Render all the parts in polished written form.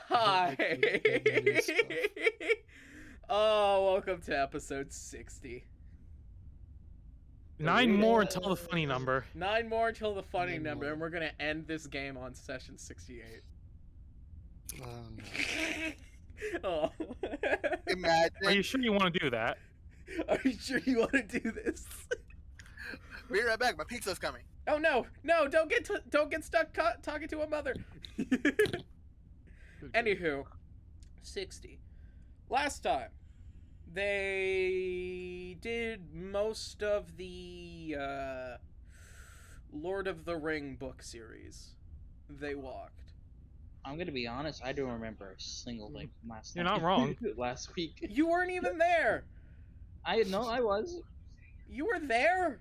Hi. The new stuff. Oh, welcome to episode 60. 9 more until the funny number. 9 more until the funny 9 number, more. and we're gonna end this game on session 68. No. Oh. Imagine. Are you sure you want to do that? Are you sure you want to do this? Be right back. My pizza's coming. Oh no, no! Don't get stuck talking to a mother. Anywho, 60. Last time, they did most of the Lord of the Ring book series. They walked. I'm gonna be honest. I don't remember a single thing from last. You're night. not wrong. Last week, You weren't even there. I was. You were there.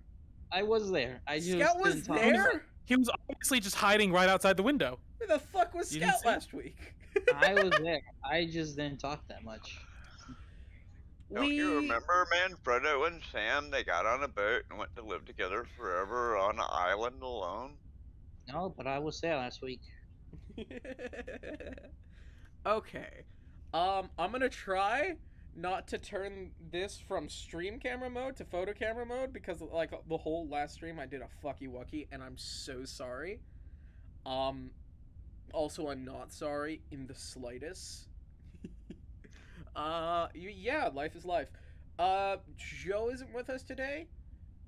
I was there. I just Scout was didn't talk. there. He was obviously just hiding right outside the window. Where the fuck was You didn't Scout see? last week? I was there. I just didn't talk that much. Don't you remember, man? Frodo and Sam, they got on a boat and went to live together forever on an island alone. No, but I was there last week. Okay. I'm gonna try not to turn this from stream camera mode to photo camera mode because like the whole last stream I did a fucky wucky and I'm so sorry. Also I'm not sorry in the slightest. Yeah, life is life. Joe isn't with us today,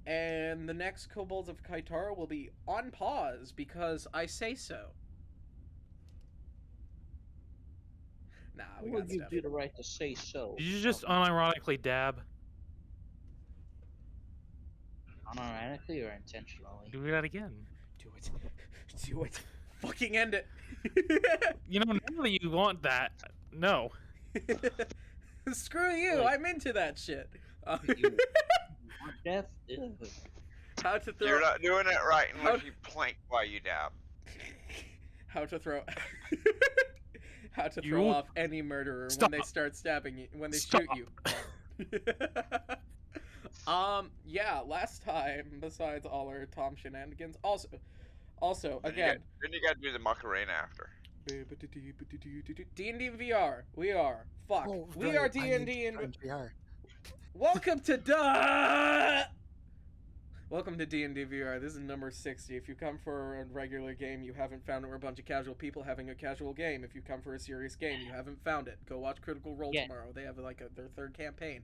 and the next Kobolds of Kaitara will be on pause because I say so. Nah, we Who got would you stuff. do the right to say so? Did you just unironically dab? Unironically or intentionally? Do that again. Do it. Do it. Fucking end it. You know, now that you want that, no. Screw you. Like- I'm into that shit. You want death? Ugh. How to throw. You're not doing it right How- unless you plank while you dab. How to throw. How to throw You- off any murderer Stop. when they start stabbing you, when they Stop. shoot you. Yeah, last time, besides all our Tom shenanigans, also, again, Then you gotta do the Macarena after. D&D VR, we are, fuck, Oh, we right, are I D&D need to and, join VR. welcome to Welcome to D&D VR. This is number 60. If you come for a regular game you haven't found it, we're a bunch of casual people having a casual game. If you come for a serious game you haven't found it, go watch Critical Role Yeah. tomorrow. They have like their third campaign.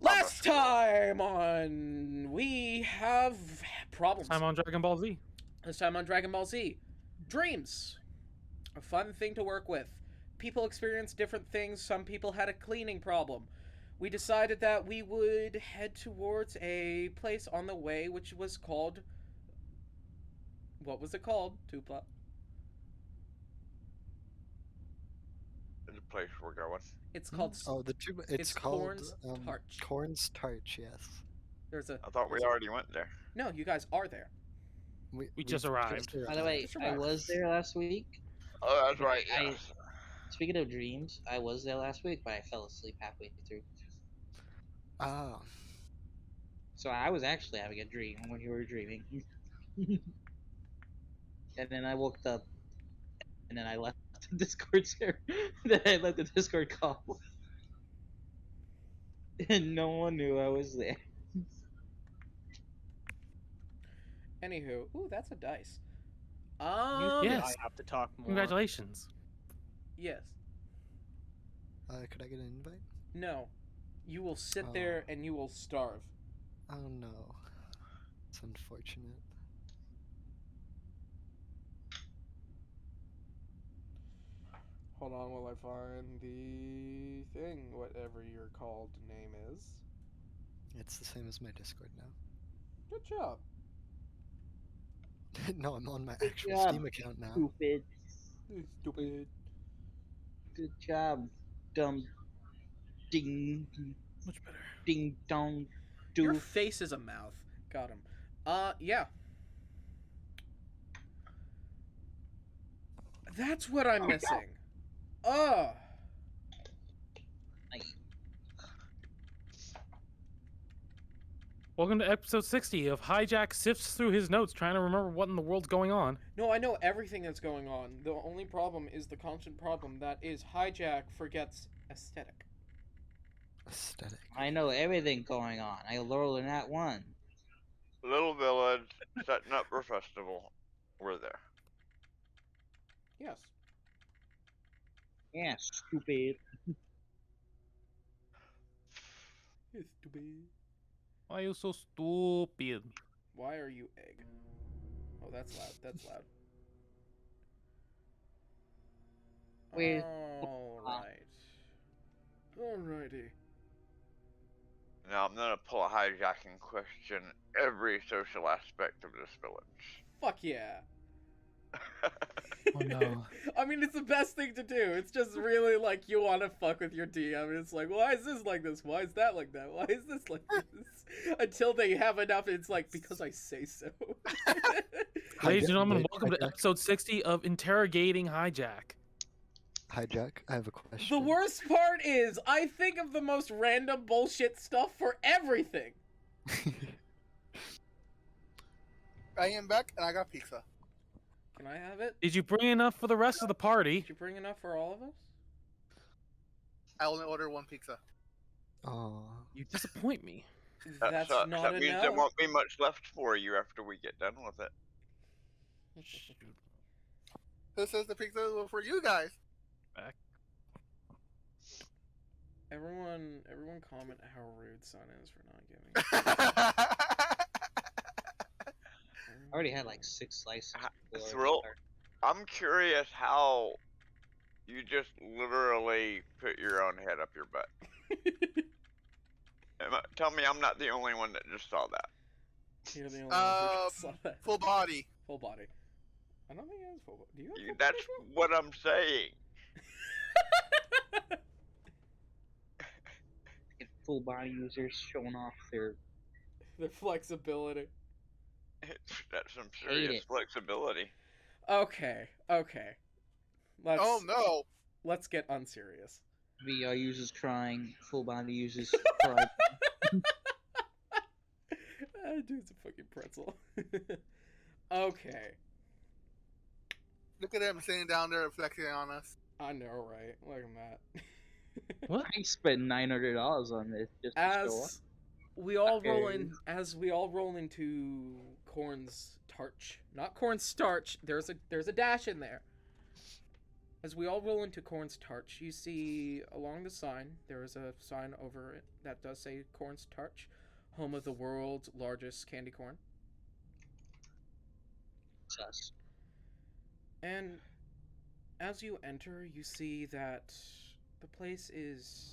Last time on, we have problems. I'm on Dragon Ball Z. This time on Dragon Ball Z. Dreams. A fun thing to work with. People experience different things. Some people had a cleaning problem. We decided that we would head towards a place on the way which was called... What was it called, Tupla? The place we're going. It's called... Oh, the two. It's called Corn's Tarch. Corn's Tarch. Yes. There's a... I thought we already went there. No, you guys are there. We just arrived. By the way, Just I remember. was there last week. Oh, that's right. I- Yes. Speaking of dreams, I was there last week, but I fell asleep halfway through. Ah, So I was actually having a dream when you were dreaming. And then I woke up, and then I left the Discord server. Then I left the Discord call. And no one knew I was there. Anywho, ooh, that's a dice. Yes. I have to talk more. Congratulations. Yes. could I get an invite? No. You will sit Oh. there and you will starve. Oh no, it's unfortunate. Hold on while I find the thing, whatever your called name is. It's the same as my Discord now. Good job. No, I'm on my actual job, Steam account now. Stupid. Stupid. Good job, dumb. Ding. Much better. Ding dong. Your Doof. face is a mouth. Got him. Yeah. That's what I'm missing. Oh. Welcome to episode 60 of Hijack sifts through his notes trying to remember what in the world's going on. No, I know everything that's going on. The only problem is the constant problem that is Hijack forgets aesthetic. Aesthetic. I know everything going on. I roll in that one. Little village, setting up for festival. We're there. Yes. Yeah, stupid. It's stupid. Why are you so stupid? Why are you egg? Oh, that's loud. That's loud. Wait. Alright. Alrighty. Now I'm gonna pull a hijacking question every social aspect of this village. Fuck yeah. Oh no. I mean, it's the best thing to do. It's just really like you want to fuck with your DM. And it's like, why is this like this? Why is that like that? Why is this like this? Until they have enough, it's like, because I say so. Ladies and gentlemen, Wait, welcome to Hijack. episode 60 of Interrogating Hijack. Hijack, I have a question. The worst part is, I think of the most random bullshit stuff for everything. I am back, and I got pizza. Can I have it? Did you bring enough for the rest of the party? Did you bring enough for all of us? I only ordered one pizza. Oh. You disappoint me. That That's sucks. not That means there enough. won't be much left for you after we get done with it. Who says the pizza was for you guys? Everyone comment how rude Sun is for not giving. I already had like 6 slices. before I Thrill, started. I'm curious how you just literally put your own head up your butt. Tell me I'm not the only one that just saw that. You're the only one who saw that. Full body. Full body. I don't think it has full body. Do you have full That's body? what I'm saying. Get full body users showing off their. The flexibility. That's some Hate serious it. flexibility. Okay. Oh no. Let's get unserious. VR users crying. Full body users crying. Dude's a fucking pretzel. Okay. Look at him sitting down there reflecting on us. I know, right? Look at that. What? I spent $900 on this just to show up. As we all roll Okay. in, as we all roll into Corn's Tarch, not Corn Starch. There's a dash in there. As we all roll into Corn's Tarch, you see along the sign there is a sign over it that does say Corn's Tarch, home of the world's largest candy corn. Sus. And as you enter, you see that the place is.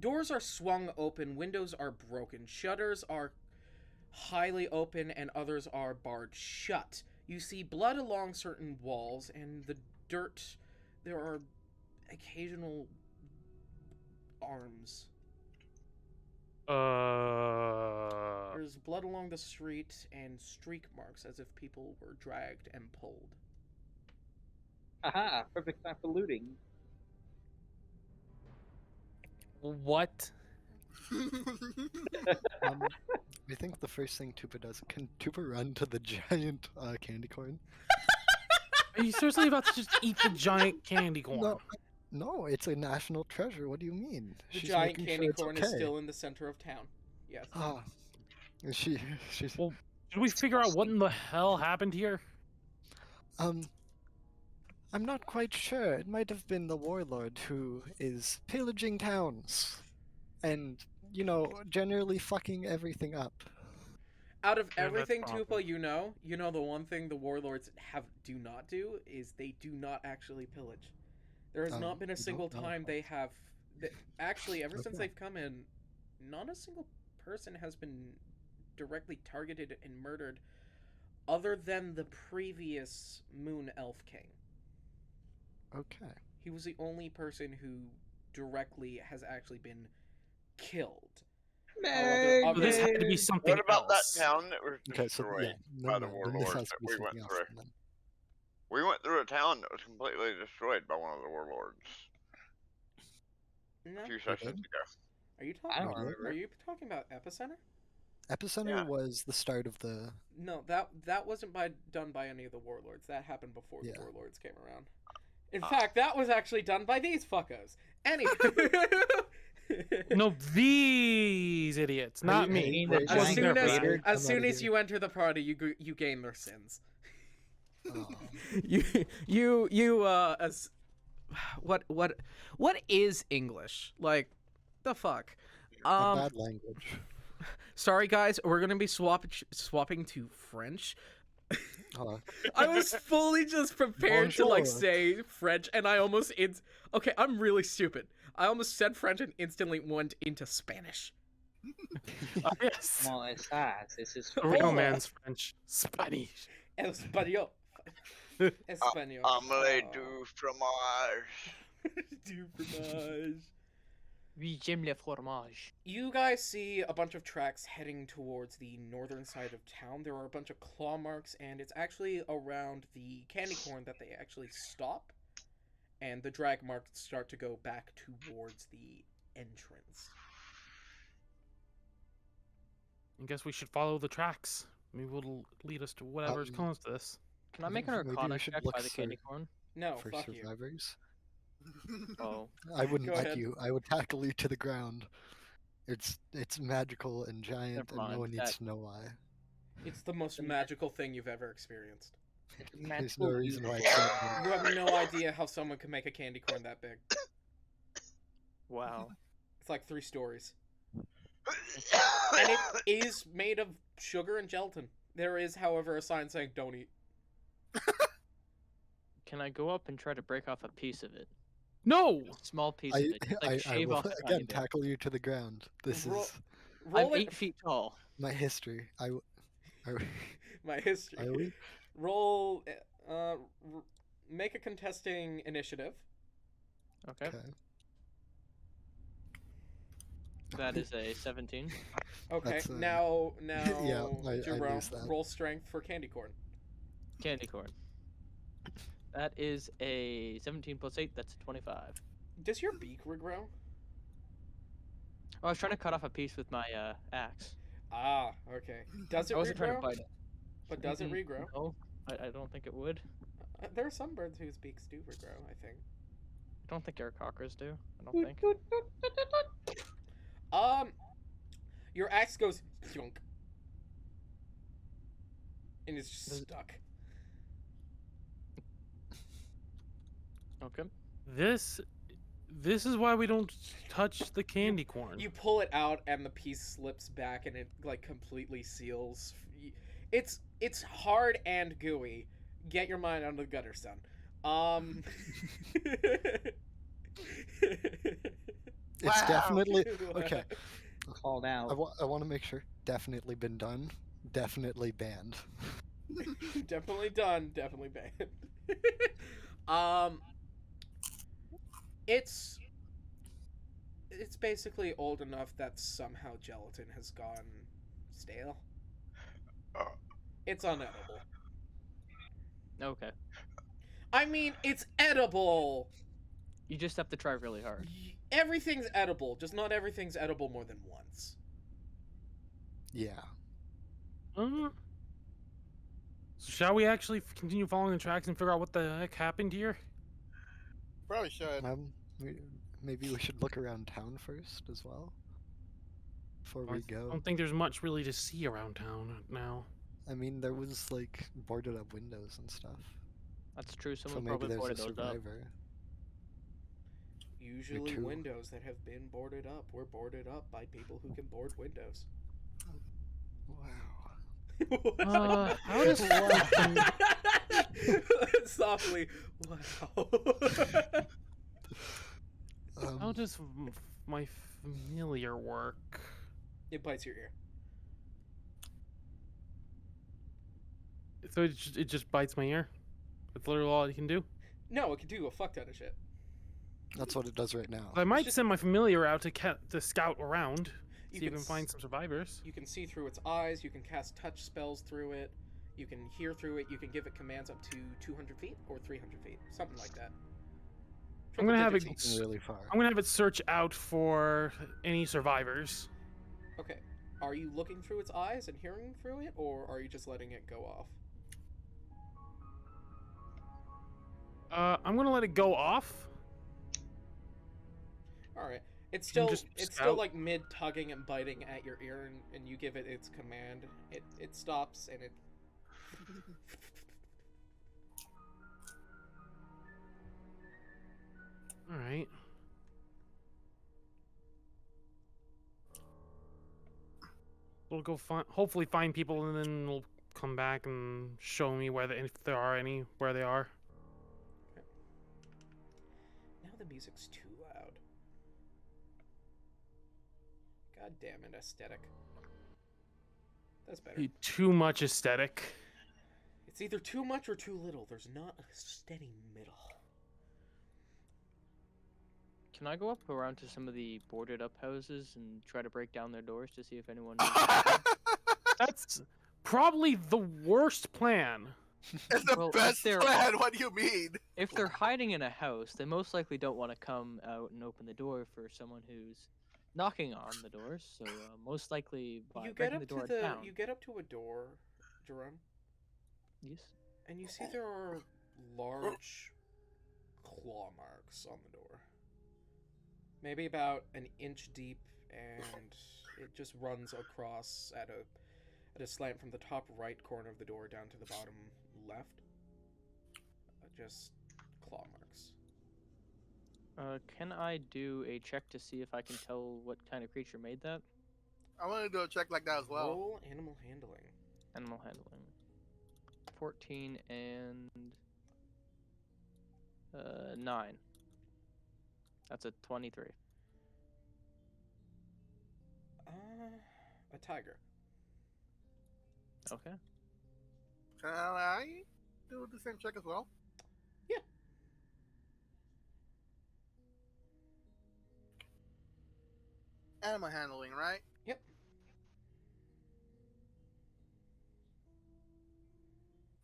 Doors are swung open, windows are broken, shutters are highly open, and others are barred shut. You see blood along certain walls, and the dirt. There are occasional arms. There's blood along the street and streak marks as if people were dragged and pulled. Haha, perfect time for looting. What? I think the first thing Tupa does, can Tupa run to the giant candy corn? Are you seriously about to just eat the giant candy corn? No, no, it's a national treasure. What do you mean? The She's giant making candy sure it's corn is okay. still in the center of town. Yes. Ah, she's Well, Should we figure out what in the hell happened here? I'm not quite sure. It might have been the warlord who is pillaging towns, and generally fucking everything up. Out of Yeah, that's everything, probably- Tupa, you know the one thing the warlords do not do is they do not actually pillage. There has not been a you don't single know. time they have. Actually, ever since Okay. they've come in, not a single person has been directly targeted and murdered, other than the previous Moon Elf King. Okay. He was the only person who directly has actually been killed. Meg! other- This had to be something What about else. that town that was Okay, so destroyed yeah, by the then this warlords has to that be we something went else through? then. We went through a town that was completely destroyed by one of the warlords No? a few sessions did? ago. Are you I talking? don't remember. Are you talking about Epicenter? Epicenter Yeah. was the start of the. No, that wasn't done by any of the warlords. That happened before the Yeah. warlords came around. In fact, that was actually done by these fuckos. Anyway. No, these idiots, not you- me. mean are the you As giant soon as Vader? as Come soon outta as here. you enter the party, you gain their sins. Oh. You as what is English? Like the fuck? A bad language. Sorry guys, we're gonna be swapping to French. I was fully just prepared to like Bonjour. say French, and I almost okay. I'm really stupid. I almost said French and instantly went into Spanish. Yes. No, estás. This is The real Hola. man's French. Spanish. Español. Español. Omelette du fromage. Du fromage. Oui, j'aime le fromage. You guys see a bunch of tracks heading towards the northern side of town. There are a bunch of claw marks, and it's actually around the candy corn that they actually stop, and the drag marks start to go back towards the entrance. I guess we should follow the tracks. Maybe it'll lead us to whatever's Um, close to this. Can I make an Maybe we Arcana should check look by the candy for- corn? No, For fuck you. survivors. Oh. I wouldn't Go let ahead. you. I would tackle you to the ground. It's magical and giant, Never and no mind, one needs that- to know why. It's the most magical thing you've ever experienced. There's no magical reason why. unicorn. It can't You have no idea how someone can make a candy corn that big. Wow. It's like 3 stories. And it is made of sugar and gelatin. There is, however, a sign saying don't eat. Can I go up and try to break off a piece of it? No! A small piece I, of it. Just, like, I shave will off a tiny again bit. tackle you to the ground. This Roll- is I'm Roll 8 feet tall. my history. my history. Are we? Roll. Make a contesting initiative. Okay. Okay. That is a 17. Okay. That's, now yeah, I Jerome, lose that. roll strength for candy corn. Candy corn. That is a 17 plus 8. That's a 25. Does your beak regrow? Oh, I was trying to cut off a piece with my axe. Ah, okay. Does it I wasn't trying to regrow? bite it. But does it Mm-mm, regrow? No, I don't think it would. There are some birds whose beaks do regrow, I think. I don't think aacockers do. I don't think. Your axe goes thunk. And it's just Does it- stuck. Okay. This is why we don't touch the candy corn. You pull it out and the piece slips back and it like completely seals. It's hard and gooey. Get your mind out of the gutter, son. It's Wow. definitely okay. Called out. I want to make sure. Definitely been done. Definitely banned. Definitely done. Definitely banned. It's basically old enough that somehow gelatin has gone stale. Oh. It's unedible. Okay. I mean, it's edible. You just have to try really hard. Everything's edible, just not everything's edible more than once. Yeah. So shall we actually continue following the tracks and figure out what the heck happened here? Probably should. Maybe we should look around town first as well. Before we I go. don't think there's much really to see around town now. I mean, there was like boarded up windows and stuff. That's true. So Someone maybe probably there's boarded a those up. survivor. Usually too. windows that have been boarded up were boarded up by people who can board windows. Wow. How does Softly. Wow. how does my familiar work? It bites your ear. So it just bites my ear. That's literally all it can do. No, it can do a fuck ton of shit. That's what it does right now. I might just- send my familiar out to scout around, You see if can we can find some survivors. You can see through its eyes. You can cast touch spells through it. You can hear through it. You can give it commands up to 200 feet or 300 feet, something like that. I'm gonna have Triple-digit it. feet. Really far. I'm gonna have it search out for any survivors. Okay. Are you looking through its eyes and hearing through it, or are you just letting it go off? I'm gonna let it go off. All right. It's Can still just it's still scout? like mid tugging and biting at your ear, and you give it its command. It stops and it. All right. We'll go find, hopefully find people, and then we'll come back and show me where if there are any, where they are. Now the music's too loud. God damn it, aesthetic. That's better. Too much aesthetic. It's either too much or too little. There's not a steady middle. Can I go up around to some of the boarded up houses and try to break down their doors to see if anyone? That's probably the worst plan. It's the Well, if best they're- plan. What do you mean? If they're hiding in a house, they most likely don't want to come out and open the door for someone who's knocking on the doors. So most likely by You get breaking up the to door the down. you get up to a door, Jerome, Yes. and you see there are large claw marks on the door. Maybe about an inch deep, and it just runs across at a slant from the top right corner of the door down to the bottom left. Just claw marks. Can I do a check to see if I can tell what kind of creature made that? I want to do a check like that as well. Roll animal handling. Animal handling. 14 and 9. That's a 23. A tiger. Okay. Can I do the same check as well? Yeah. Animal handling, right? Yep.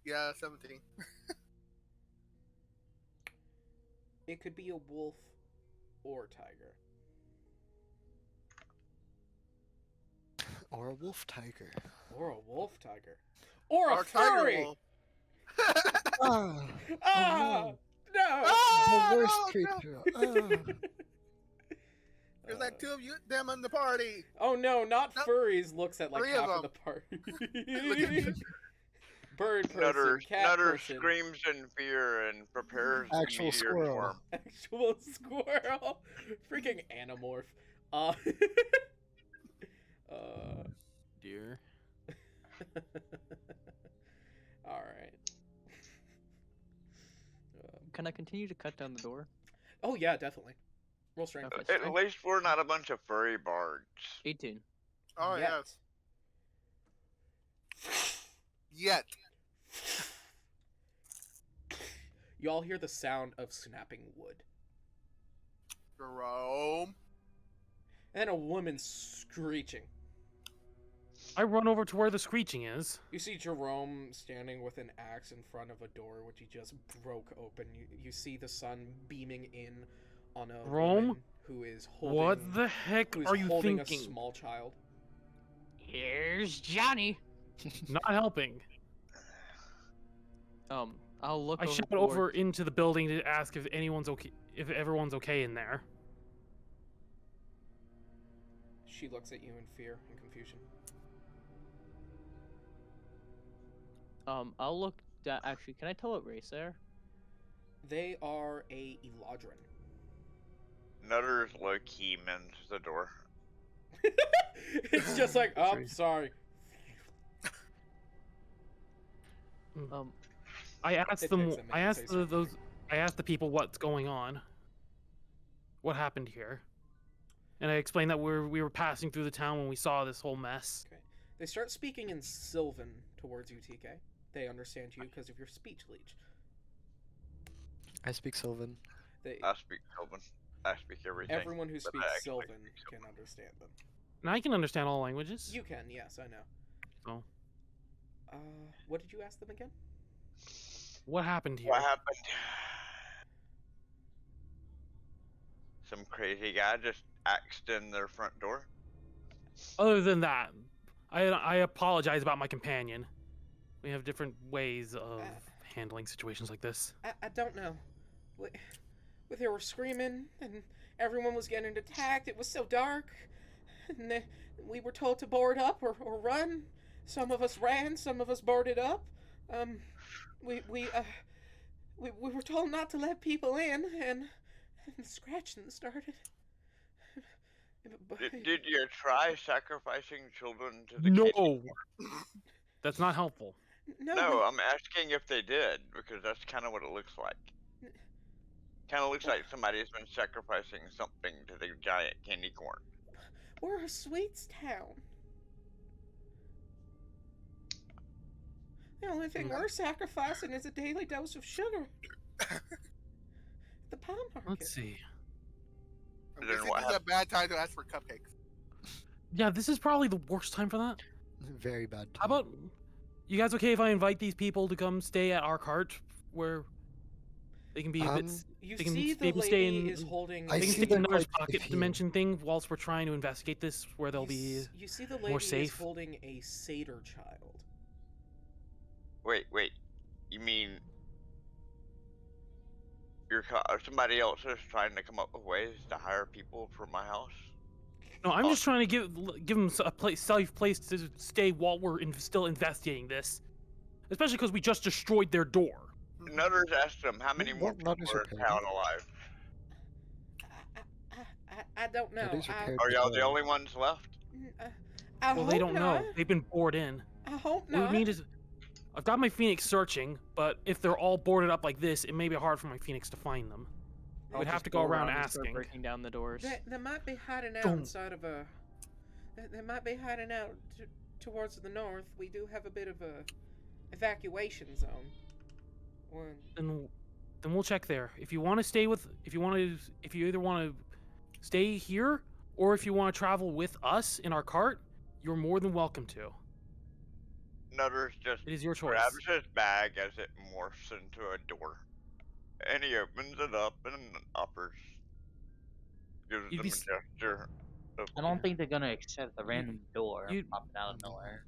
Yeah, 17. It could be a wolf or tiger. Or a wolf tiger. Or a wolf tiger. Or a Or tiger furry! wolf. Ah, Ah! No! Ah, the worst no, no. creature. Ah. There's like two of you, them in the party. Oh no, not No. furries looks at like Three of half of the them. party. Bird person, Nutter, cat Nutter person, screams in fear and prepares to Actual meet your squirrel. form. actual squirrel, freaking anamorph. Uh, Dear. all right. Can I continue to cut down the door? Oh yeah, definitely. Roll strength. Okay. At least we're not a bunch of furry bards. 18. Oh, Yet. yes. Yet. You all hear the sound of snapping wood, Jerome. and then a woman screeching. I run over to where the screeching is. You see Jerome standing with an axe in front of a door which he just broke open. You see the sun beaming in on a Rome? woman who is holding, What the heck who is are you holding thinking? a small child. Here's Johnny. Not helping. I'll look I shout overboard. over into the building to ask if anyone's okay, if everyone's okay in there. She looks at you in fear and confusion. I'll look. Actually, can I tell what race they are? They are a Eladrin. Nutter's low key mends the door. It's just like, oh, Sorry. sorry. I asked It them. takes a minute I to asked say the, something. those. I asked the people what's going on. What happened here? And I explained that we were passing through the town when we saw this whole mess. Okay. They start speaking in Sylvan towards you, TK. They understand you because of your speech leech. I speak Sylvan. They, I speak Sylvan. I speak everything. everyone who but speaks I actually Sylvan speak can Sylvan. understand them. And I can understand all languages. You can, yes, I know. Oh. What did you ask them again? What happened here? What happened? Some crazy guy just axed in their front door. Other than that, I apologize about my companion. We have different ways of handling situations like this. I don't know. They were screaming, and everyone was getting attacked. It was so dark. And then we were told to board up or run. Some of us ran, some of us boarded up. We were told not to let people in, and the scratching started. Did you try sacrificing children to the No, candy? that's not helpful. No, I'm asking if they did, because that's kind of what it looks like. Kind of looks like somebody's been sacrificing something to the giant candy corn. We're a sweets town. The only thing we're sacrificing is a daily dose of sugar. The pound market. Let's see. I'm Then guessing what this is a bad time to ask for cupcakes. Yeah, this is probably the worst time for that. Very bad. How about you guys okay if I invite these people to come stay at our cart where they can be a bit You they can see the maybe stay lady in- is holding... I they can see stick in they're another quite pocket iffy. dimension thing whilst we're trying to investigate this where they'll be You see the lady is safe. holding a satyr child. Wait. You mean somebody else is trying to come up with ways to hire people for my house? No, I'm just trying to give them a safe place to stay while we're still investigating this. Especially because we just destroyed their door. Nutters asked them how many more Well, people Nutters are are in paying. town alive. I don't know. That is I, repaired Are y'all to the go. only ones left? I Well, hope they don't not. know. They've been bored in. I hope What not. we need is, I've got my Phoenix searching, but if they're all boarded up like this, it may be hard for my Phoenix to find them. I'll We'd have just to go around and start asking. breaking down the doors. They might be hiding out Don't. inside of a... They might be hiding out towards the north. We do have a bit of a evacuation zone. Then we'll check there. If you want to stay with, if you either want to stay here or if you want to travel with us in our cart, you're more than welcome to. Nutters just It is your choice. grabs his bag as it morphs into a door. And he opens it up and offers. Gives You'd them be a s- gesture. Of, I don't think they're gonna accept a random door you- popping out of nowhere.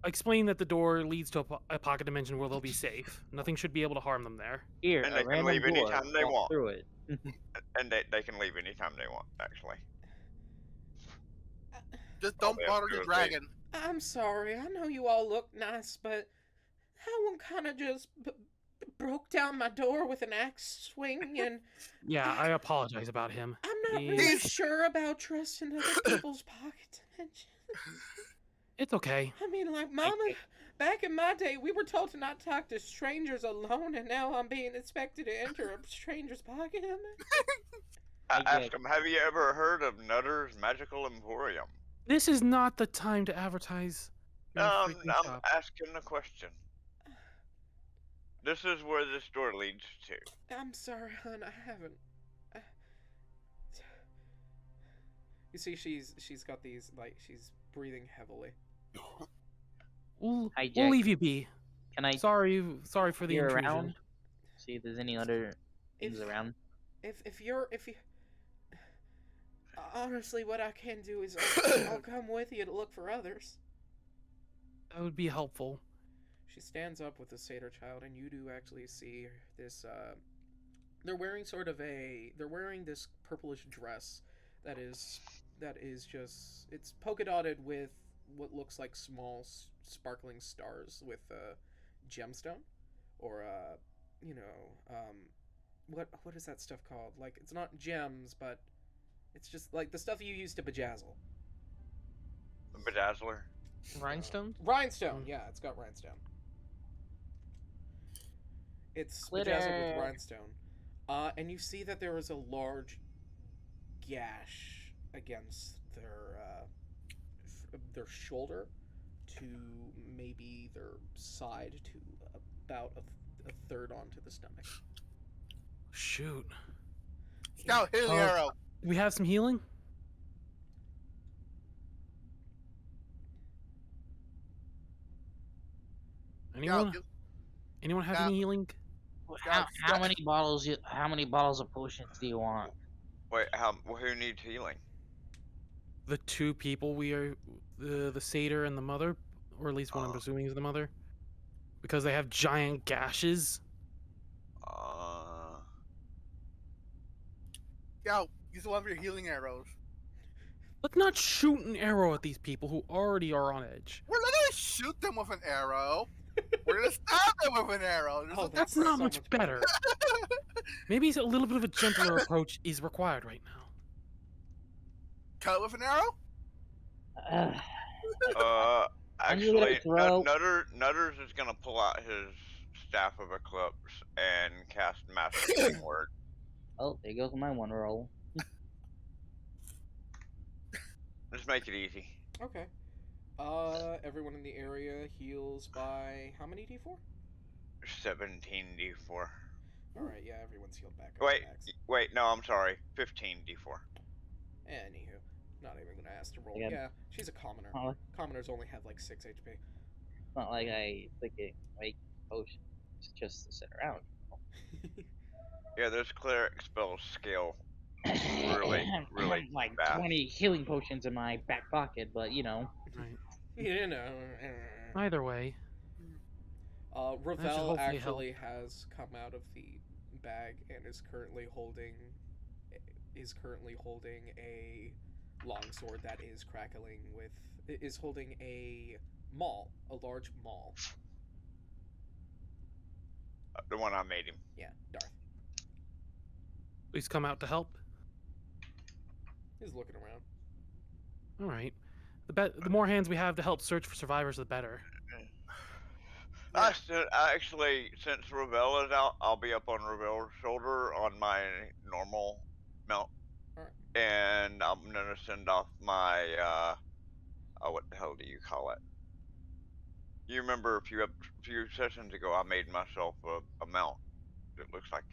Explain that the door leads to a pocket dimension where they'll be safe. Nothing should be able to harm them there. Here, And a they can random leave door. anytime they walk want. through it. and they can leave anytime they want, actually. Just All don't they have bother to do the is leave. dragon. I'm sorry. I know you all look nice, but that one kind of just broke down my door with an axe swing, and Yeah, I apologize about him. I'm not He- really sure about trusting other people's pocket dimensions. It's okay. I mean, like, Mama, back in my day, we were told to not talk to strangers alone, and now I'm being expected to enter a stranger's pocket. I I asked him, have you ever heard of Nutter's Magical Emporium? This is not the time to advertise. your freaking I'm shop. asking a question. This is where this door leads to. I'm sorry, hon, I haven't. You see, she's got these, like, she's breathing heavily. We'll Hi, Jack. leave you be. Can I Sorry for the peer intrusion. around? See if there's any other things If- around. If you honestly, what I can do is I'll come with you to look for others. That would be helpful. She stands up with the satyr child, and you do actually see this. They're wearing they're wearing this purplish dress that is just, it's polka dotted with what looks like small sparkling stars with gemstone, or what is that stuff called? Like, it's not gems, but it's just like the stuff you use to bedazzle. Bedazzler. Rhinestone? Rhinestone, yeah, it's got rhinestone. It's bedazzled Glitter. with rhinestone. And you see that there is a large gash against their shoulder to maybe their side to about a third onto the stomach. Shoot. Scout, here's the Oh. arrow. Do we have some healing? Anyone? Scout, Anyone have Scout. any healing? How many bottles? How many bottles of potions do you want? Wait, who needs healing? the two people we are, the satyr and the mother, or at least one I'm presuming is the mother, because they have giant gashes. Yeah, use one of your healing arrows. Let's not shoot an arrow at these people who already are on edge. We're not gonna shoot them with an arrow. We're gonna stab them with an arrow. There's Oh, a That's difference. not much better. Maybe a little bit of a gentler approach is required right now. Cut with an arrow? I'm just gonna Actually, throw- Nutters is gonna pull out his Staff of Eclipse and cast Master Healing Word. Oh, there goes my one roll. Just make it easy. Okay. Everyone in the area heals by how many d4? 17d4. Alright, yeah, everyone's healed back. up Wait, to max. wait, no, I'm sorry. 15d4. Anywho, not even gonna ask to roll. Again. Yeah, she's a commoner. Not like, Commoners only have like 6 HP. not like I freaking make potions just to sit around. Yeah, those cleric spells scale I really have like fast. 20 healing potions in my back pocket, but you know. Right. You know. Either way, Ravel hopefully actually has come out of the bag and is currently holding a longsword that is crackling with is holding a large maul. The one I made him. Yeah, Darth. please come out to help. He's looking around. All right. The more hands we have to help search for survivors, the better. Actually, since Ravel is out, I'll be up on Ravel's shoulder on my normal mount. Alright. And I'm gonna send off my, what the hell do you call it? You remember a few sessions ago, I made myself a mount that looks like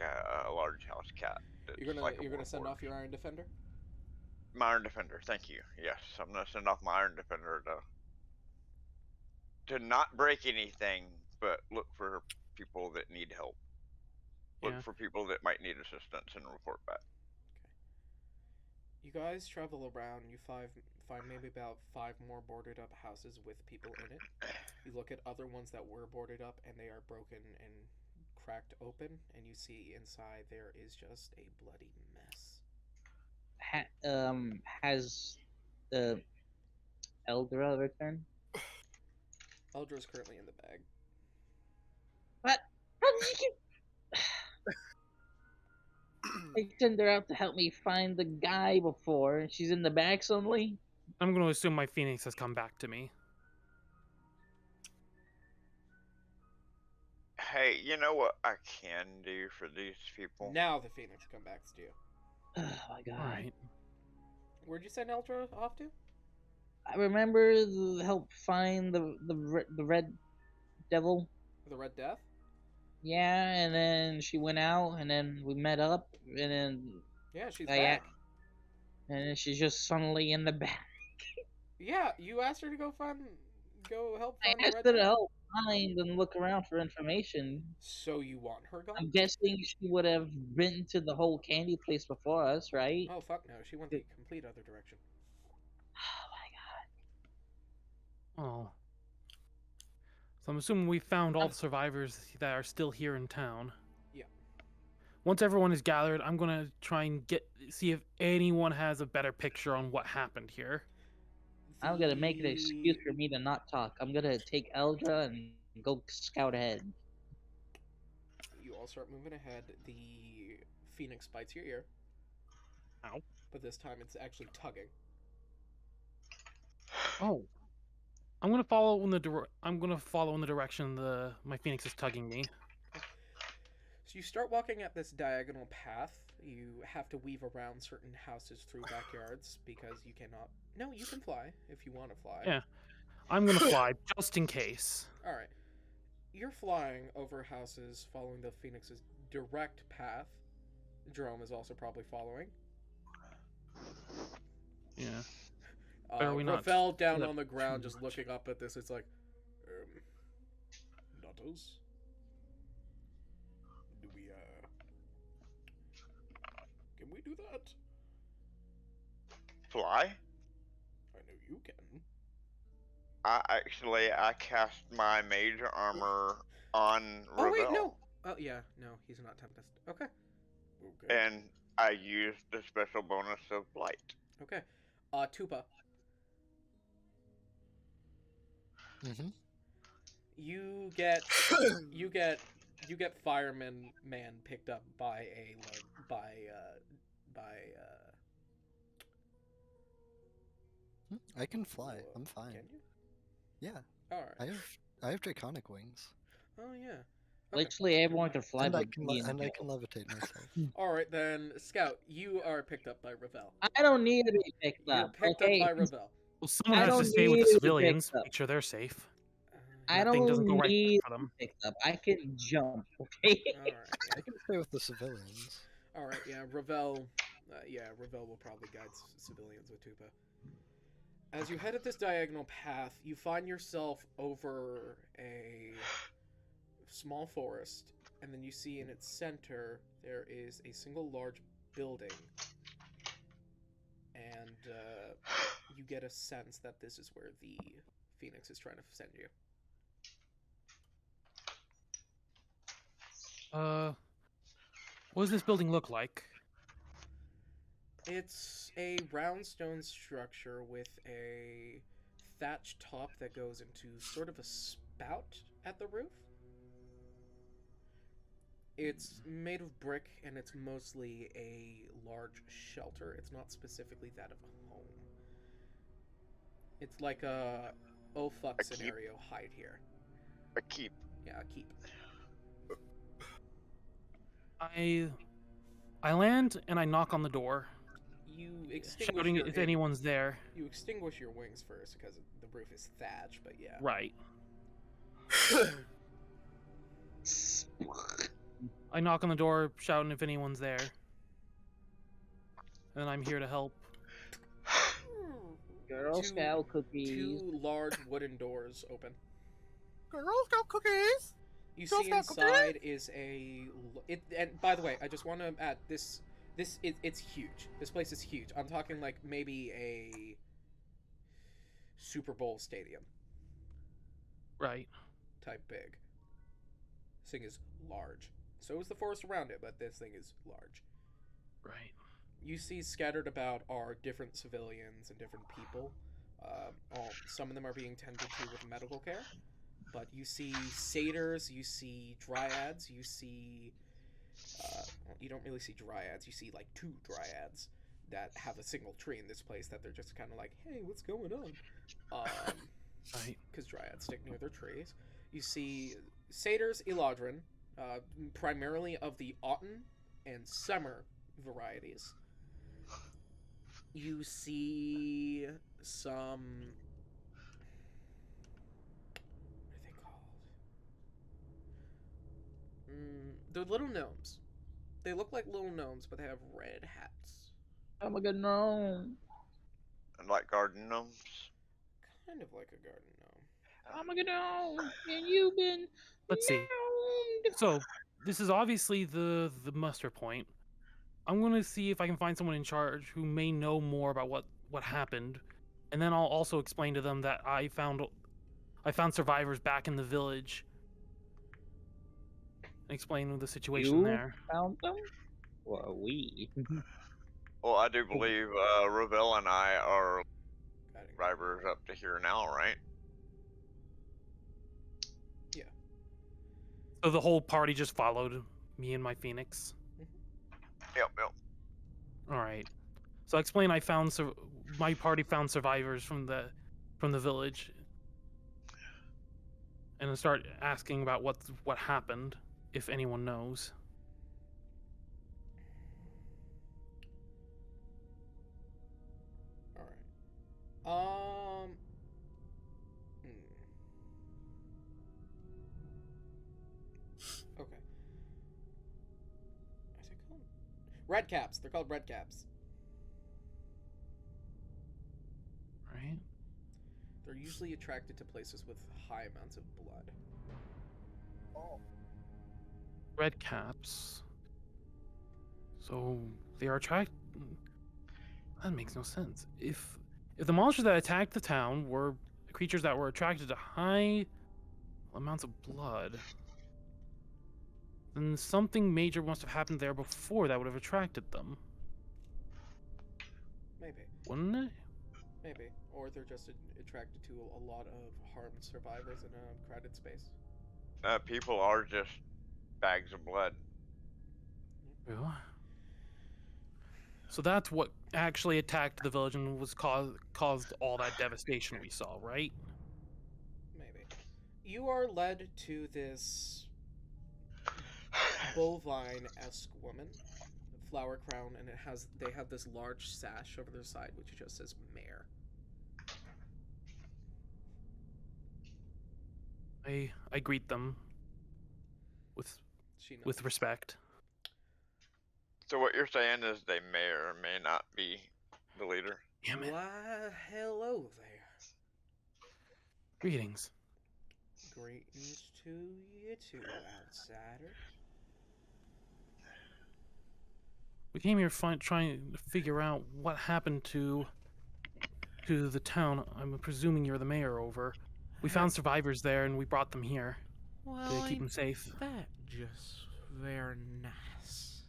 a large house cat. You're gonna send off your Iron Defender? My Iron Defender, thank you. Yes, I'm gonna send off my Iron Defender to not break anything, but look for people that need help. Look Yeah. for people that might need assistance and report back. You guys travel around. You find maybe about 5 more boarded up houses with people in it. You look at other ones that were boarded up and they are broken and cracked open, and you see inside there is just a bloody mess. Has the Eldra returned? Eldra's currently in the bag. What? How did you I sent her out to help me find the guy before, and she's in the bag suddenly? I'm going to assume my phoenix has come back to me. Hey, you know what I can do for these people? Now the Phoenix come back to you. Oh my god. All right. Where'd you send Eldra off to? I remember help find the red devil. The Red Death? Yeah, and then she went out, and then we met up, and then Yeah, she's I back. and then she's just suddenly in the back. Yeah, you asked her to go help I find the asked Red her to Death. help find and look around for information. So you want her gone? I'm guessing she would have been to the whole candy place before us, right? Oh fuck no, she went the complete other direction. Oh my god. Oh. So I'm assuming we found all the survivors that are still here in town. Yeah. Once everyone is gathered, I'm gonna try and see if anyone has a better picture on what happened here. I'm gonna make an excuse for me to not talk. I'm gonna take Eldra and go scout ahead. You all start moving ahead. The Phoenix bites your ear. Ow. But this time it's actually tugging. Oh. I'm gonna follow in the direction my phoenix is tugging me. So you start walking at this diagonal path. You have to weave around certain houses through backyards because you cannot. No, you can fly if you want to fly. Yeah. I'm gonna fly just in case. All right. You're flying over houses, following the Phoenix's direct path. Jerome is also probably following. Yeah. Are we not Ravel down split on the ground, too just much? looking up at this. It's like, Nutters? Do we, can we do that? Fly? You can. I cast my mage armor on Oh Ravel, wait, no. Oh yeah, no, he's not Tempest. Okay. Okay. and I used the special bonus of light. Okay. Tupa, Mm-hmm. you get you get fireman man picked up by a I can fly. I'm Can fine. you? Yeah, All right. I have draconic wings, Oh yeah. Okay. Literally everyone can fly, and I but can me and and I Joe. can levitate myself. All right then, Scout, you are picked up by Ravel. I don't need to be picked You're up. picked Okay. up by Ravel. Well, someone I has to don't stay with need the to be civilians, picked up. make sure they're safe. I That thing doesn't don't go right need for to be them. picked up. I can jump. Okay. All right. I can stay with the civilians. All right. Yeah. Ravel. Ravel will probably guide civilians with Tupa. As you head at this diagonal path, you find yourself over a small forest, and then you see in its center there is a single large building, and you get a sense that this is where the Phoenix is trying to send you. What does this building look like? It's a round stone structure with a thatched top that goes into sort of a spout at the roof. It's made of brick, and it's mostly a large shelter. It's not specifically that of a home. It's like a oh fuck A keep? scenario. Hide here. A keep. Yeah, a keep. I land and I knock on the door, You extinguish shouting your if anyone's there. you extinguish your wings first because the roof is thatched. But yeah. Right. I knock on the door, shouting if anyone's there. And I'm here to help. Girl Two- Scout cookies. Two large wooden doors open. Girl Scout cookies. You Girl see Scout cookie? inside is and by the way, I just want to add it's huge. This place is huge. I'm talking like maybe a Super Bowl stadium Right. type big. This thing is large. So is the forest around it, but this thing is large. Right. You see scattered about are different civilians and different people. Some of them are being tended to with medical care. But you see satyrs, you see dryads, you see... you don't really see dryads, you see like two dryads that have a single tree in this place that they're just kind of like, hey, what's going on? Right. Because dryads stick near their trees. You see satyrs, Eladrin, primarily of the autumn and summer varieties. You see some... What are they called? They're little gnomes. They look like little gnomes, but they have red hats. Oh my god, no. And like garden gnomes. Kind of like a garden gnome. Oh my god, no. And you've been. Let's see. gnomed. So, this is obviously the muster point. I'm going to see if I can find someone in charge who may know more about what happened. And then I'll also explain to them that I found survivors back in the village. Explain the situation You there. found them? Or we? Well, I do believe Ravel and I are Got it. drivers up to here now, right? So the whole party just followed me and my Phoenix. Yep. All right. So I explain I found my party found survivors from the village, and I start asking about what happened, if anyone knows. All right. Okay. What's it called? Red caps. They're called red caps. Right. They're usually attracted to places with high amounts of blood. Oh. Red caps. So they are attracted. That makes no sense. If If the monsters that attacked the town were creatures that were attracted to high amounts of blood, then something major must have happened there before that would have attracted them, Maybe. wouldn't it? Maybe. Or they're just attracted to a lot of harmed survivors in a crowded space. People are just bags of blood. Yeah. So that's what actually attacked the village and was caused all that devastation we saw, right? Maybe. You are led to this bovine-esque woman, flower crown, and they have this large sash over their side which just says mayor. I greet them with She knows. with respect. So what you're saying is they may or may not be the leader. Damn it. Why, hello there. Greetings. Greetings to you too, outsider. We came here trying to figure out what happened to the town. I'm presuming you're the mayor over. We found survivors there and we brought them here Well, to keep them safe. that just very nice.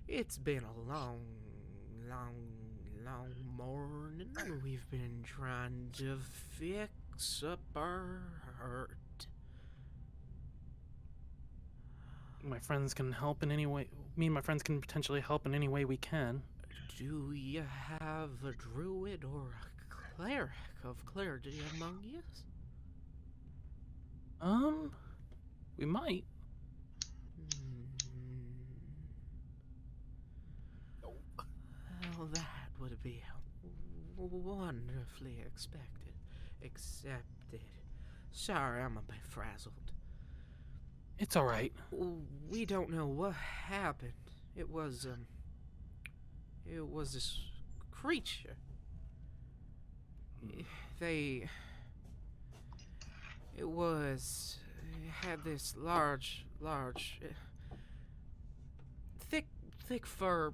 It's been a long morning. We've been trying to fix up our hurt. My friends can help in any way. Me and my friends can potentially help in any way we can. Do you have a druid or a cleric of clarity among you? We might. Well, that would be wonderfully accepted. Sorry, I'm a bit frazzled. It's all right. We don't know what happened. It was this creature. It had this large, thick fur,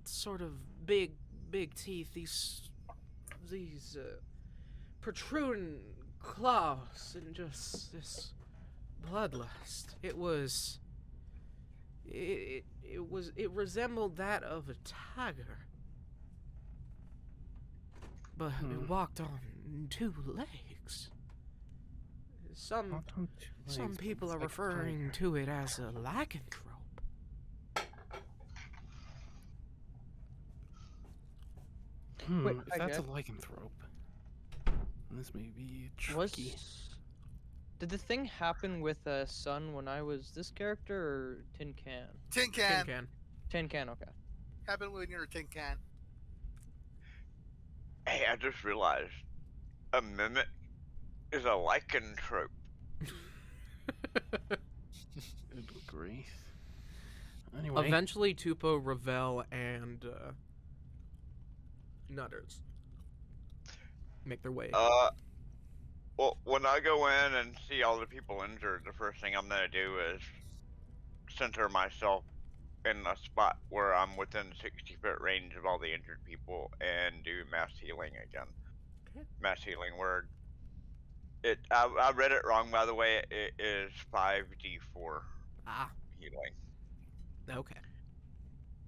sort of big teeth, these protruding claws, and just this bloodlust. It resembled that of a tiger, but it walked on two legs. Some people are referring to it as a lycanthrope. Wait, If that's a okay. lycanthrope, this may be tricky. Did the thing happen with Sun when I was this character or Tin Can? Tin can. Tin Can, okay. Happened when you're a tin can. Hey, I just realized a mimic is a lycanthrope. Good grief. Anyway, Eventually, Tupo, Ravel, and Nutters make their way. Well, when I go in and see all the people injured, the first thing I'm gonna do is center myself in a spot where I'm within 60-foot range of all the injured people and do mass healing again. Okay. Mass healing word. I read it wrong, by the way. It is 5d4 Ah, healing. okay.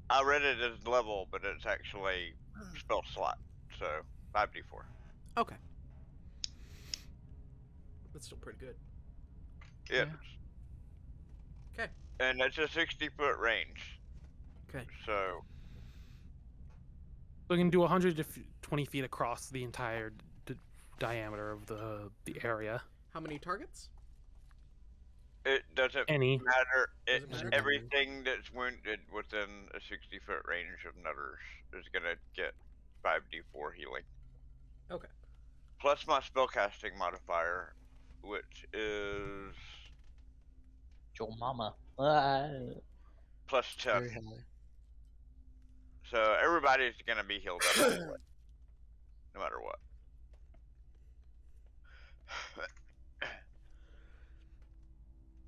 I read it as level, but it's actually spell slot, so 5d4. Okay. That's still pretty good. It. Okay. And it's a 60-foot range, Okay. so we can do 120 feet across the entire diameter of the area. How many targets? it doesn't Any. matter. Doesn't matter? Everything that's wounded within a 60-foot range of Nutters is gonna get 5d4 healing. Okay. Plus my spellcasting modifier, which is Your mama. plus 10. Very high. So everybody's gonna be healed up anyway, no matter what.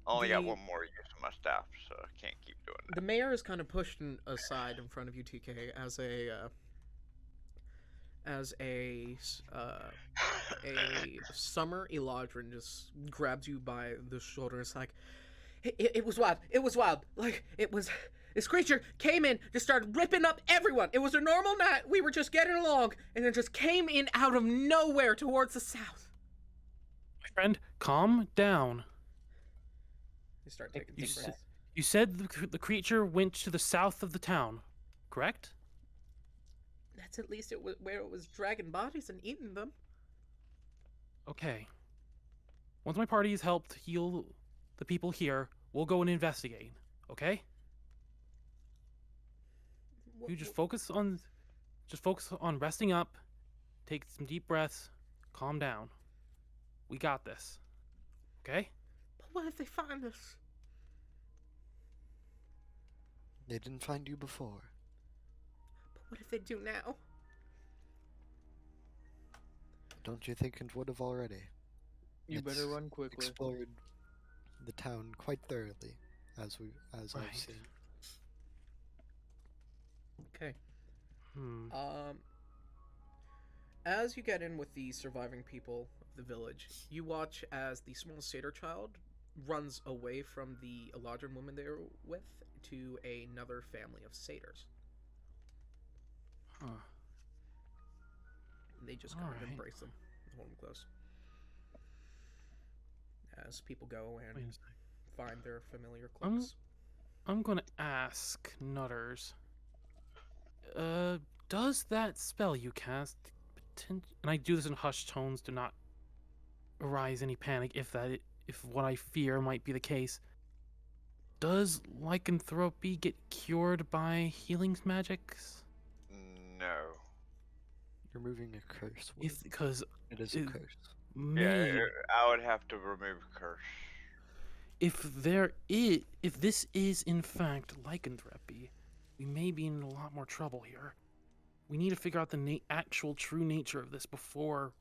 Only got The- one more use of my staff, so I can't keep doing that. The mayor is kind of pushed aside in front of you, TK, as as a summer Eladrin just grabs you by the shoulder. It's like, it was wild. It was wild. Like, this creature came in, just started ripping up everyone. It was a normal night. We were just getting along, and it just came in out of nowhere towards the south. My friend, calm down. You start Take taking a deep deep breath. breaths. You said the creature went to the south of the town, correct? That's at least where it was dragging bodies and eating them. Okay. Once my party has helped heal the people here, we'll go and investigate, okay? You just focus on resting up, take some deep breaths, calm down. We got this. Okay? But what if they find us? They didn't find you before. But what if they do now? Don't you think it would have already? You better It's run quickly. Explored the town quite thoroughly, as I've Right. seen. Okay. Hmm. As you get in with the surviving people of the village, you watch as the small satyr child runs away from the Eladrin woman they were with to another family of satyrs. Huh. And they just kind of Alright. embrace them and hold them close. As people go Wait a and sec. find their familiar Um, cloaks. I'm gonna ask Nutters. Does that spell you cast, and I do this in hushed tones to not arise any panic if what I fear might be the case. Does lycanthropy get cured by healing magics? No. You're moving a curse. word. If because It is a if- curse. Yeah, I would have to remove curse. if this is in fact lycanthropy, we may be in a lot more trouble here. We need to figure out the actual true nature of this before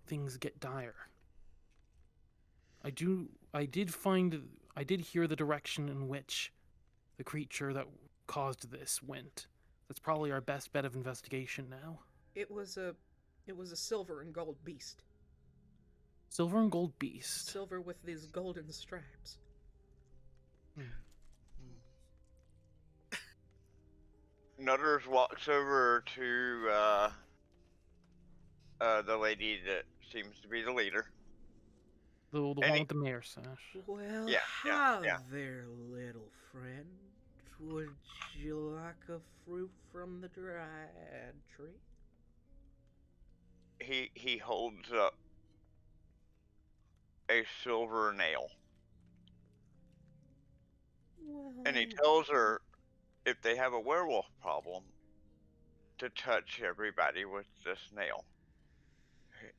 things get dire. I did hear the direction in which the creature that caused this went. That's probably our best bet of investigation now. It was a silver and gold beast. Silver and gold beast. Silver with these golden stripes. Nutters walks over to the lady that seems to be the leader. The one Any- with the mayor sash. Well, Yeah, hi yeah. there, little friend. Would you like a fruit from the dryad tree? He holds up a silver nail, Well, and he tells her if they have a werewolf problem, to touch everybody with this nail.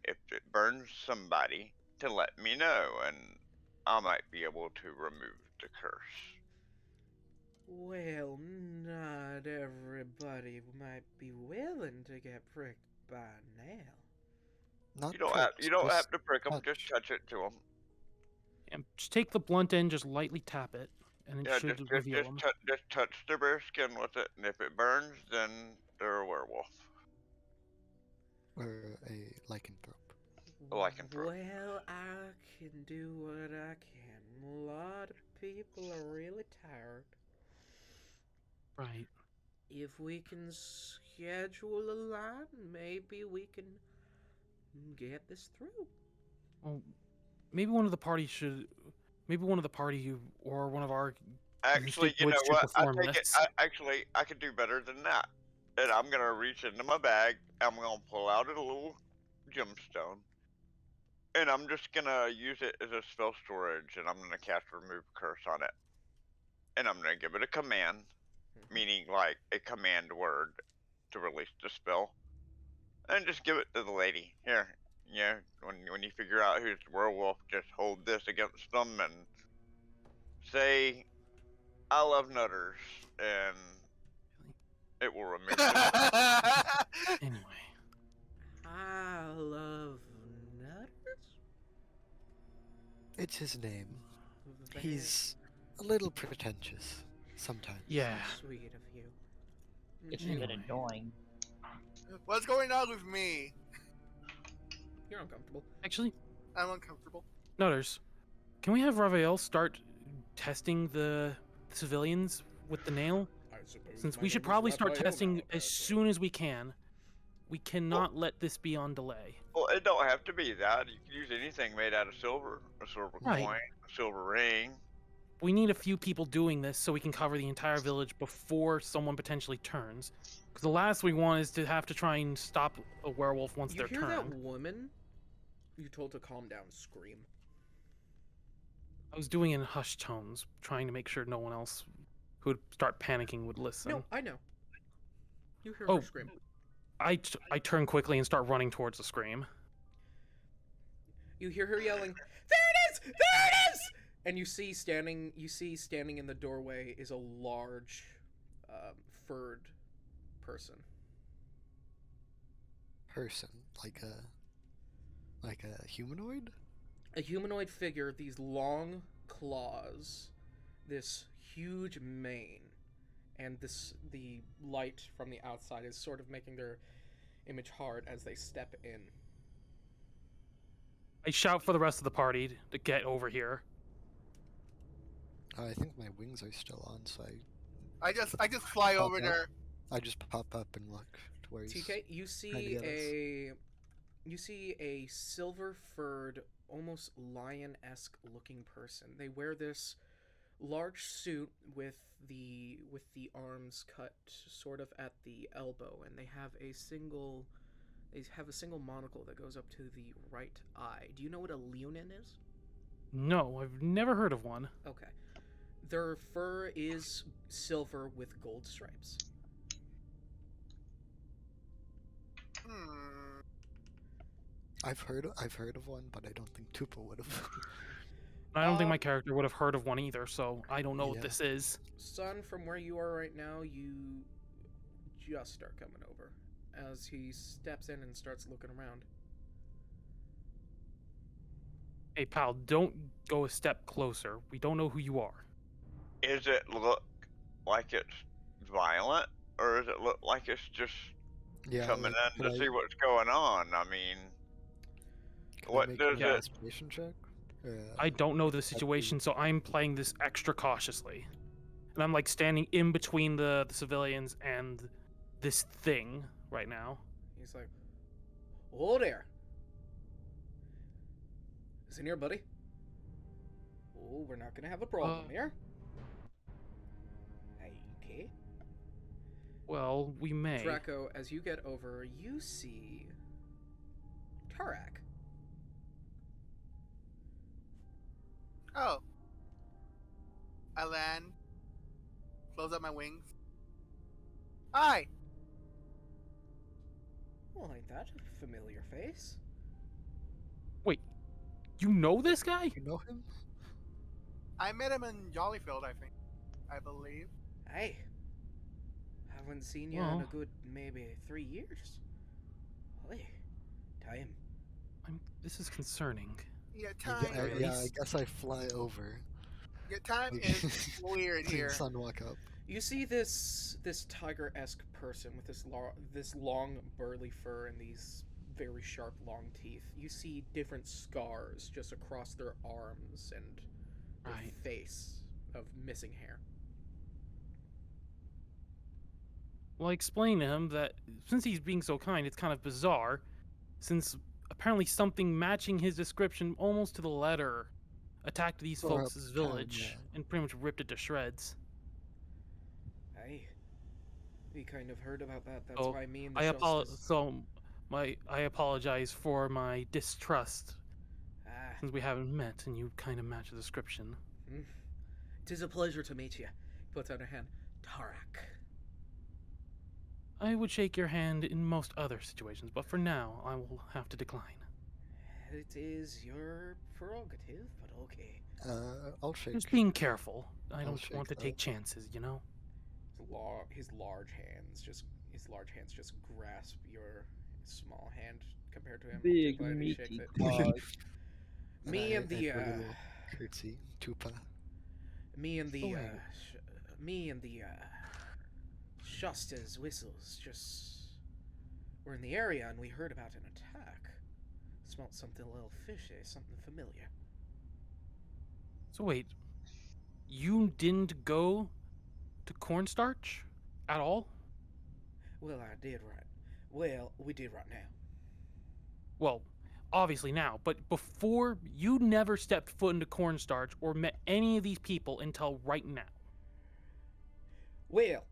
If it burns somebody, to let me know, and I might be able to remove the curse. well, not everybody might be willing to get pricked by a nail. Not You don't have pricks, you don't just have to prick them, just touch. touch it to them. And just take the blunt end, just lightly tap it, and it Yeah, should just reveal them. just touch their bare skin with it, and if it burns, then they're a werewolf. or a lycanthrope. A lycanthrope. Well, I can do what I can. A lot of people are really tired. Right. If we can schedule a line, maybe we can get this through. Well, maybe one of the party or one of our Actually, think you know woods should what? I perform take it. this. I could do better than that. And I'm gonna reach into my bag. I'm gonna pull out a little gemstone, and I'm just gonna use it as a spell storage. And I'm gonna cast remove curse on it. And I'm gonna give it a command, meaning like a command word to release the spell, and just give it to the lady. Here, yeah. When you figure out who's the werewolf, just hold this against them and say, "I love nutters," and it will remove it. Anyway. I love nutters. It's his name. Very He's a little pretentious sometimes. Yeah. sweet of you. It's Mm, even Anyway. annoying. What's going on with me? You're uncomfortable. Actually, I'm uncomfortable. Nutters, can we have Raphael start testing the civilians with the nail? I suppose Since my we should name is probably start Raphael testing now, as but, soon as we can. We cannot let this be on delay. Well, it don't have to be that. You can use anything made out of silver, a silver Right. coin, a silver ring. We need a few people doing this so we can cover the entire village before someone potentially turns. Because the last we want is to have to try and stop a werewolf once You they're hear turned. that woman you told to calm down scream. I was doing it in hushed tones, trying to make sure no one else who would start panicking would listen. No, I know. You hear Oh. her scream. I turn quickly and start running towards the scream. You hear her yelling, "There it is! There it is!" And you see standing in the doorway is a large, furred person. Person, like a humanoid. A humanoid figure, these long claws, this huge mane, and the light from the outside is sort of making their image hard as they step in. I shout for the rest of the party to get over here. I think my wings are still on, so I just fly over Okay. there. I just pop up and look to where he's. TK, you see get a silver-furred, almost lion-esque looking person. They wear this large suit with the arms cut sort of at the elbow, and they have a single monocle that goes up to the right eye. Do you know what a leonin is? No, I've never heard of one. Okay. Their fur is silver with gold stripes. I've heard of one, but I don't think Tupa would have. I don't think my character would have heard of one either, so I don't know what Yeah. this is. Son, from where you are right now, you just start coming over as he steps in and starts looking around. Hey, pal, don't go a step closer. We don't know who you are. Is it look like it's violent, or does it look like it's just Yeah. coming like, in could to see what's going on? I mean, could what I make does an it- investigation check? I don't know the situation, so I'm playing this extra cautiously. And I'm like standing in between the civilians and this thing right now. He's like, "Oh there. Is in here, buddy? Oh, we're not gonna have a problem here. Okay." Well, we may. Draco, as you get over, you see Tarak. Oh. I land. Close up my wings. Hi. Well, ain't that a familiar face? You know this guy? You know him? I met him in Jollyfield, I think. I believe. Hey. Haven't seen you in a Well. good maybe 3 years. Holy, time. This is concerning. Yeah, I time. gue- I- at yeah, I least- guess I fly over. Yeah, time is weird Seeing here. sun walk up. You see this tiger-esque person with this long burly fur and these very sharp long teeth. You see different scars just across their arms and their Right. face of missing hair. Well, I explained to him that since he's being so kind, it's kind of bizarre, since apparently something matching his description almost to the letter attacked these Tore up folks' town, village yeah. and pretty much ripped it to shreds. Hey, we kind of heard about that. That's Oh, why me and the I Justice- I apologize for my distrust Ah, since we haven't met and you kind of match the description. 'tis a pleasure to meet you. Puts out her hand. Tarak. I would shake your hand in most other situations, but for now, I will have to decline. It is your prerogative, but okay. I'll shake. Just being careful. I I'll don't shake want to that. take chances, you know? His large hands just grasp your small hand compared to him. Big Tupa, and he shakes meaty it. claws. Me and I the do a little curtsy. Tupa. me and the Oh, me and the Shusta's whistles just were in the area and we heard about an attack. Smelt something a little fishy, something familiar. So wait, you didn't go to Cornstarch at all? Well, I did right. Well, we did right now. Well, obviously now, but before, you never stepped foot into Cornstarch or met any of these people until right now. Well,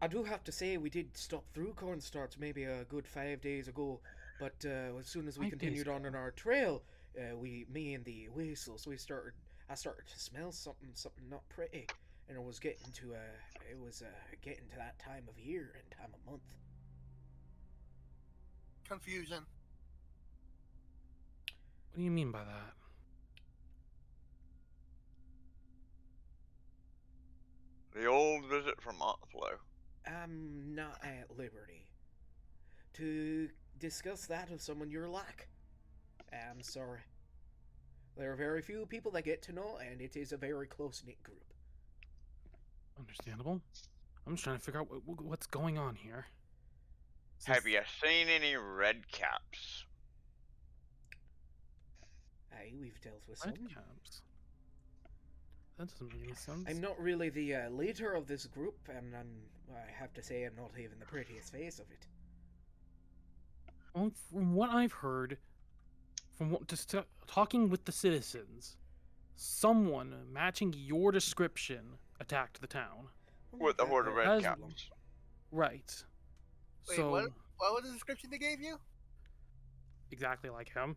I do have to say we did stop through Cornstarch maybe a good 5 days ago, but as soon as we 5 days continued on in our trail, me and the whistles, I started to smell something not pretty, and it was getting to that time of year and time of month. Confusion. What do you mean by that? The old visit from Montflow. I'm not at liberty to discuss that with someone you're like. I'm sorry. There are very few people that get to know, and it is a very close-knit group. Understandable. I'm just trying to figure out what's going on here. Have you seen any red caps? Aye, we've dealt with Red some. caps? That doesn't make any sense. I'm not really the leader of this group, and I have to say I'm not even the prettiest face of it. Well, from what I've heard, talking with the citizens, someone matching your description attacked the town. With the horde of red Has- caps. Right. Wait, So what was the description they gave you? exactly like him.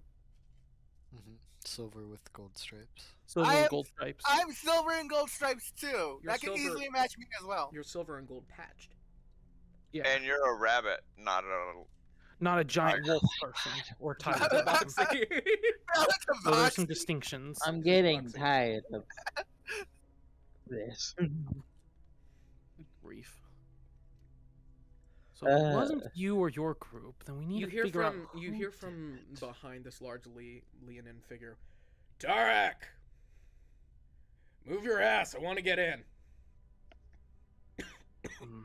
Silver with gold stripes. Silver I and am- gold stripes. I'm silver and gold stripes too. You're That can silver- easily match me as well. You're silver and gold patched. Yeah. And you're a rabbit, not a. Not a giant wolf person or tiger. person. So there's some distinctions. I'm getting Boxing. tired of this. Grief. So if it Uh. wasn't you or your group, then we need You to hear figure out. from you who hear did from it. behind this large Leonin figure. Tarek, move your ass. I want to get in. Hmm.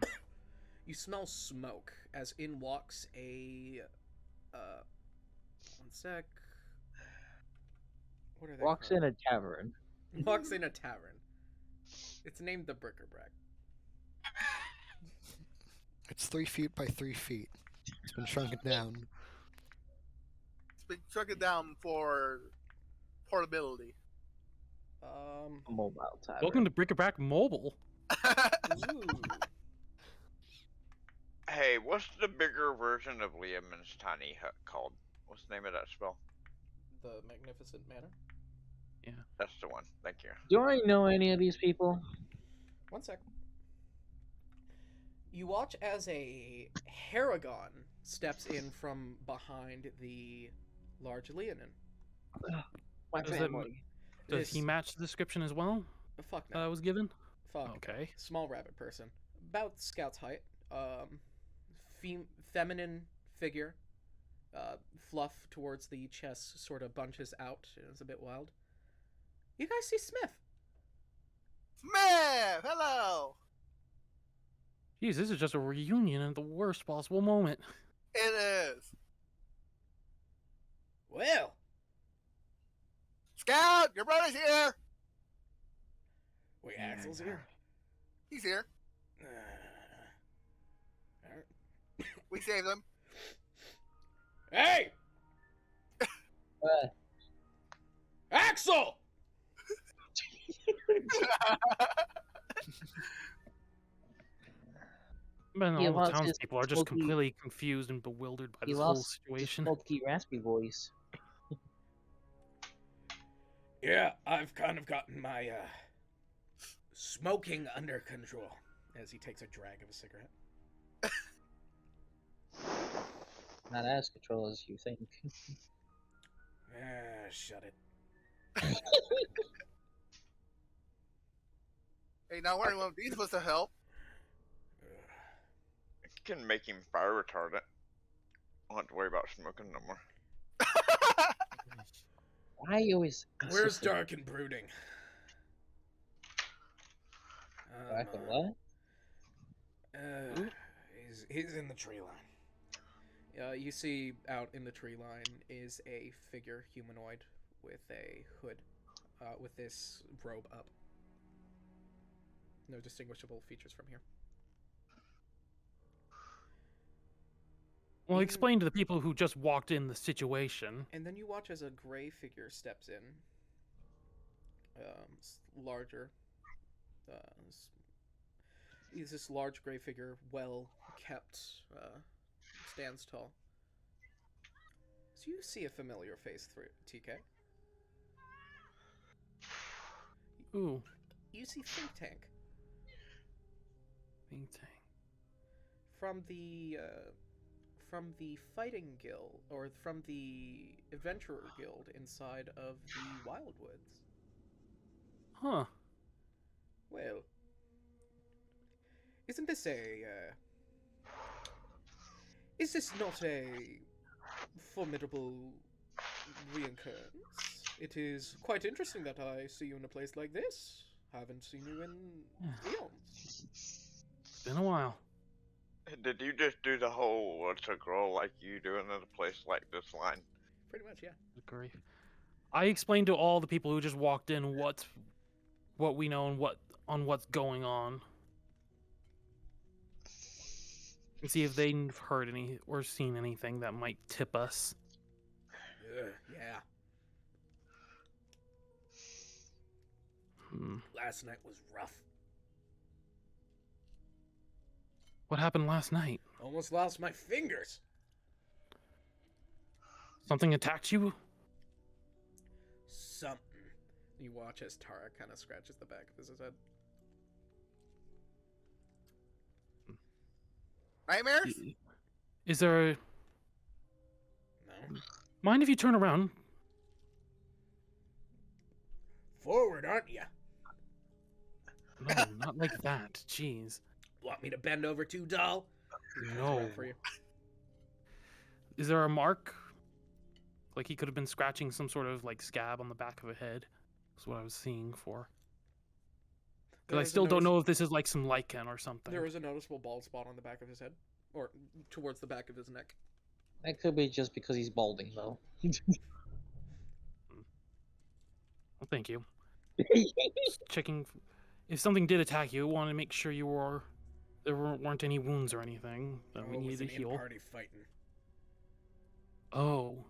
You smell smoke as in walks a. One sec. What are they? Walks called? in a tavern. Walks in a tavern. It's named the Bric-a-Brac. It's 3 feet by 3 feet. It's been shrunken down. It's been shrunken down for portability. A mobile tavern. Welcome to Bric-a-Brac Mobile. Ooh. Hey, what's the bigger version of Liam's tiny hut called? What's the name of that spell? The Magnificent Manor. That's the one. Thank you. Do I know any of these people? One sec. You watch as a Haragon steps in from behind the large Leonin. My Does it- family. Does he This- match the description as well Fuck that I no. was given? Fuck. Okay. Small rabbit person. About Scout's height. Feminine figure. Fluff towards the chest sort of bunches out. It's a bit wild. You guys see Smith? Smith, hello. Jeez, this is just a reunion at the worst possible moment. It is. Well, Scout, your brother's here. wait, Axel's here. He's here. We saved him. Hey! What? Axel! Man, He all the lost his townspeople are just smoky- completely confused and bewildered by He this whole lost his situation. smoky, raspy voice. Yeah, I've kind of gotten my smoking under control. As he takes a drag of a cigarette. Not as control as you think. Shut it. Hey, not worrying one of these was to help. I can make him fire retardant. I don't have to worry about smoking no more. Why you always? Where's insist on- Dark and Brooding? Dark and what? He's in the tree line. You see out in the tree line is a figure, humanoid, with a hood, with this robe up. No distinguishable features from here. Well, In- explain to the people who just walked in the situation. And then you watch as a gray figure steps in. Larger. He's this large gray figure, well kept, stands tall. So you see a familiar face through TK. Ooh, You see Think Tank think tank. from the fighting guild, or from the adventurer guild inside of the Wildwoods. Huh. Well, isn't this is this not a formidable reoccurrence? It is quite interesting that I see you in a place like this. Haven't seen you in eons. It's been a while. Did you just do the whole "what's a girl like you doing in a place like this" line? Pretty much, yeah. Good grief. I explained to all the people who just walked in what we know and what's going on. And see if they've heard any or seen anything that might tip us. Yeah. Last night was rough. What happened last night? Almost lost my fingers. Something attacked you? Something. You watch as Tara kind of scratches the back of his head. Nightmares? Is there a... No. Mind if you turn around? Forward, aren't you? No, not like that. Jeez. Want me to bend over too, doll? He turns No. around for you. Is there a mark? Like he could have been scratching some sort of like scab on the back of a head. That's what I was seeing for. Because I There is a still don't notice- know if this is like some lichen or something. There is a noticeable bald spot on the back of his head. Or towards the back of his neck. That could be just because he's balding, though. Well, thank you. Checking if something did attack you. Want to make sure there weren't any wounds or anything that we Oh, it was needed to an heal. in-party fighting. Oh.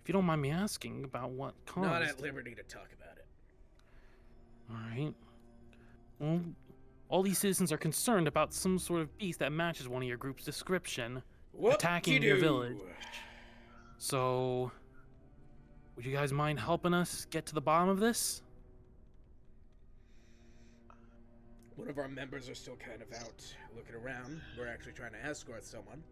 If you don't mind me asking about what caused. Not at liberty to talk about it. All right. Well, all these citizens are concerned about some sort of beast that matches one of your group's description. Attacking your village. So, would you guys mind helping us get to the bottom of this? One of our members are still kind of out looking around. We're actually trying to escort someone.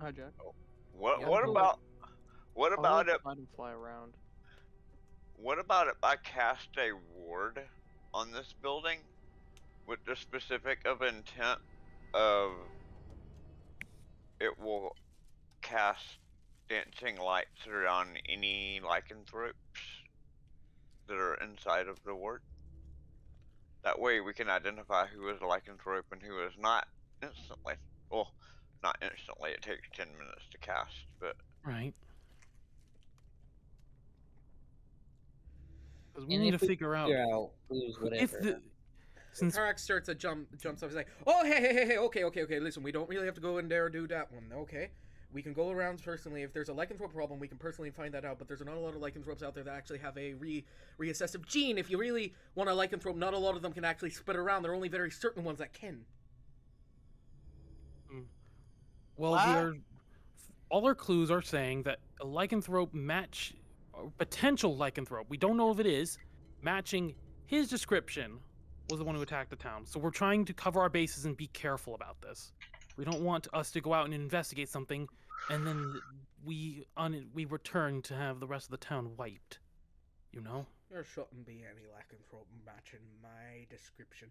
Hi, Jack. What Yeah, what cool. about what I'll about let it? Let him fly around. What about if I cast a ward on this building with the specific of intent of it will cast dancing lights around any lycanthropes that are inside of the ward? That way we can identify who is a lycanthrope and who is not instantly. Well, not instantly, it takes 10 minutes to cast, but Right. Because we And need to if we figure out Figure out who's if whatever. the since Tarak starts to jumps up. He's like, "Oh, hey, okay. Listen, we don't really have to go in there and do that one. Okay, we can go around personally. If there's a lycanthrope problem, we can personally find that out. But there's not a lot of lycanthropes out there that actually have a reassessive gene. If you really want a lycanthrope, not a lot of them can actually spit around. There are only very certain ones that can. well, What? we're all our clues are saying that a lycanthrope match, or potential lycanthrope, we don't know if it is, matching his description was the one who attacked the town. So we're trying to cover our bases and be careful about this. We don't want us to go out and investigate something, and then we return to have the rest of the town wiped. You know? There shouldn't be any lycanthrope matching my description.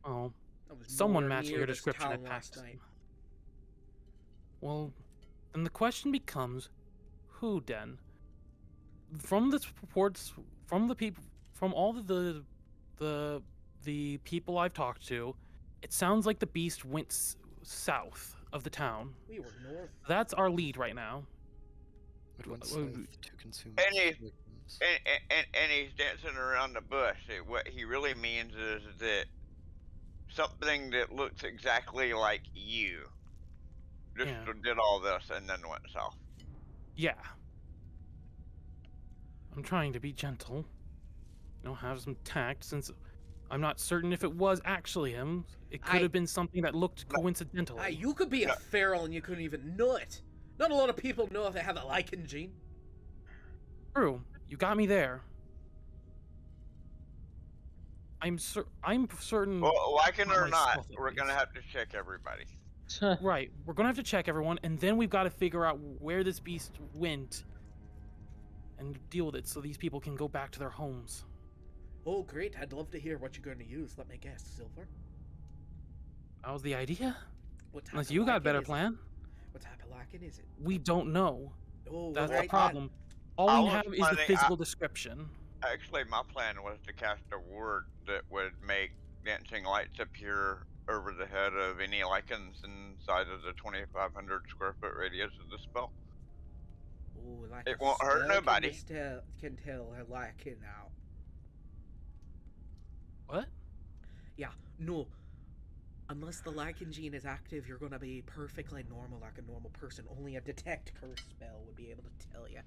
Oh, I was someone nowhere matching near your this description town attacked last them. night. Well, then the question becomes, who, Den? from the reports from the people, from all of the people I've talked to, it sounds like the beast went south of the town. We were north. That's our lead right now. It went Uh, south to consume and its he- victims. And he's dancing around the bush. What he really means is that something that looks exactly like you just Yeah. did all this and then went south. Yeah. I'm trying to be gentle. Have some tact, since I'm not certain if it was actually him. It could I- have been something that looked No. coincidentally. You could be a feral and you couldn't even know it. Not a lot of people know if they have a lichen gene. True. You got me there. I'm certain. Well, like it Not or not, myself, at we're gonna least. have to check everybody. Right. We're gonna have to check everyone, and then we've got to figure out where this beast went and deal with it, so these people can go back to their homes. Oh, great. I'd love to hear what you're going to use. Let me guess. Silver? That was the idea. What type Unless of you got a lichen better is it? plan. What type of lichen is it? We don't know. Oh, That's right, the problem. All I we was have is the planning- physical description. Actually, my plan was to cast a word that would make dancing lights appear over the head of any lichens inside of the 2,500 square foot radius of the spell. Oh, like It a won't hurt spell nobody. Can tell a lichen now. What? Yeah, no. Unless the lichen gene is active, you're gonna be perfectly normal like a normal person. Only a detect curse spell would be able to tell you.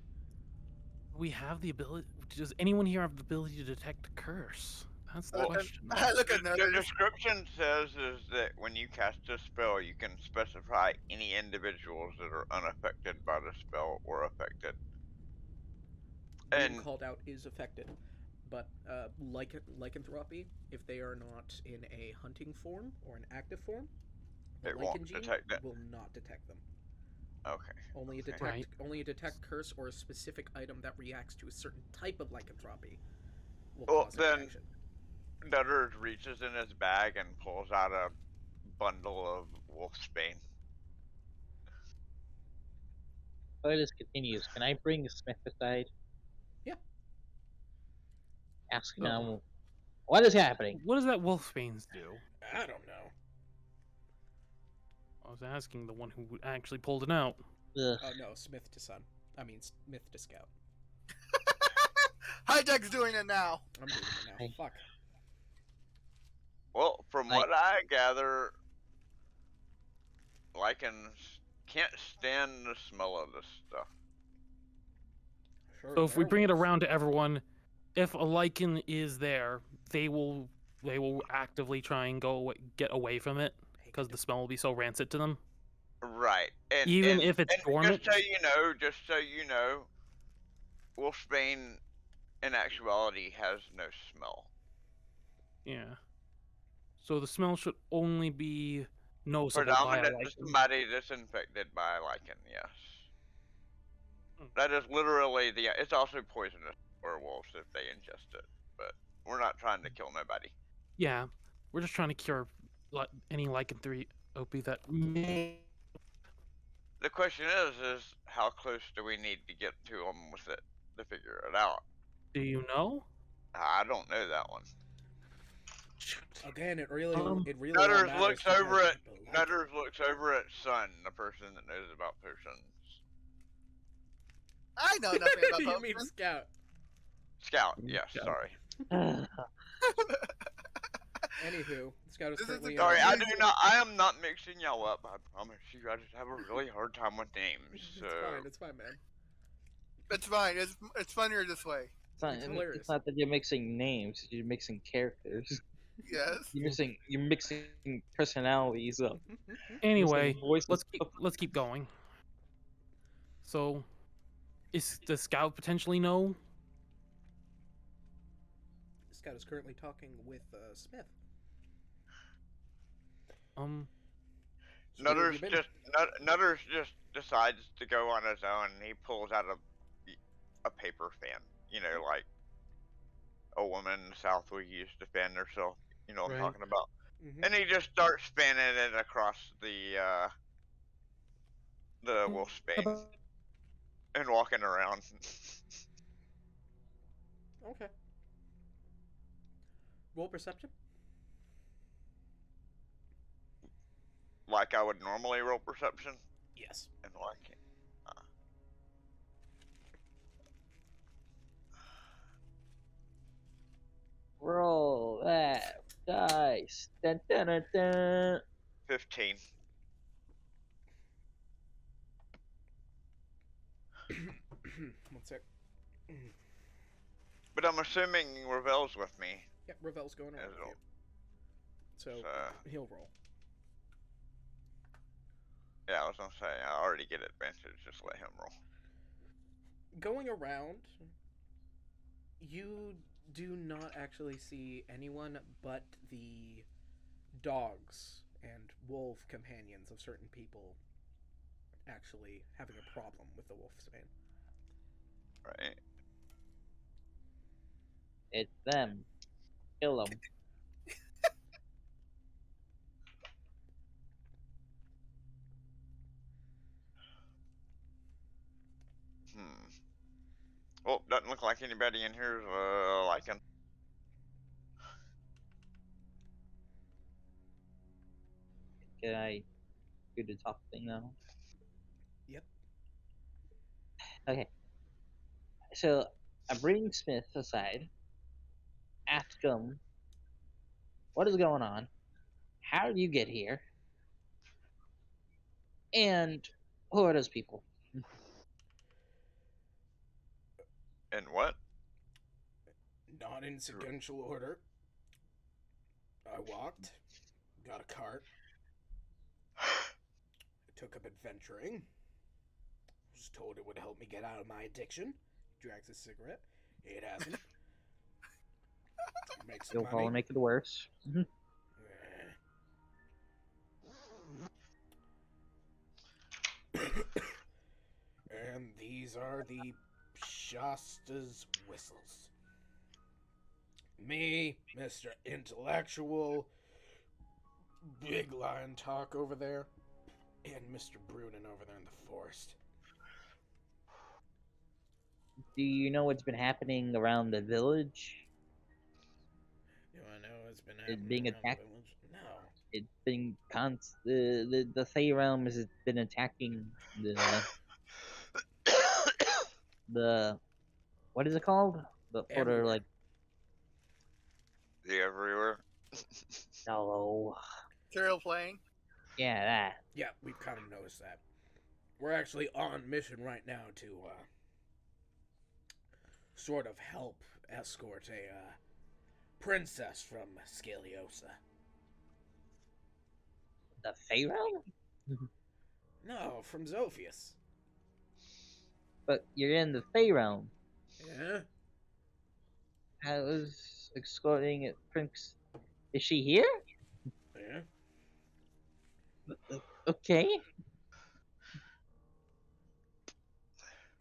We have the ability. Does anyone here have the ability to detect a curse? That's the Well, question. Look at The another. description says is that when you cast a spell, you can specify any individuals that are unaffected by the spell or affected. Being And called out is affected, but lycanthropy, if they are not in a hunting form or an active form, the It won't lichen gene detect it. will not detect them. okay, Only a Okay. detect, Right. only a detect curse or a specific item that reacts to a certain type of lycanthropy will Well, cause a then- reaction. Nutters reaches in his bag and pulls out a bundle of wolfsbane. Before this continues, can I bring Smith aside? Yeah. Ask Oh. him what is happening. What does that wolfbane's do? I don't know. I was asking the one who actually pulled it out. Ugh. Oh no, Smith to Son. I mean Smith to Scout. Hijack's doing it now. I'm doing it now. Hey. Fuck. Well, from I- what I gather, lichens can't stand the smell of this stuff. Sure, So if we bring it werewolves. around to everyone, if a lichen is there, they will actively try and get away from it because the smell will be so rancid to them. Right. And Even and- if it's and dormant? Just so you know, wolfsbane in actuality has no smell. Yeah. So the smell should only be noticeable by a Predominant to lichen. somebody that's infected by a lichen, yes. Hmm. That is literally it's also poisonous to werewolves if they ingest it, but we're not trying to kill nobody. Yeah, we're just trying to cure any lycanthropy that may. The question is how close do we need to get to them with it to figure it out? Do you know? I don't know that one. Again, it really all Nutters matters looks because over at people like it. Nutters looks over at Sun, the person that knows about potions. I know nothing about You mean potions. Scout? Scout, yes, Scout. sorry. Anywho, Scout is This is currently. a Sorry, confusing- I am not mixing y'all up. I promise you, I just have a really hard time with names. It's So fine. It's fine, man. It's fine. It's funnier this way. It's hilarious. It's not that you're mixing names; you're mixing characters. Yes. You're mixing personalities up. Anyway, Mixing voices let's keep going. So, does Scout potentially know? Scout is currently talking with Smith. So where have Nutters you been? Nutters just decides to go on his own. And he pulls out a paper fan. You know, like a woman in the South would use to fan herself. You know what I'm Right. talking about. Mhm. And he just starts fanning it across the wolf space and walking around. Okay. Roll perception. Like I would normally roll perception, Yes. and like. Roll that dice. Dun, dun, dun, dun. 15. One sec. But I'm assuming Ravel's with me. Yeah, Ravel's going around As with well. you. So So- he'll roll. Yeah, I was gonna say, I already get advantage, just let him roll. Going around, you do not actually see anyone but the dogs and wolf companions of certain people actually having a problem with the wolfsbane. Right? It's them. Kill them. Well, doesn't look like anybody in here's liking. Can I do the top thing now? Yep. Okay. So I bring Smith aside, ask him, what is going on? How did you get here? And who are those people? And what? Not in sequential order. I walked, got a cart, took up adventuring. Was told it would help me get out of my addiction. Drags a cigarette. It hasn't. Makes some You'll money. probably make it worse. And these are the Shasta's whistles. Me, Mr. Intellectual, Big Lion Talk over there, and Mr. Brunin over there in the forest. Do you know what's been happening around the village? Do I know what's been It happening being around the attacked? village? No. It's been the Fey realm has been attacking the what is it called? The sort of Everywhere. like The everywhere. no, Serial playing. yeah, that. Yeah, we've kind of noticed that. We're actually on mission right now to sort of help escort a princess from Scaliosa. The Fey realm? No, from Zophius. But you're in the Fey realm. Yeah? I was escorting a prince. Is she here? Yeah? Okay.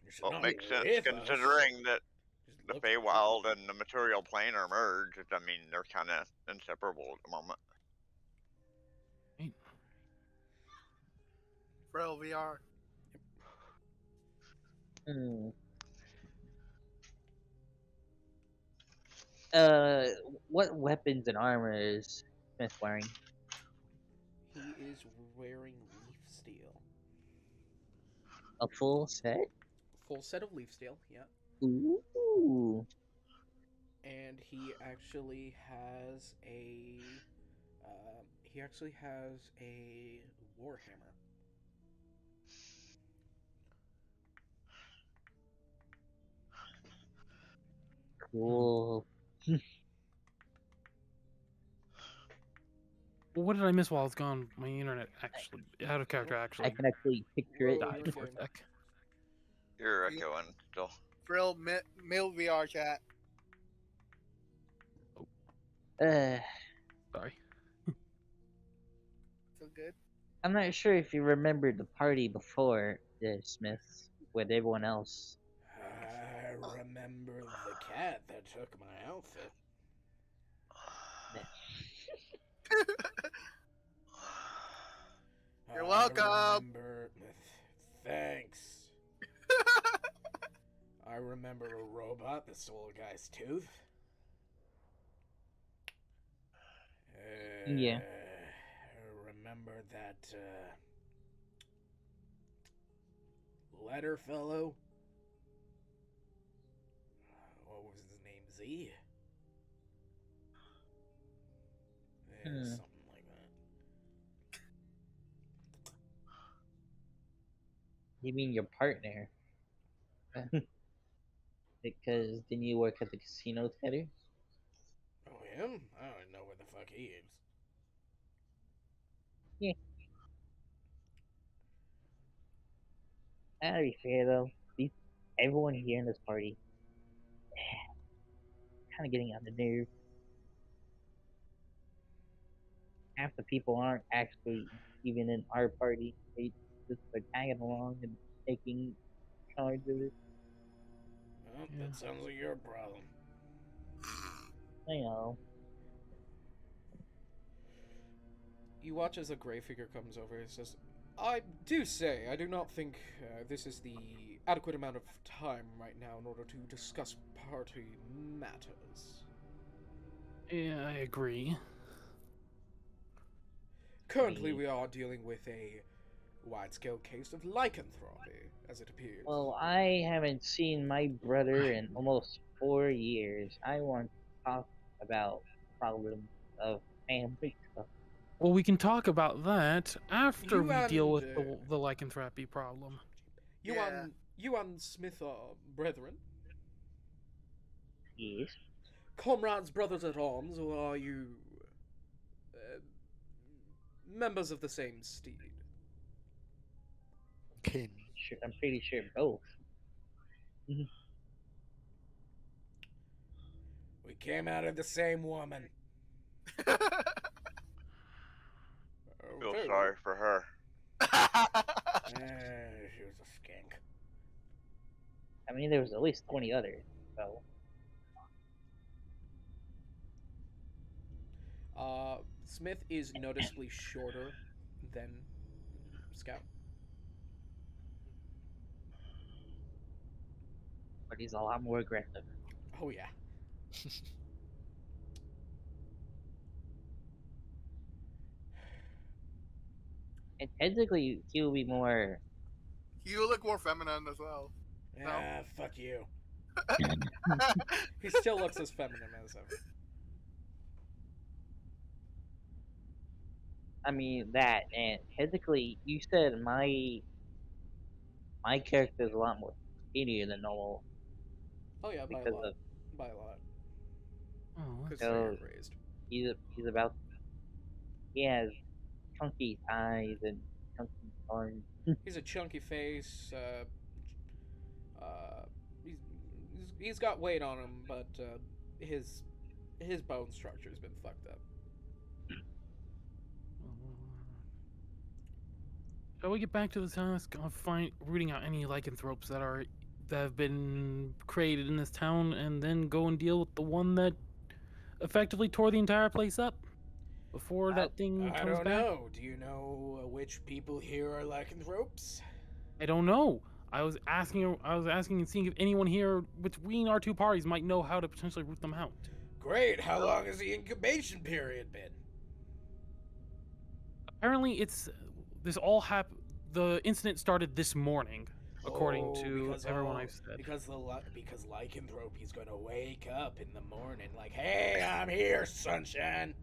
You should Well, not it makes be sense with us. considering that Just the look at Feywild and the material plane are merged. I mean, they're kind of inseparable at the moment. Braille VR. Hmm. What weapons and armor is Smith wearing? He is wearing leaf steel. A full set? Full set of leaf steel, yeah. Ooh. And he actually has a warhammer. Cool. Well, what did I miss while I was gone? My internet actually out of character I actually can actually picture it. Whoa, died you're for a okay. sec. You're You- echoing still. Braille mail VR chat. Sorry. So good. I'm not sure if you remember the party before the Smiths with everyone else. I remember the cat that took my outfit. You're I welcome. remember... Thanks. I remember a robot that stole a guy's tooth. Yeah. Remember that letter fellow? What was his name? Z? Yeah, something like that. You mean your partner? Because didn't you work at the casino together? Oh, him? I don't know where the fuck he is. To be fair though, everyone here in this party kind of getting on the nerve. Half the people aren't actually even in our party. They just are tagging along and taking charge of it. Well, that sounds like your problem. I know. You watch as a grey figure comes over and says, I do say, I do not think this is the adequate amount of time right now in order to discuss party matters. Yeah, I agree. Currently, we are dealing with a wide-scale case of lycanthropy, as it appears. Well, I haven't seen my brother in almost 4 years. I want to talk about problems of family stuff. Well, we can talk about that after You we deal with and, the lycanthropy problem. You Yeah. you and Smith are brethren, Yes. comrades, brothers at arms, or are you members of the same steed? Kin. Sure, I'm pretty sure both. We came out of the same woman. Feel Okay. sorry for her. She was a skank. I mean, there was at least 20 others, so. Smith is noticeably shorter than Scout. But he's a lot more aggressive. Oh yeah. And technically, he will be more. You look more feminine as well. Ah, fuck you. He still looks as feminine as ever. I mean, that, and technically, you said my character is a lot more skinnier than normal Oh yeah, by a because lot. of By a lot. Oh, Because So- they're raised. he's about. He has chunky thighs and chunky arms. He's a chunky face. He's got weight on him, but his bone structure's been fucked up. Shall we get back to the task of rooting out any lycanthropes that have been created in this town, and then go and deal with the one that effectively tore the entire place up before that thing I comes don't back? know. Do you know which people here are lycanthropes? I don't know. I was asking and seeing if anyone here between our two parties might know how to potentially root them out. Great. How long has the incubation period been? Apparently, the incident started this morning, according to because everyone all- I've said. Because because lycanthropy's gonna wake up in the morning like, hey, I'm here, sunshine.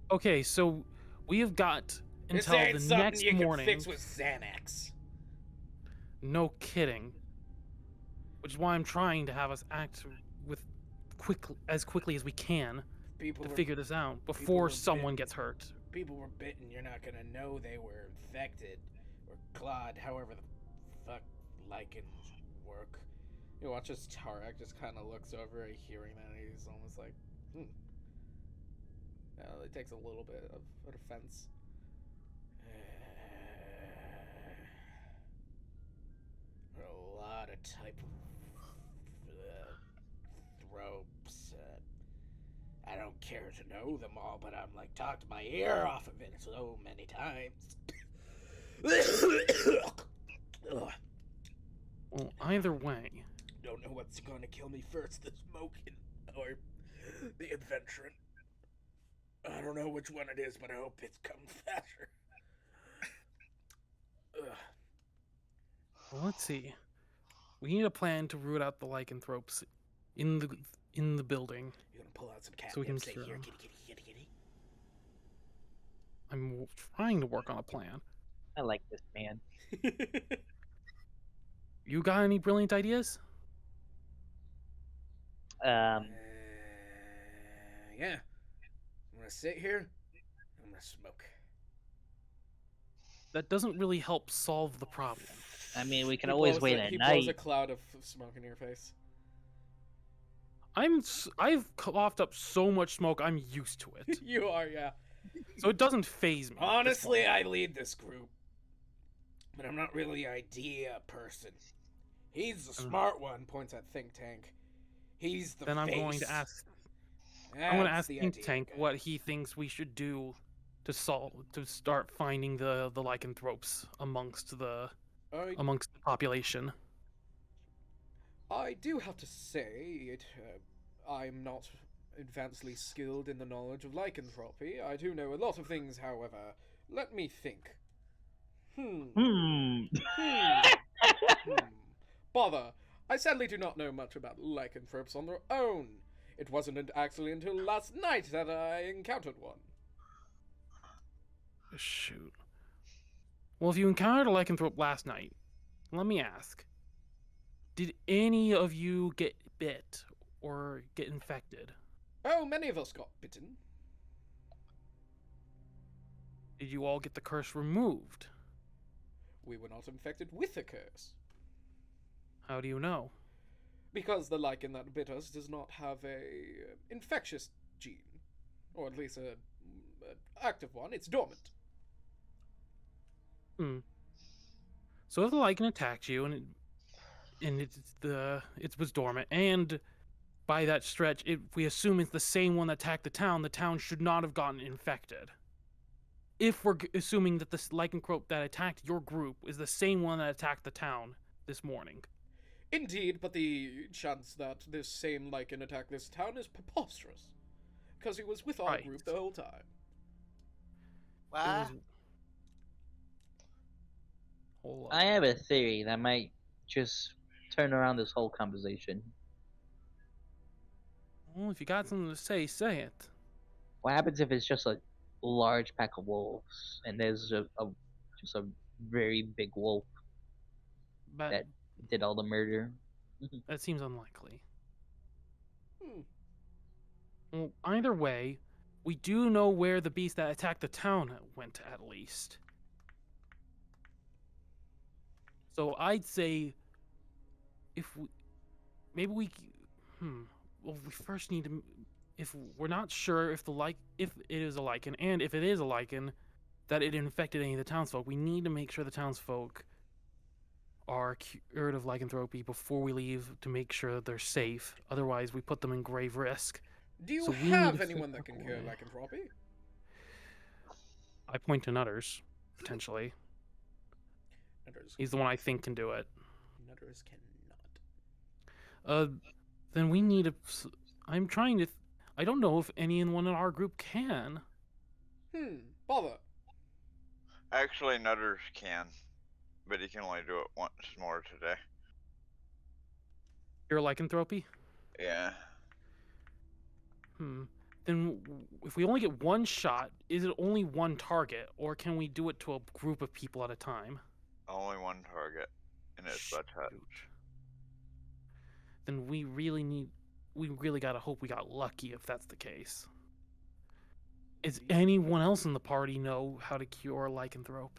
Okay, so we have got This until ain't the something next you morning. can fix with Xanax. No kidding. Which is why I'm trying to have us act as quickly as we can People to were, figure this out were before bit- someone gets hurt. people were bitten. You're not gonna know they were infected or clawed. However the fuck lichens work. You watch as Tarek just kind of looks over, hearing that, and he's almost like, it takes a little bit of an offense. There are a lot of type of tropes. I don't care to know them all, but I'm like talked my ear off of it so many times. Well, either way, don't know what's going to kill me first, the smoking or the adventuring. I don't know which one it is, but I hope it's come faster. Ugh. Well, let's see. We need a plan to root out the lycanthropes in the building. You're gonna pull out some catnip, So we can say, cure here, them. kitty. I'm trying to work on a plan. I like this man. You got any brilliant ideas? Um, Yeah. I'm gonna sit here. I'm gonna smoke. That doesn't really help solve the problem. I mean, we can He always blows wait a- at He night. blows a cloud of smoke in your face. I've coughed up so much smoke, I'm used to it. You are, yeah. So it doesn't phase me. at this Honestly, point. I lead this group, but I'm not really an idea person. He's the smart one. Points at Think Tank. He's the Then I'm going face. to ask. I'm going to That's ask the Think idea Tank guy. what he thinks we should do to start finding the lycanthropes amongst the population. I do have to say, I'm not advancedly skilled in the knowledge of lycanthropy. I do know a lot of things, however. Let me think. Hmm. Bother. I sadly do not know much about lycanthropes on their own. It wasn't actually until last night that I encountered one. Shoot. Well, if you encountered a lycanthrope last night, let me ask. Did any of you get bit or get infected? Oh, many of us got bitten. Did you all get the curse removed? We were not infected with a curse. How do you know? Because the lichen that bit us does not have a infectious gene. Or at least a active one. It's dormant. So if the lichen attacked you and it was dormant, and by that stretch, if we assume it's the same one that attacked the town should not have gotten infected. If we're assuming that the lycanthrope that attacked your group is the same one that attacked the town this morning. Indeed, but the chance that this same lichen attacked this town is preposterous. Because he was with our Right. group the whole time. It was- Hold on. I have a theory that might just turn around this whole conversation. Well, if you got something to say it. What happens if it's just a large pack of wolves and there's just a very big wolf But that did all the murder? that seems unlikely. Hmm. Well, either way, we do know where the beast that attacked the town went, at least. So I'd say, if we, maybe we, well, we first need to, if we're not sure if if it is a lichen, and if it is a lichen, that it infected any of the townsfolk, we need to make sure the townsfolk are cured of lycanthropy before we leave to make sure that they're safe. Otherwise, we put them in grave risk. Do you So we need have to anyone figure that out can a cure way. lycanthropy? I point to Nutters, potentially. Nutters, He's the one I think can do it. Nutters cannot. Then we need a. I'm trying to. I don't know if anyone in our group can. Bother. Actually, Nutters can, but he can only do it once more today. Cure lycanthropy? Yeah. Then if we only get one shot, is it only one target, or can we do it to a group of people at a time? Only one target, and it's by touch. Shoot. Then we really gotta hope we got lucky if that's the case. Does anyone else in the party know how to cure lycanthrope?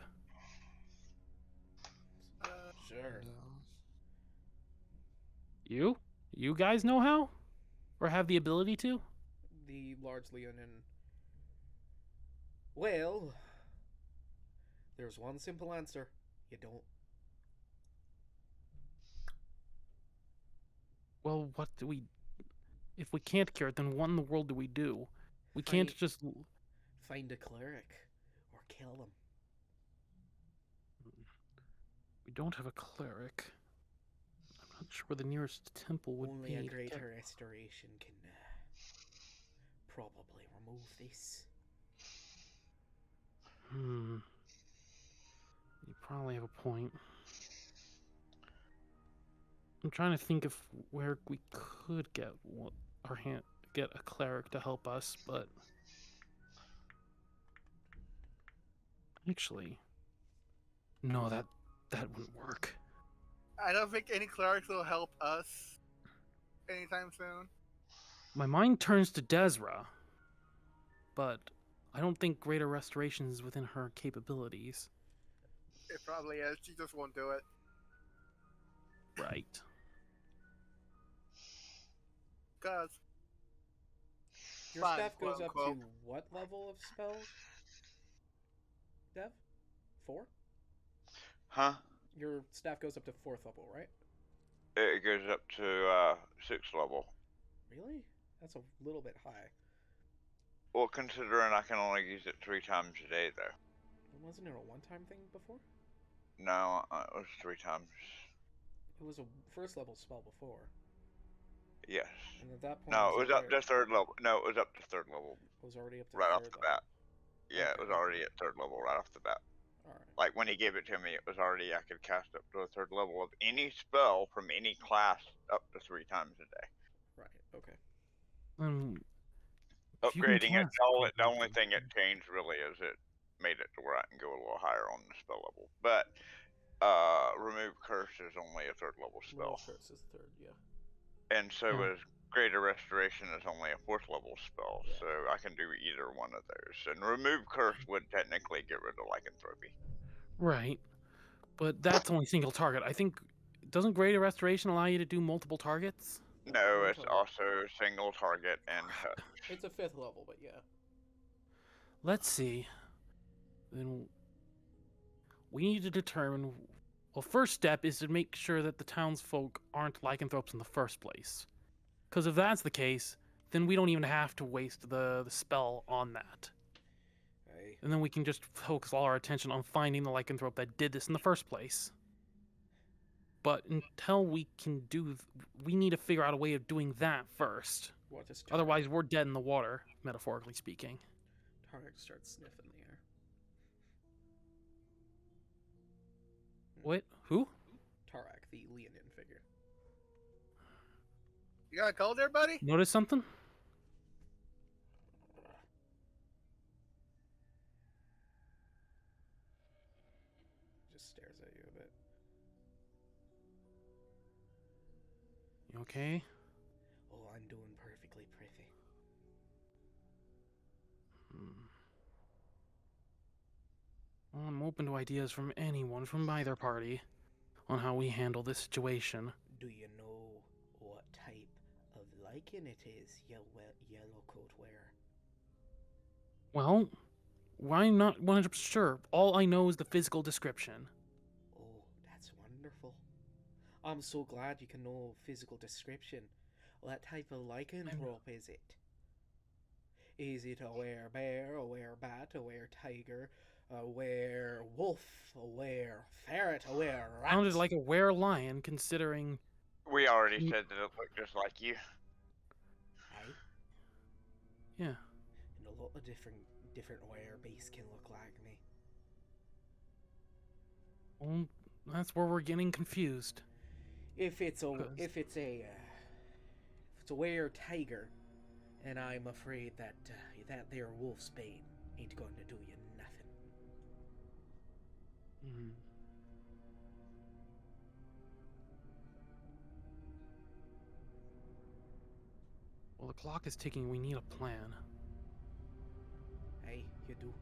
Sure. You? You guys know how? Or have the ability to? The large Leonin. Well, there's one simple answer. You don't. Well, what do we... If we can't cure it, then what in the world do we do? We can't Fight. just... Find a cleric or kill them. We don't have a cleric. I'm not sure where the nearest temple would Only be. a to greater get- restoration can probably remove this. You probably have a point. I'm trying to think of where we could get get a cleric to help us, but actually, no, that wouldn't work. I don't think any clerics will help us anytime soon. My mind turns to Desra, but I don't think greater restoration is within her capabilities. It probably is. She just won't do it. Right. Cause Your Fine, staff goes quote, up to unquote. what level of spell? Dev? 4? Huh? Your staff goes up to 4th level, right? It goes up to 6th level. Really? That's a little bit high. Well, considering I can only use it 3 times a day, though. Wasn't it a one-time thing before? No, it was 3 times. It was a first level spell before, Yes. and at that point, No, it was up already- to 3rd level. No, it was up to 3rd level It was already up to right off third the level. bat. Yeah, it Okay, was okay. already at 3rd level right off the bat. All right. Like when he gave it to me, it was already I could cast up to a 3rd level of any spell from any class up to 3 times a day. Right. Okay. If you can Upgrading it, cast the only Conjure thing it changed really is it made it to where I can go a little higher on the spell level. But remove curse is only a 3rd level spell, Little curse is third. Yeah. and so Yeah. is greater restoration is only a 4th level spell. Yeah. So I can do either one of those. And remove curse would technically get rid of lycanthropy. Right. But that's only single target. I think doesn't greater restoration allow you to do multiple targets? No, One it's target. also single target and touch. It's a 5th level, but yeah. Let's see. Then we need to determine. Well, first step is to make sure that the townsfolk aren't lycanthropes in the first place. Because if that's the case, then we don't even have to waste the spell on that. Hey. And then we can just focus all our attention on finding the lycanthrope that did this in the first place. But until we can we need to figure out a way of doing that first. What is Tarek? Otherwise, we're dead in the water, metaphorically speaking. Tarek starts sniffing the air. What? Who? Tarek, the Leonin figure. you got a cold there, buddy? Notice something? Just stares at you a bit. You okay? Oh, I'm doing perfectly pretty. Well, I'm open to ideas from anyone from either party on how we handle this situation. Do you know what type of lichen it is, yellow coat wearer? Well, I'm not 100% sure. All I know is the physical description. Oh, that's wonderful. I'm so glad you can know physical description. What type of lycanthrope is it? Is it a were-bear, a were-bat, a were-tiger, a were-wolf, a were-ferret, a were-rat? Sounded like a were-lion, considering... We already said that it looked just like you. Aye. Yeah. And a lot of different were-beasts can look like me. Well, that's where we're getting confused. If it's a Cause- were-tiger, and I'm afraid that that there wolf's bane ain't going to do you nothing. Mhm. Well, the clock is ticking. We need a plan. Hey, you do.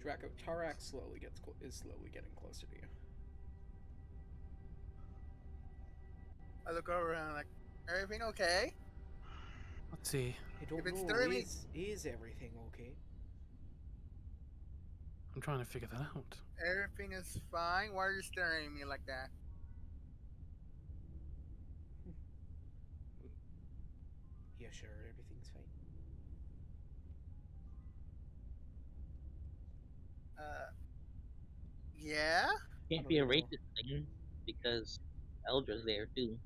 Draco, Tarak is slowly getting closer to you. I look over and I'm like, everything okay? Let's see. I don't If it's know. 30 Is everything okay? I'm trying to figure that out. Everything is fine. Why are you staring at me like that? Yeah, sure, everything's fine. Yeah? Can't I be a don't know. racist thing because Eldra's there too.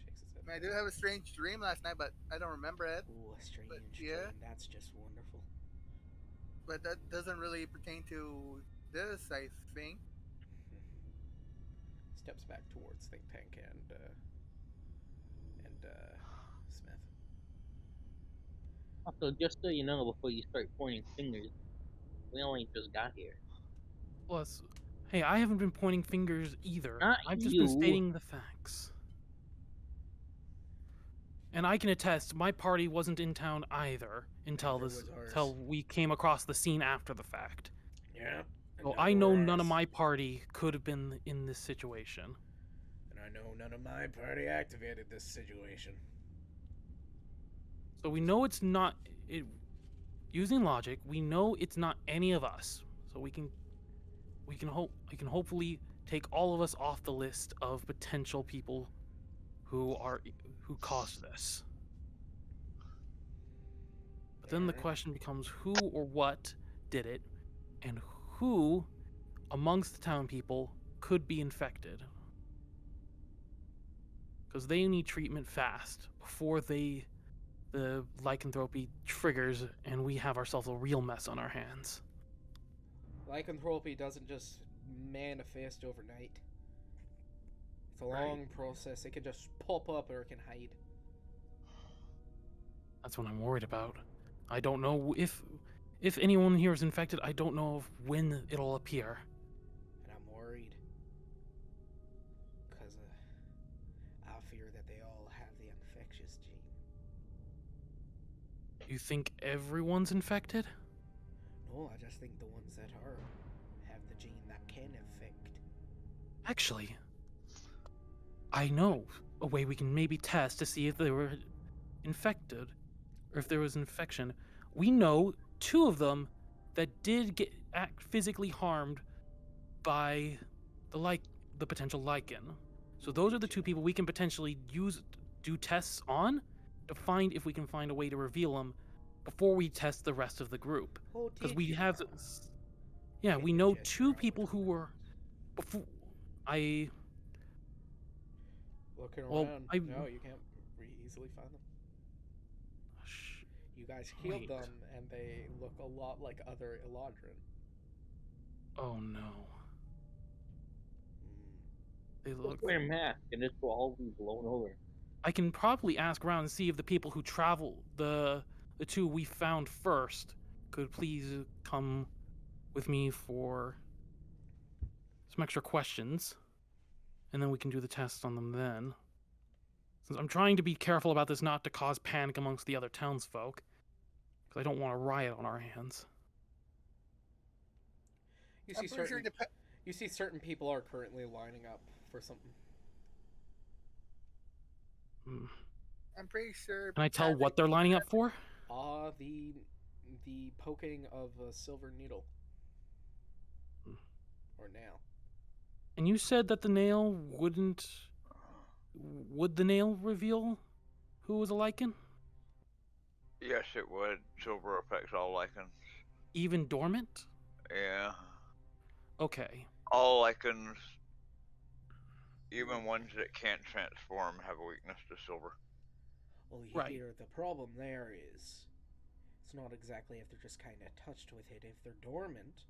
Shakes his head. I did have a strange dream last night, but I don't remember it. Ooh, a strange yeah. dream. That's just wonderful. But that doesn't really pertain to this, I think. Steps back towards Think Tank and Smith. Also, just so you know, before you start pointing fingers, we only just got here. Plus, hey, I haven't been pointing fingers either. Not I've just you. been stating the facts. And I can attest, my party wasn't in town either until Neither this, was ours. until we came across the scene after the fact. Yeah. So I know none of my party could have been in this situation. And I know none of my party activated this situation. So we know it's not it. Using logic, we know it's not any of us. So we can hopefully take all of us off the list of potential people who caused this. But then the Alright. question becomes who or what did it, and who amongst the town people could be infected. Because they need treatment fast before the lycanthropy triggers and we have ourselves a real mess on our hands. Lycanthropy doesn't just manifest overnight. It's a Right. long process. It can just pop up or it can hide. That's what I'm worried about. I don't know if anyone here is infected. I don't know when it'll appear. And I'm worried. Because I fear that they all have the infectious gene. You think everyone's infected? No, I just think the ones that are have the gene that can infect. Actually, I know a way we can maybe test to see if they were infected or if there was infection. We know 2 of them that did get physically harmed by the potential lichen. So those are the 2 people we can potentially do tests on to find if we can find a way to reveal them before we test the rest of the group. Oh, Because did we you have, know? yeah, Can we you know just 2 try people it? who were before. Looking Well, around, I- no, you can't easily find them. You guys healed Wait. them, and they look a lot like other Eladrin. Oh no. They Just look. wear a mask and this will all be blown over. I can probably ask around and see if the people who travel, the 2 we found first, could please come with me for some extra questions, and then we can do the tests on them then. Since I'm trying to be careful about this not to cause panic amongst the other townsfolk, because I don't want a riot on our hands. You I'm see pretty sure certain you see certain people are currently lining up for something. Hmm. I'm pretty sure. Can I tell what they're lining up for? The poking of a silver needle. Hmm. Or nail. And you said that the nail wouldn't. Would the nail reveal who was a lichen? Yes, it would. Silver affects all lichens. Even dormant? Yeah. Okay. All lichens, even ones that can't transform, have a weakness to silver. Well, Right. here the problem there is, it's not exactly if they're just kind of touched with it. If they're dormant,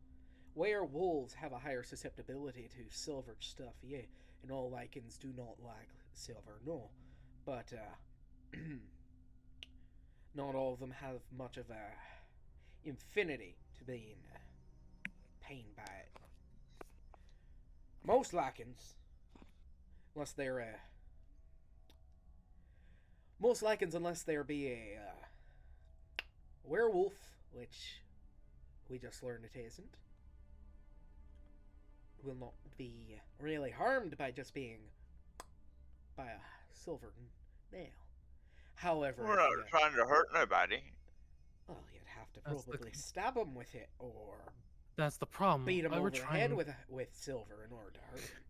werewolves have a higher susceptibility to silver stuff. Yeah, and all lichens do not like silver. No, but not all of them have much of a infinity to being pained by it. Most lichens, unless they're most lichens, unless there be a werewolf, which we just learned it isn't, will not be really harmed by just being by a silver nail. However, We're not trying to hurt nobody. well, you'd have to That's the- probably stab them with it or That's the problem. beat them I over were the trying... head with silver in order to hurt them.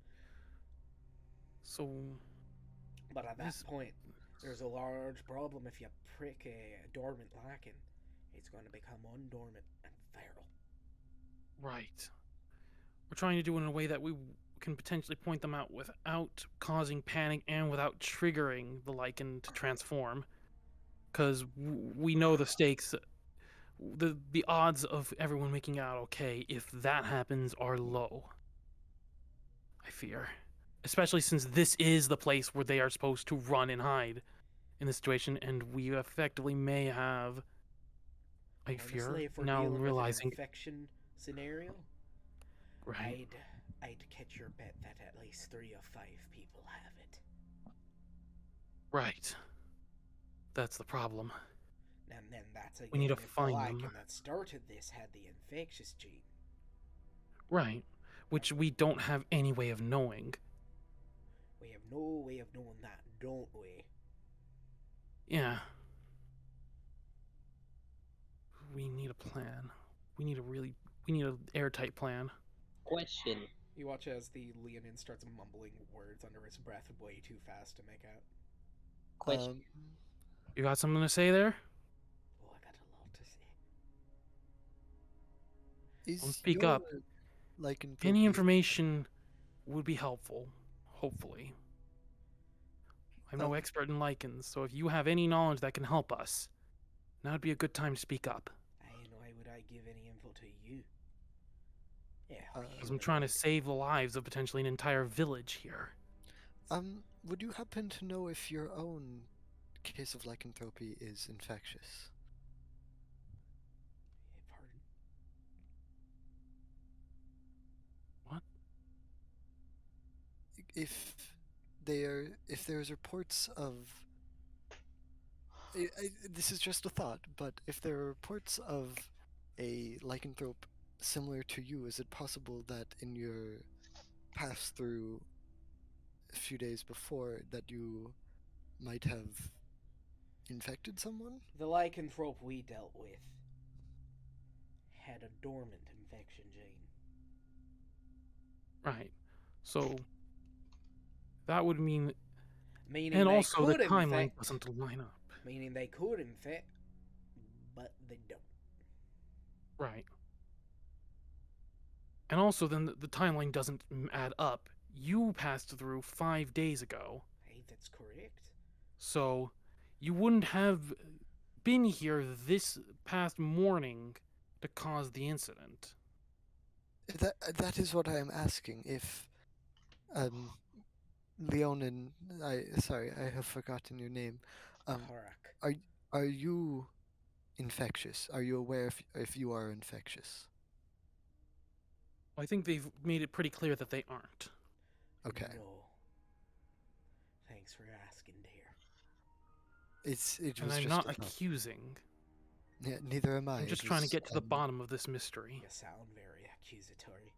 So, But at that This- point, there's a large problem. If you prick a dormant lichen, it's going to become undormant and feral. Right. We're trying to do it in a way that we can potentially point them out without causing panic and without triggering the lichen to transform. Because we know the stakes, the odds of everyone making out okay if that happens are low. I fear. Especially since this is the place where they are supposed to run and hide in this situation, and we effectively may have. I fear Honestly, if we're now dealing realizing. with an infection scenario, Right. I'd catch your bet that at least 3 or 5 people have it. Right. That's the problem. And then that's again We need to if find the them. lichen that started this had the infectious gene. Right. Which we don't have any way of knowing. We have no way of knowing that, don't we? Yeah. We need a plan. We need an airtight plan. Question. You watch as the Leonin starts mumbling words under his breath way too fast to make out. Question. You got something to say there? Oh, I got a lot to say. Is speak your up. lycanthropy- Any information would be helpful, hopefully. I'm no Um, expert in lichens, so if you have any knowledge that can help us, now would be a good time to speak up. And why would I give any info to you? Yeah, Because I'm trying to save the lives of potentially an entire village here. Would you happen to know if your own case of lycanthropy is infectious? Pardon? What? If there's reports of this is just a thought, but if there are reports of a lycanthrope similar to you, is it possible that in your pass through a few days before that you might have infected someone? The lycanthrope we dealt with had a dormant infection gene. Right. So that would mean, Meaning and they also the could timeline infect, doesn't line up. meaning they could infect, but they don't. Right. And also, then the timeline doesn't add up. You passed through 5 days ago, Hey, that's correct. so you wouldn't have been here this past morning to cause the incident. That is what I am asking. If Leonin, sorry, I have forgotten your name. Korak. Are you infectious? Are you aware if you are infectious? I think they've made it pretty clear that they aren't. Okay. No. Thanks for asking, dear. It And was I'm just not a thought. accusing. Yeah, neither am I. I'm It just trying to was, get to the bottom of this mystery. You sound very accusatory.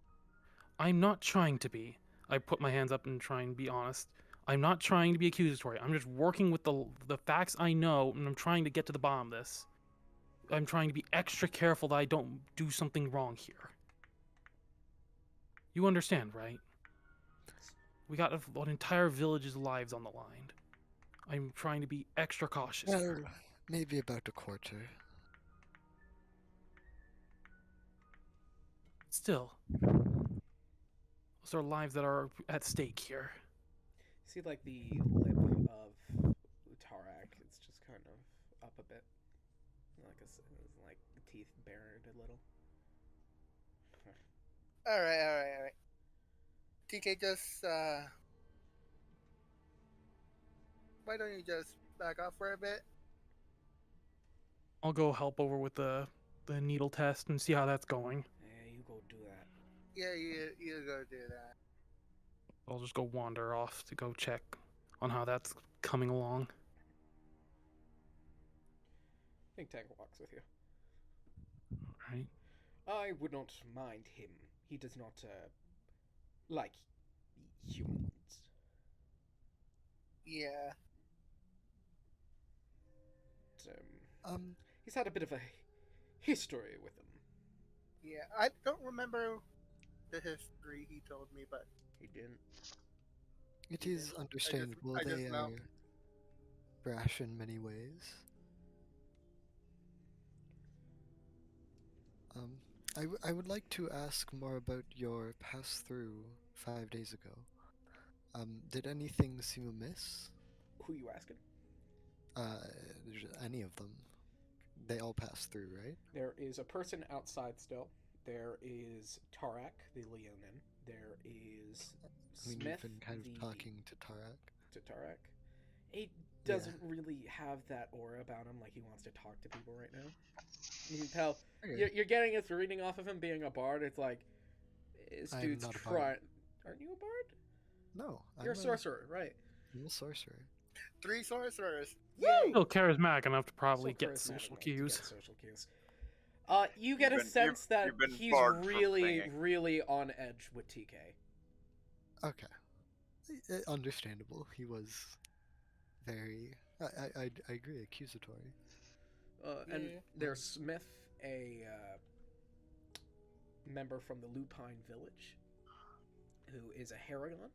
I'm not trying to be. I put my hands up and try and be honest. I'm not trying to be accusatory. I'm just working with the facts I know, and I'm trying to get to the bottom of this. I'm trying to be extra careful that I don't do something wrong here. You understand, right? We got an entire village's lives on the line. I'm trying to be extra cautious well, here. maybe about a quarter. Still, those are lives that are at stake here. See, like the lip of Tarak, it's just kind of up a bit, like the teeth bared a little. All right. TK, just why don't you just back off for a bit? I'll go help over with the needle test and see how that's going. Yeah, you go do that. Yeah, you go do that. I'll just go wander off to go check on how that's coming along. I think Tank walks with you. Right? I would not mind him. He does not like humans. Yeah. But, he's had a bit of a history with them. Yeah, I don't remember the history he told me, but He didn't. It is understandable. I just They know. are brash in many ways. I would like to ask more about your pass through 5 days ago. Did anything seem amiss? Who you asking? Any of them? They all passed through, right? There is a person outside still. There is Tarak, the Leonin. There is I mean, Smith, you've been kind of the talking to Tarak. to Tarak. He doesn't really have that aura about him, like he wants to talk to people right now. You can tell. Okay. You're getting this reading off of him being a bard. It's like, this I'm dude's not a trying. bard. Aren't you a bard? No, You're a sorcerer, right? I'm a sorcerer. 3 sorcerers. Yay! Still charismatic enough to probably So get charismatic social enough to get cues. social cues. You get You've a been- sense that you've been he's barred from really, singing. really on edge with TK. Okay. Understandable. He was very. I agree. Accusatory. And Yeah. there's Smith, a member from the Lupine Village, who is a Haragon.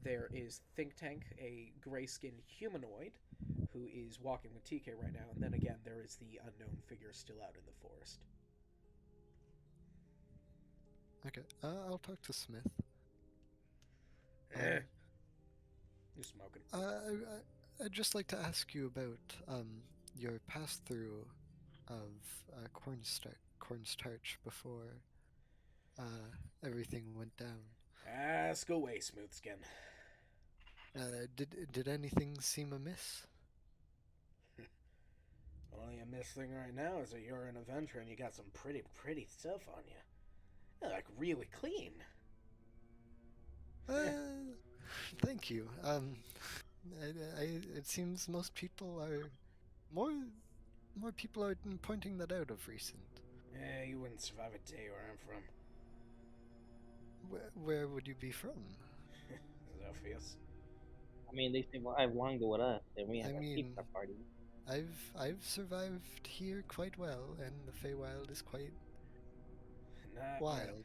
There is Think Tank, a gray-skinned humanoid, who is walking with TK right now. And then again, there is the unknown figure still out in the forest. Okay. I'll talk to Smith. Eh. You're smoking. I'd just like to ask you about your pass through of cornstarch before everything went down. Ask away, Smoothskin. Did anything seem amiss? Only a miss thing right now is that you're an Avenger and you got some pretty stuff on you. You're, like, really clean. Thank you. It seems most people are more people are pointing that out of recent. You wouldn't survive a day where I'm from. Where would you be from? Zophius. I mean, they seem alive longer with us than we I have a mean- pizza party. I've survived here quite well, and the Feywild is quite Not wild.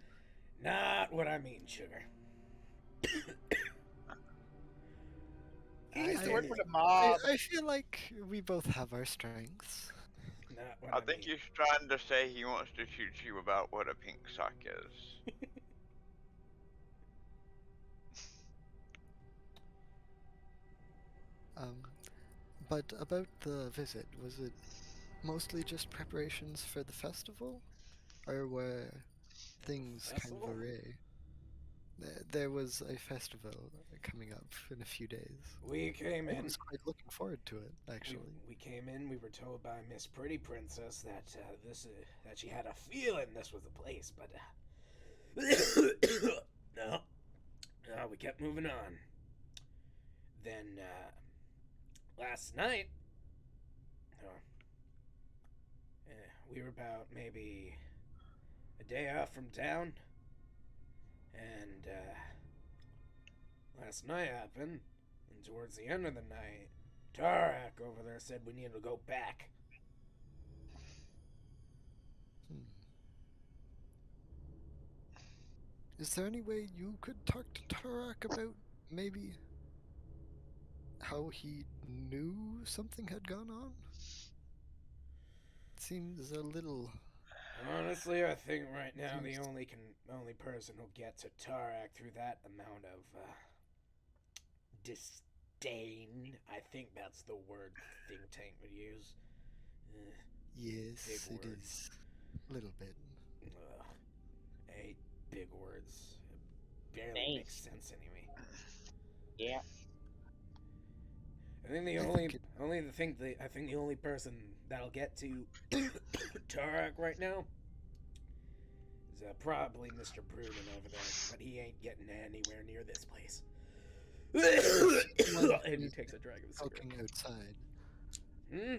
Not what I mean, sugar. He used to I- work for the mob. I feel like we both have our strengths. Not what I think mean. he's trying to say he wants to shoot you about what a pink sock is. But about the visit, was it mostly just preparations for the festival, or were things kind of Festival? array? There was a festival coming up in a few days. We came I in. was quite looking forward to it, We, actually. we came in. We were told by Miss Pretty Princess that that she had a feeling this was the place, but no, we kept moving on. Then last night, we were about maybe a day off from town, and last night happened, and towards the end of the night, Tarak over there said we needed to go back. Hmm. Is there any way you could talk to Tarak about maybe how he knew something had gone on? It seems a little. Honestly, I think right now the Seems- only person who'll get to Tarak through that amount of disdain. I think that's the word Think Tank would use. Yes, Big it words. is. A little bit. I hate big words. It barely makes Thanks. sense anyway. Yeah. I think the I only think I think the only person that'll get to Tarak right now is probably Mr. Brunin over there, but he ain't getting anywhere near this place. And he takes a drag of a cigarette. Poking outside. Hmm?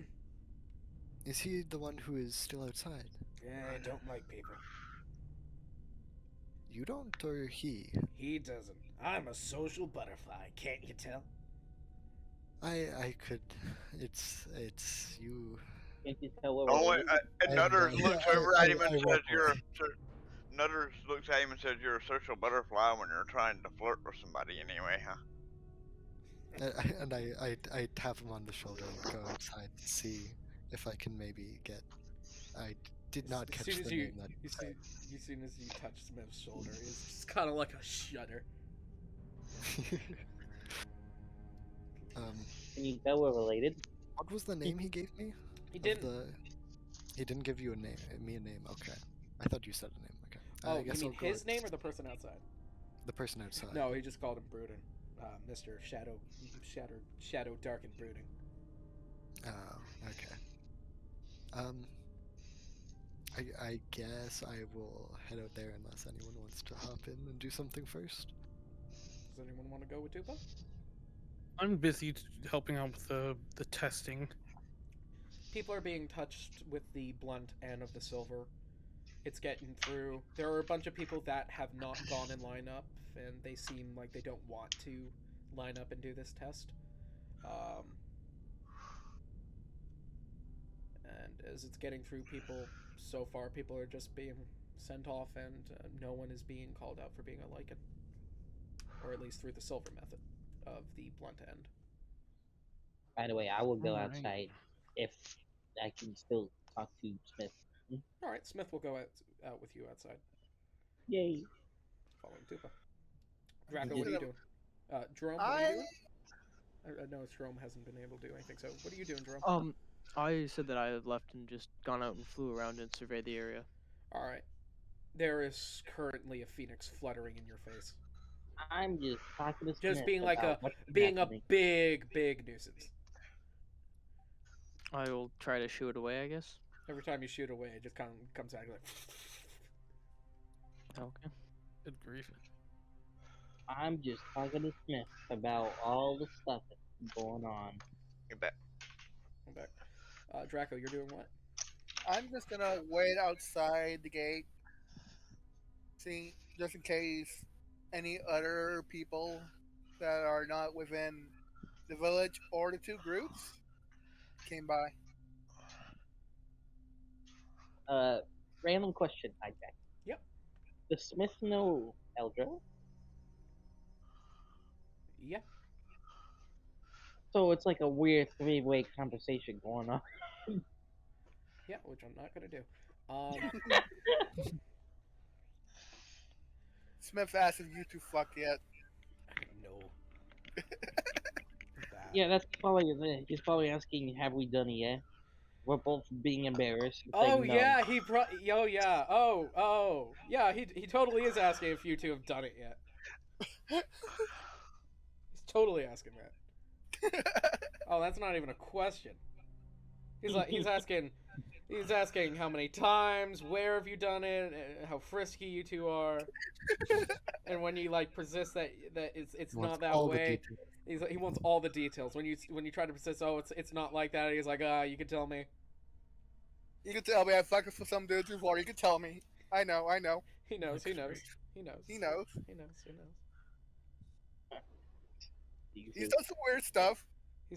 Is he the one who is still outside? Yeah, I don't like people. You don't, or he? He doesn't. I'm a social butterfly, can't you tell? I could. It's you. Can't you tell what Only, we're doing? and I- Nutters I- looks I- over at I- him and I says won't you're a worry. Nutters looks at him and says you're a social butterfly when you're trying to flirt with somebody anyway, huh? And I tap him on the shoulder and go outside to see if I can maybe get. I did not As catch soon the as you, name that you said. as soon as you touch Smith's shoulder, it's just kind of like a shudder. Can you tell we're related? What was the name he gave me? He Of didn't. He didn't give you a name. Me a name. Okay. I thought you said a name. Okay. Oh, I you guess mean I'll go his with name or the person outside? the person outside. No, he just called him Brooding. Mr. Shadow, Dark and Brooding. Oh, okay. I guess I will head out there unless anyone wants to hop in and do something first. Does anyone want to go with Tupa? I'm busy helping out with the testing. People are being touched with the blunt end of the silver. It's getting through. There are a bunch of people that have not gone in lineup, and they seem like they don't want to line up and do this test. And as it's getting through people, so far people are just being sent off, and no one is being called out for being a lichen. Or at least through the silver method of the blunt end. By the way, I will go Alright. outside if I can still talk to Smith. Alright, Smith will go out with you outside, Yay. following Tupa. Draco, what are you doing? Jerome, what are you doing? I know Jerome hasn't been able to do anything, so what are you doing, Jerome? I said that I had left and just gone out and flew around and surveyed the area. Alright. There is currently a phoenix fluttering in your face. I'm just talking to Smith. Just being like about what's being a happening. big nuisance. I will try to shoo it away, I guess. Every time you shoot away, it just kind of comes back like. Okay. Good grief. I'm just talking to Smith about all the stuff that's going on. You bet. I'm back. Draco, you're doing what? I'm just gonna wait outside the gate, see just in case any other people that are not within the village or the two groups came by. Random question, hijack. Yep. Does Smith know Eldra? Yeah. So it's like a weird three-way conversation going on. Yeah, which I'm not gonna do. Smith asked if you two fucked yet. No. Bad. Yeah, that's probably it. He's probably asking, have we done it yet? We're both being embarrassed. and Oh saying no. yeah, he brought. Oh yeah. Oh yeah. He totally is asking if you two have done it yet. He's totally asking that. Oh, that's not even a question. He's asking how many times, where have you done it, how frisky you two are, and when you like persist that it's He wants not that all the way. details. He wants all the details. When you try to persist, oh it's not like that. He's like, you can tell me. You can tell me I fucked for some dudes before. You can tell me. I know. He knows. He knows. He knows. He knows. He's done some weird stuff.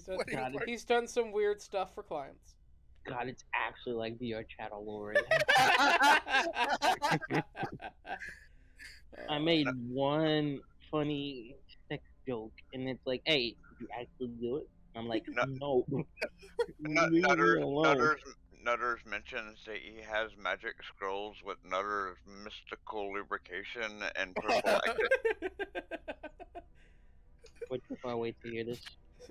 What do you want? He's done some weird stuff for clients. God, it's actually like VR chat all over again. I made one funny sex joke, and it's like, hey, did you actually do it? I'm like, no. Nutters mentions that he has magic scrolls with Nutter's mystical lubrication and purple We're too far away to hear this.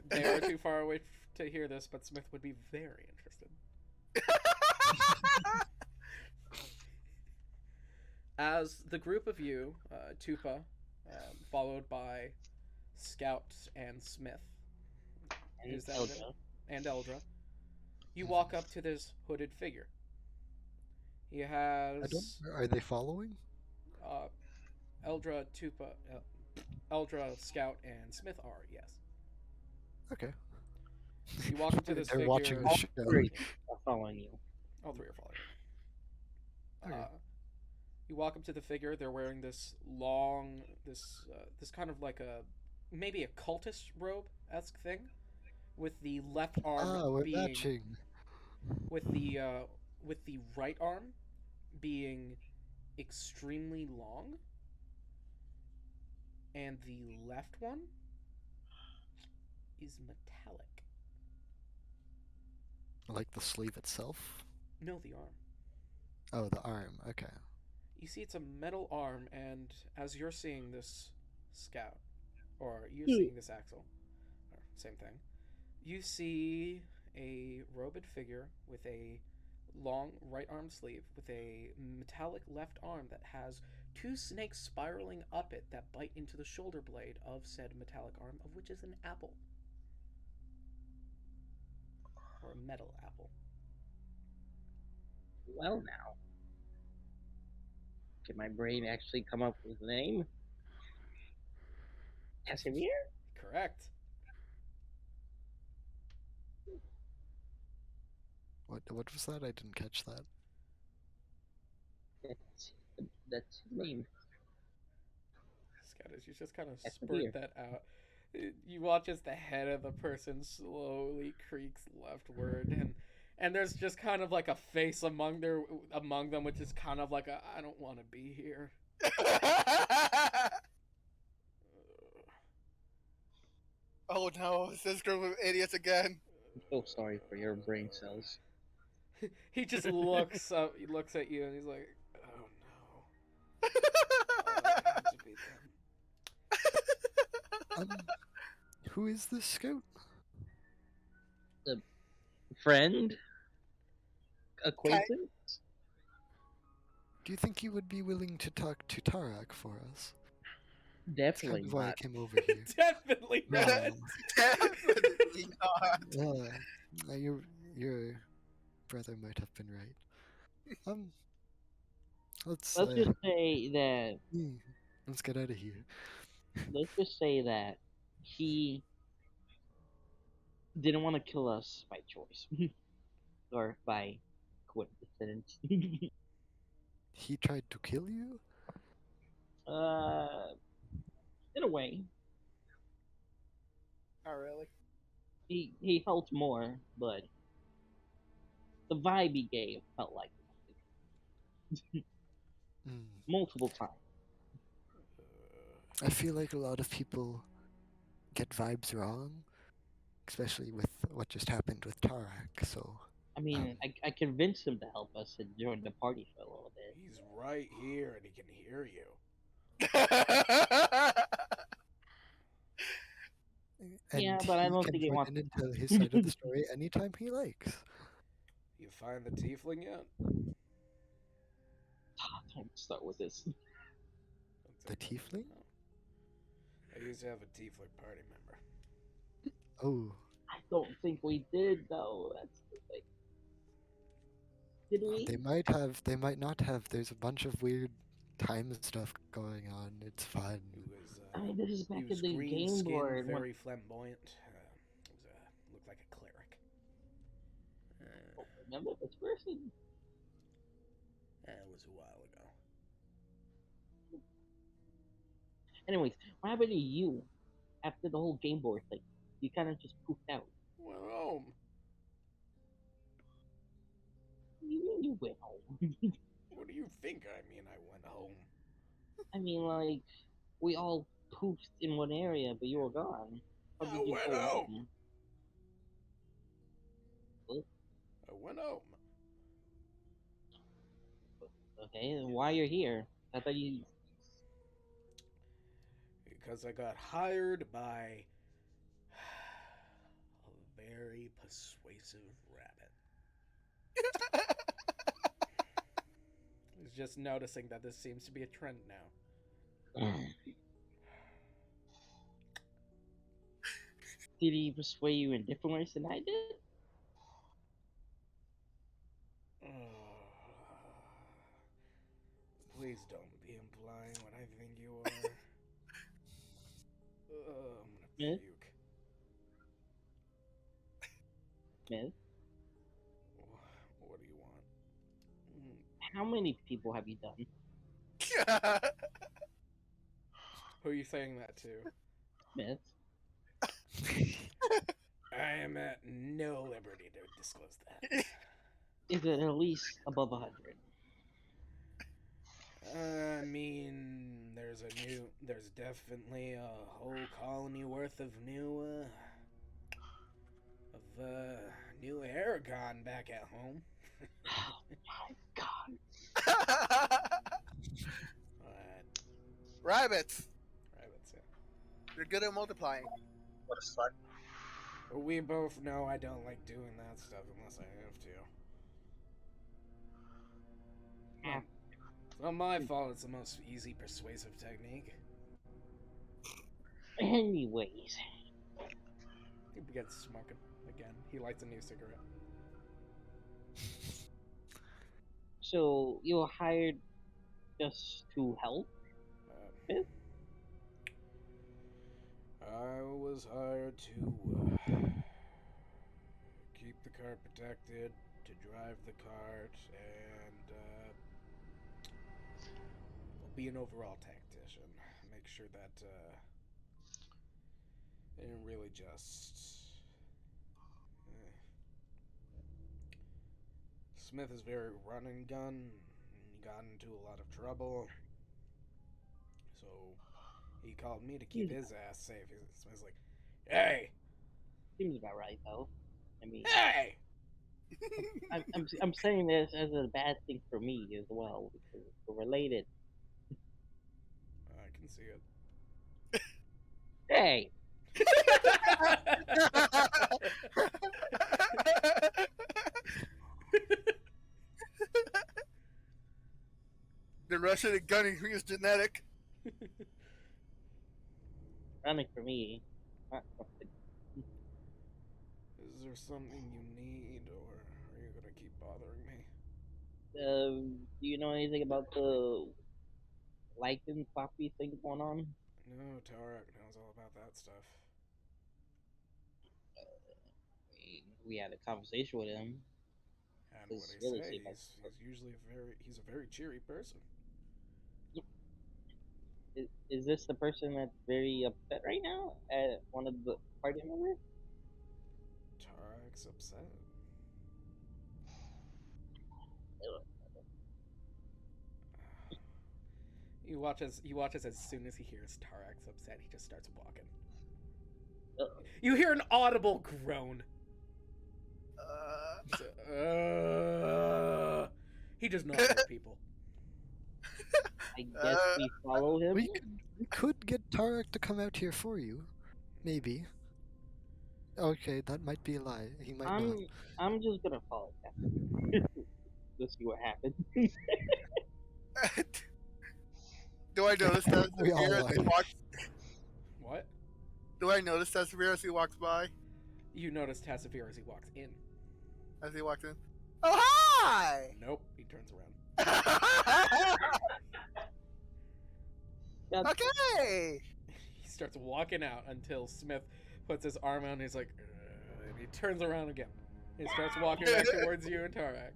They are too far away to hear this, but Smith would be very interested. As the group of you, Tupa, followed by Scout and Smith, And is that Eldra. it? And Eldra, you walk up to this hooded figure. He has Are they following? Eldra, Tupa, Eldra, Scout, and Smith are, yes. Okay. You walk up to this They're figure. watching the show. Three are following you. All three are following. Okay. You walk up to the figure. They're wearing this long, this kind of like maybe a cultist robe-esque thing, with the left arm We're being matching. with the right arm being extremely long, and the left one is metallic. Like the sleeve itself. No, the arm. Oh, the arm. Okay. You see it's a metal arm, and as you're seeing this, Scout, or you're Hmm. seeing this, Axel, or same thing, you see a robed figure with a long right arm sleeve with a metallic left arm that has two snakes spiraling up it that bite into the shoulder blade of said metallic arm, of which is an apple. Or a metal apple. Well, now. Can my brain actually come up with a name? Casimir? Correct. What was that? I didn't catch that. That's his name. Scout, as you just kind of That's spurt here. that out, you watch as the head of the person slowly creaks leftward, and there's just kind of like a face among them, which is kind of like a I don't want to be here. Oh no, it's this group of idiots again. I'm so sorry for your brain cells. He just looks up, he looks at you, and he's like, "Oh no, oh, it had to be them." Who is this scout? Friend? Acquaintance? Do you think you would be willing to talk to Tarak for us? That's Definitely kind of why I not. came over here. Definitely No. not. Definitely not. Your brother might have been right. Let's Let's just say that. let's get out of here. Let's just say that he didn't want to kill us by choice, or by coincidence. He tried to kill you? In a way, Not really. he felt more, but the vibe he gave felt like it. Mm. Multiple times. I feel like a lot of people get vibes wrong, especially with what just happened with Tarak. So I mean, I convinced him to help us and join the party for a little bit. He's right here, and he can hear you. and Yeah, but I don't can think he join wants- in and tell his side of the story anytime he likes. You find the tiefling yet? Don't start with this. The tiefling? I used to have a tiefling party member. Oh, I don't think we did though. That's the thing. Did we? they might not have. There's a bunch of weird time stuff going on. It's fun. Who was, I mean, this is he back in was the green Game skinned, Board. when- very flamboyant. Looked like a cleric. Remember this person? It was a while ago. Anyways, what happened to you after the whole Game Boy thing? You kind of just poofed out. Went home. You mean you went home? What do you think I mean? I went home. I mean, like, we all poofed in one area, but you were gone. How I did you went go home. I went home. Okay, then why you're here? I thought you. Because I got hired by a very persuasive rabbit. I was just noticing that this seems to be a trend now. Did he persuade you in different ways than I did? Please don't be implying what I think you are. I'm Yeah? gonna puke. Smith? What do you want? How many people have you done? Who are you saying that to? Smith? I am at no liberty to disclose that. Is it at least above 100? I mean, there's definitely a whole colony worth of new Aragon back at home. Oh my god. Alright, Rabbits. rabbits, yeah. They're good at multiplying. What a slut. But we both know I don't like doing that stuff unless I have to. Yeah. It's not my fault it's the most easy persuasive technique. Anyways, He begins smoking again. He lights a new cigarette. so you were hired just to help? Um, I was hired to keep the cart protected, to drive the cart, and be an overall tactician. Make sure that it didn't really just. Smith is very run and gun. He got into a lot of trouble. So he called me to keep his ass safe. Smith's like, hey! Seems about right, though. I mean, Hey! I'm saying this as a bad thing for me as well because we're related. I can see it. Hey, The Russian and gunning is genetic. running for me. Not something. Is there something you need, or are you gonna keep bothering me? Do you know anything about the lichen floppy thing going on? No, Tarek knows all about that stuff. We had a conversation with him. And This what he really say? seemed like- He's usually he's a very cheery person. Is this the person that's very upset right now at one of the party members? Tarek's upset. He watches as soon as he hears Tarek's upset, he just starts walking. Uh-oh. You hear an audible groan. He does not like people. I guess we follow him. We could get Tarek to come out here for you. Maybe. Okay, that might be a lie. He might not. I'm just gonna follow that. Let's see what happens. Do I notice that We all Severe as he lie. walks? What? Do I notice that Severe as he walks by? You notice Tassifir as he walks in. As he walks in. Oh hi! Nope, he turns around. Okay. He starts walking out until Smith puts his arm out and he's like, and he turns around again. He starts walking back towards you and Tarek.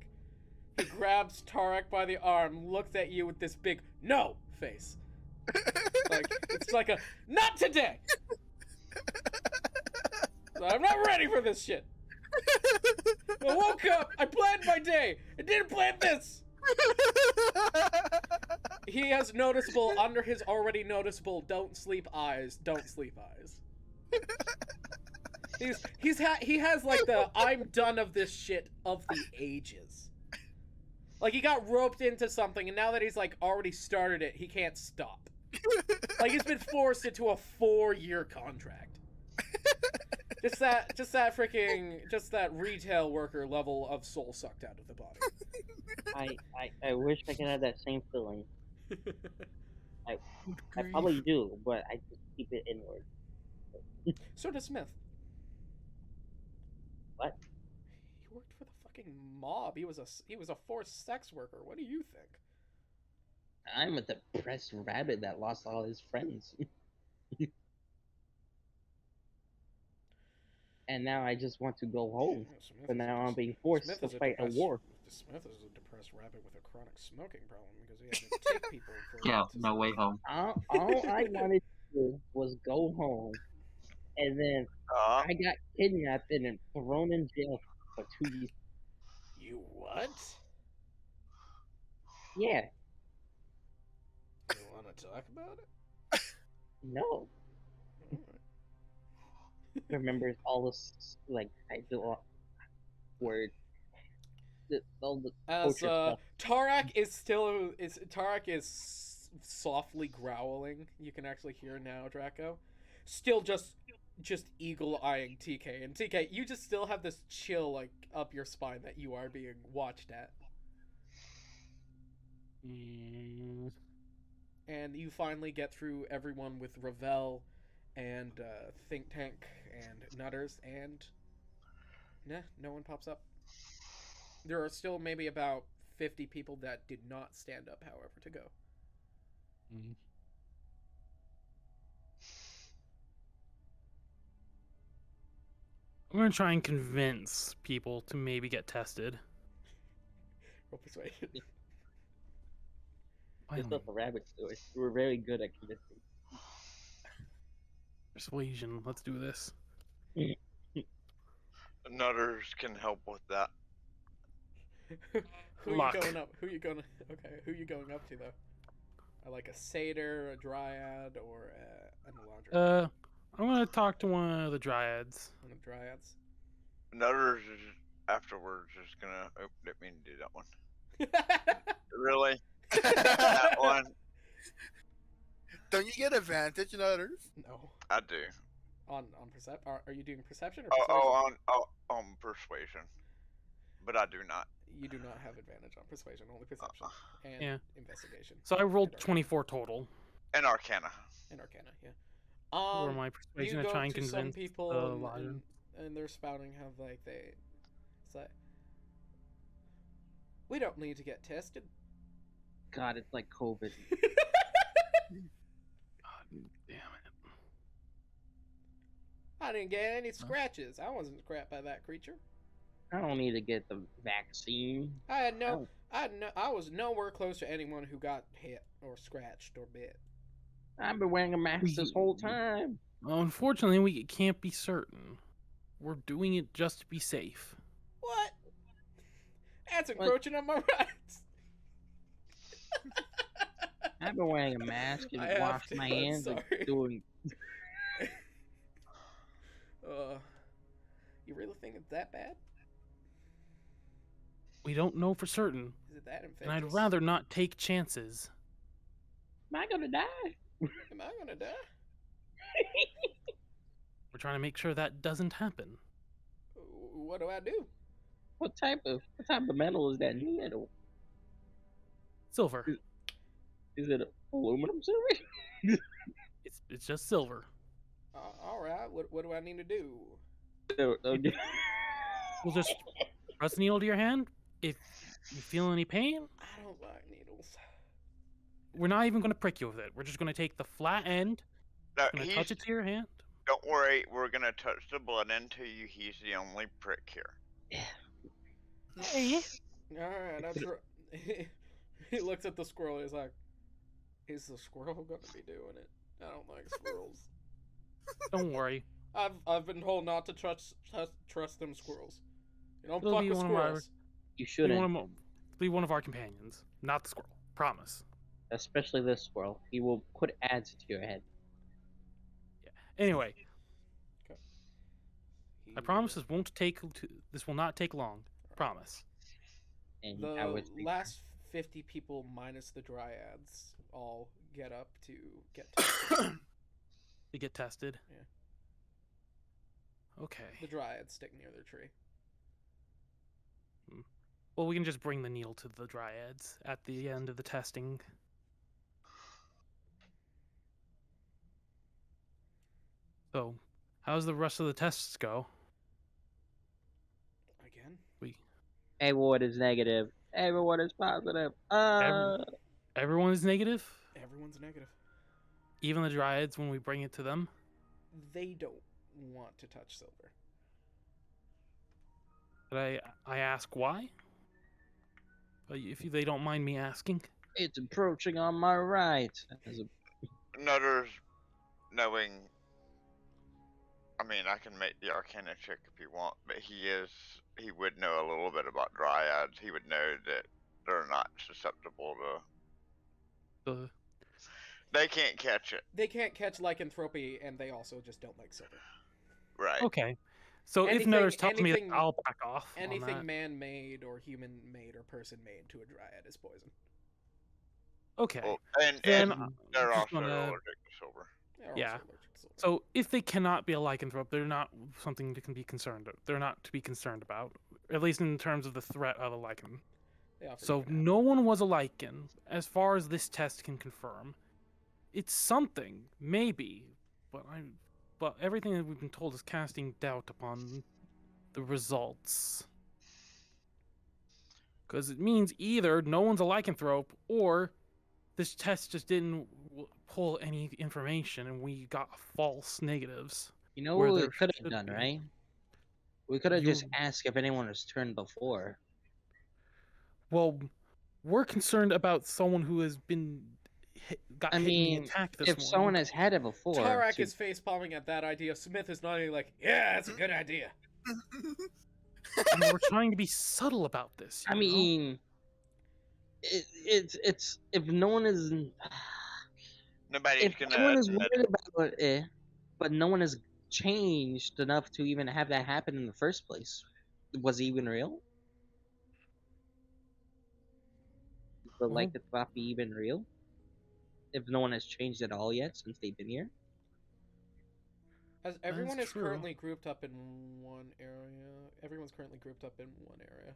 He grabs Tarek by the arm, looks at you with this big no face. Like, it's like a, not today! I'm not ready for this shit. I woke up, I planned my day, I didn't plan this! He has noticeable, under his already noticeable don't sleep eyes. He has like the I'm done of this shit of the ages. Like he got roped into something and now that he's like already started it, he can't stop. Like he's been forced into a 4-year contract. Just that retail worker level of soul sucked out of the body. I wish I could have that same feeling. I probably do, but I just keep it inward. So does Smith. What? He worked for the fucking mob. He was a forced sex worker. What do you think? I'm a depressed rabbit that lost all his friends. And now I just want to go home. Yeah, Smith But is now a- I'm being forced Smith to is fight a depressed- war. Smith is a depressed rabbit with a chronic smoking problem because he had to take people for Yeah, to no way home. All I wanted to do was go home, and then I got kidnapped and then thrown in jail for 2 years. You what? Yeah, You want to talk about it? no. Alright. Remembers all this, like, I do all word. all the As culture stuff. Tarak is softly growling. You can actually hear now, Draco. Still just eagle eyeing TK, and TK, you just still have this chill like up your spine that you are being watched at. Mm, And you finally get through everyone with Ravel and Think Tank and Nutters, and nah, no one pops up. There are still maybe about 50 people that did not stand up, however, to go. mm. I'm gonna try and convince people to maybe get tested. Roll persuasion. Just up the rabbit story. We were very good at convincing. Persuasion. Let's do this. Nutters can help with that. Who Luck. you going up? Who you going? Okay, who you going up to though? Like a satyr, a dryad, or an eladrin? I'm gonna talk to one of the dryads. One of the dryads. Nutters is afterwards just gonna. Oh, didn't mean to do that one. Really? That one? Don't you get advantage in others? No. I do. On percep. Are you doing perception or Oh, persuasion? on persuasion. But I do not. You do not have advantage on persuasion, only perception and Yeah. investigation. So I rolled And arcana. 24 total. And Arcana. And arcana, yeah. For my You persuasion to go try and to some convince people the and, liar. and they're spouting how like it's like we don't need to get tested. God, it's like COVID. God damn it. I didn't get any scratches. I wasn't scratched by that creature. I don't need to get the vaccine. I Oh. was nowhere close to anyone who got hit or scratched or bit. I've been wearing a mask this whole time. Well, unfortunately, we can't be certain. We're doing it just to be safe. What? That's What? encroaching on my rights. I've been wearing a mask and I have wash to, my I'm hands and sorry. doing. You really think it's that bad? We don't know for certain, Is it that infectious? and I'd rather not take chances. Am I gonna die? Am I gonna die? We're trying to make sure that doesn't happen. What do I do? What type of metal is that needle? Silver. Is it aluminum silver? It's just silver. All right. What do I need to do? Okay. We'll just press the needle to your hand. If you feel any pain, I don't like needles. we're not even going to prick you with it. We're just going to take the flat end, No, going to touch it to your hand. Don't worry, we're gonna touch the blood into you. He's the only prick here. Hey. All right. He looks at the squirrel. He's like, "Is the squirrel gonna be doing it? I don't like squirrels. Don't worry. I've been told not to trust them squirrels. You don't It'll fuck be with one of our- squirrels." You Be shouldn't, one of our companions, not the squirrel. Promise. especially this squirrel. He will put ads to your head. Anyway, I He- promise this will not take long. Promise. And The I was last 50 people minus the dryads all get up to get tested. To get tested. Yeah. Okay. The dryads stick near their tree. Well, we can just bring the needle to the dryads at the end of the testing. So, how's the rest of the tests go? Again? everyone is negative. Everyone is positive. Everyone is negative? Everyone's negative. Even the dryads when we bring it to them? They don't want to touch silver. But I ask why? If they don't mind me asking. It's encroaching on my rights. As a, Nutters, knowing. I mean, I can make the Arcana check if you want, but he would know a little bit about dryads. He would know that they're not susceptible to. They can't catch it. They can't catch lycanthropy, and they also just don't like silver. Right. Okay. So if Anything- Nether's telling me that, anything- I'll back off. on Anything that. man-made or human-made or person-made to a dryad is poison. Okay. Well, and Then they're just also gonna- allergic to silver. They're also Yeah. allergic to silver. So if they cannot be a lycanthrope, they're not something to can be concerned. They're not to be concerned about, at least in terms of the threat of a lycan. They offer So you an no one was a lycan, as far as this test can confirm. It's something, maybe, but everything that we've been told is casting doubt upon the results. Because it means either no one's a lycanthrope, or this test just didn't pull any information and we got false negatives. You know Where what we there could have should done, be. right? We could have just You- asked if anyone was turned before. Well, we're concerned about someone who has got I hit in mean, the attack this If morning. someone has had it before, Tarak to- is face palming at that idea. Smith is nodding like, yeah, that's a good idea. And we're trying to be subtle about this. I you know? mean, it's if no one is Nobody's if gonna everyone is admit worried about it, but no one has changed enough to even have that happen in the first place. Was it even real? Is the Well- lycanthropy even real? If no one has changed at all yet since they've been here? As everyone is true. currently grouped up in one area. Everyone's currently grouped up in one area.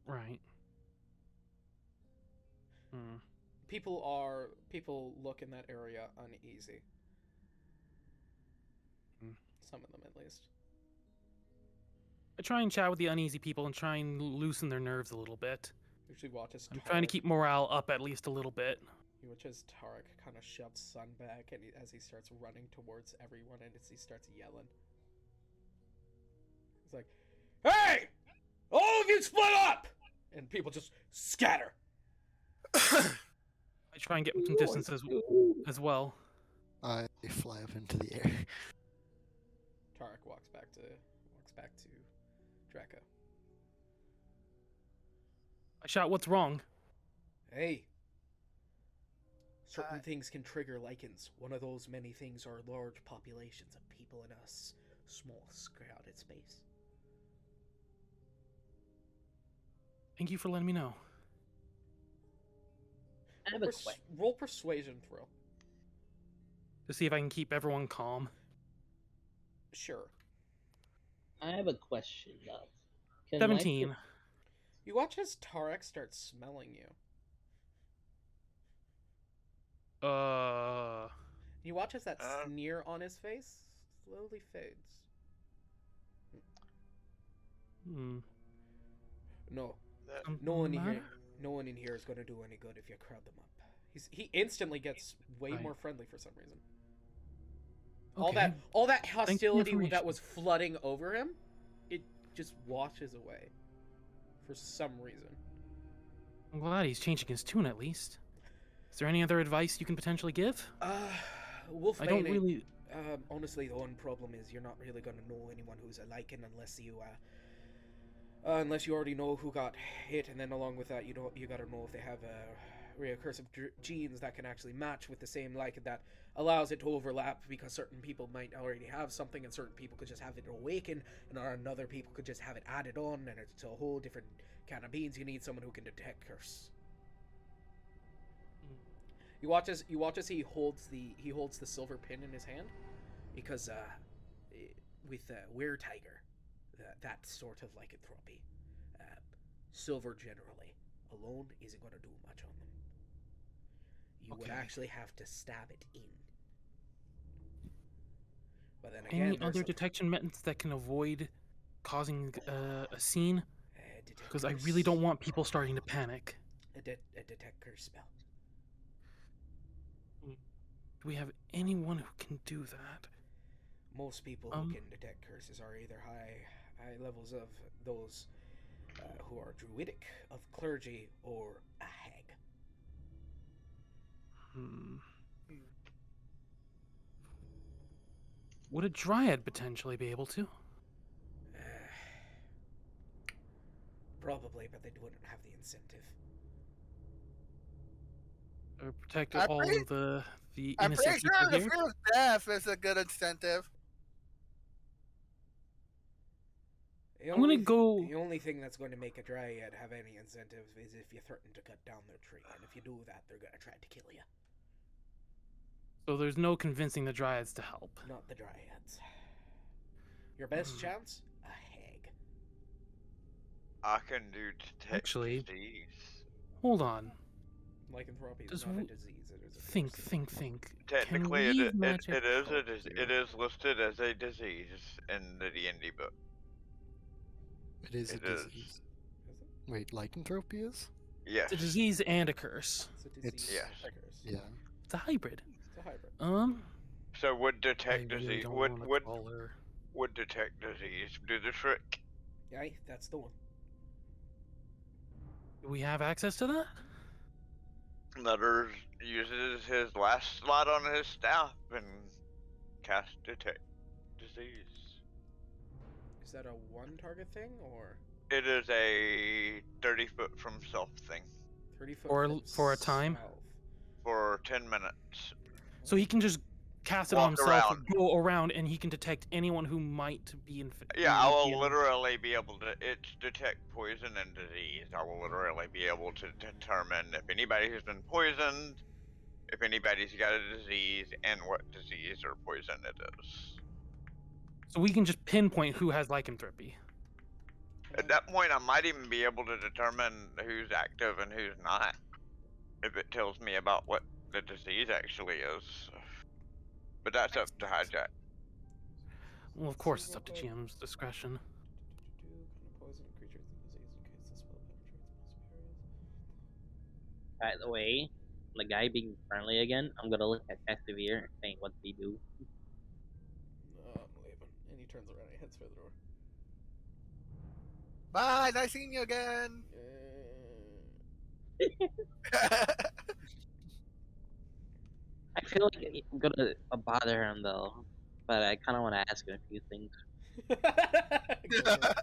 Right. Hmm. People look in that area uneasy. Hmm. Some of them at least. I try and chat with the uneasy people and try and loosen their nerves a little bit. Usually watches I'm trying to Tarek- keep morale up at least a little bit. He watches Tarek kind of shove Sun back and as he starts running towards everyone and as he starts yelling. He's like, hey! All of you split up! And people just scatter. I try and get some distance as well. I fly up into the air. Tarek walks back to Draco. I shout, "What's wrong?" Hey. Certain things can trigger lichens. One of those many things are large populations of people in a small, crowded space. Thank you for letting me know. I have a question. Roll persuasion throw. To see if I can keep everyone calm. Sure. I have a question, though. Can 17. You watch as Tarek starts smelling you. You watch as that sneer on his face slowly fades. Hmm. No, something no one the in here. matter? No one in here is going to do any good if you crowd them up. He instantly gets way Right. more friendly for some reason. Okay. All that for the hostility that information. was flooding over him, it just washes away for some reason. I'm glad he's changing his tune at least. Is there any other advice you can potentially give? Wolf I don't really. honestly, the one problem is you're not really gonna know anyone who's a Lycan unless you already know who got hit, and then along with that, you gotta know if they have recursive genes that can actually match with the same Lycan that allows it to overlap, because certain people might already have something, and certain people could just have it awaken, and another people could just have it added on, and it's a whole different kind of beans. You need someone who can detect curse. You watch as he holds the silver pin in his hand, because with Were Tiger, that sort of lycanthropy, silver generally alone isn't going to do much on them. You would Okay. actually have to stab it in. But then again, Any there's other some- detection methods that can avoid causing a scene? detect Because I curse- really don't want people starting to panic. a detect curse spell. Do we have anyone who can do that? Most people who can detect curses are either high levels of those who are druidic, of clergy, or a hag. Hmm. Would a dryad potentially be able to? Probably, but they wouldn't have the incentive. Or protect I'm all pretty- of the I'm innocent pretty people sure the here? fear of death is a good incentive. I'm gonna go. The only thing that's going to make a dryad have any incentive is if you threaten to cut down their tree, and if you do that, they're gonna try to kill you. So there's no convincing the dryads to help. Not the dryads. Your best Hmm. chance? A hag. I can do detect Actually- disease. Hold on. Lycanthropy Does is not a w- disease. It is a Think. curse. Technically, Can we it magic is help it you? is listed as a disease in the D&D book. It is a It is. disease. Is it? Wait, lycanthropy is? Yes. It's a disease and a curse. It's a It's- disease. Yes. A curse. Yeah. It's a hybrid. It's a hybrid. So would I detect really disease don't would wanna would call her. would detect disease do the trick? Yeah, that's the one. Do we have access to that? Nutters uses his last slot on his staff and cast detect disease. Is that a one target thing or It is a 30-foot from self thing 30 foot For a time? south? for 10 minutes. So he can just cast it on Walk himself, around. go around, and he can detect anyone who might be infected. Yeah, I will literally be able to. It's detect poison and disease. I will literally be able to determine if anybody has been poisoned, if anybody's got a disease, and what disease or poison it is. So we can just pinpoint who has lycanthropy. At that point, I might even be able to determine who's active and who's not, if it tells me about what the disease actually is. But that's up to Hijack. Well, of course, it's up to GM's discretion. Kind of poison creatures with disease in case the spell penetrates most areas. By the way, the guy being friendly again, I'm gonna look at Activir and saying what they do. No, I'm leaving. And he turns around and heads for the door. Bye, nice seeing you again. I feel like I'm gonna bother him though, but I kind of want to ask him a few things. Go for it.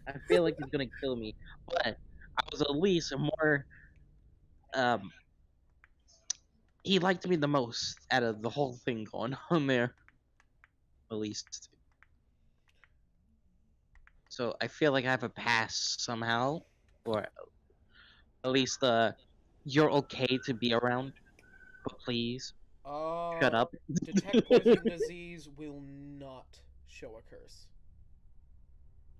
I feel like he's gonna kill me, but I was at least more. He liked me the most out of the whole thing going on there, at least. So I feel like I have a pass somehow, or at least you're okay to be around, but please shut up. Detect poison disease will not show a curse.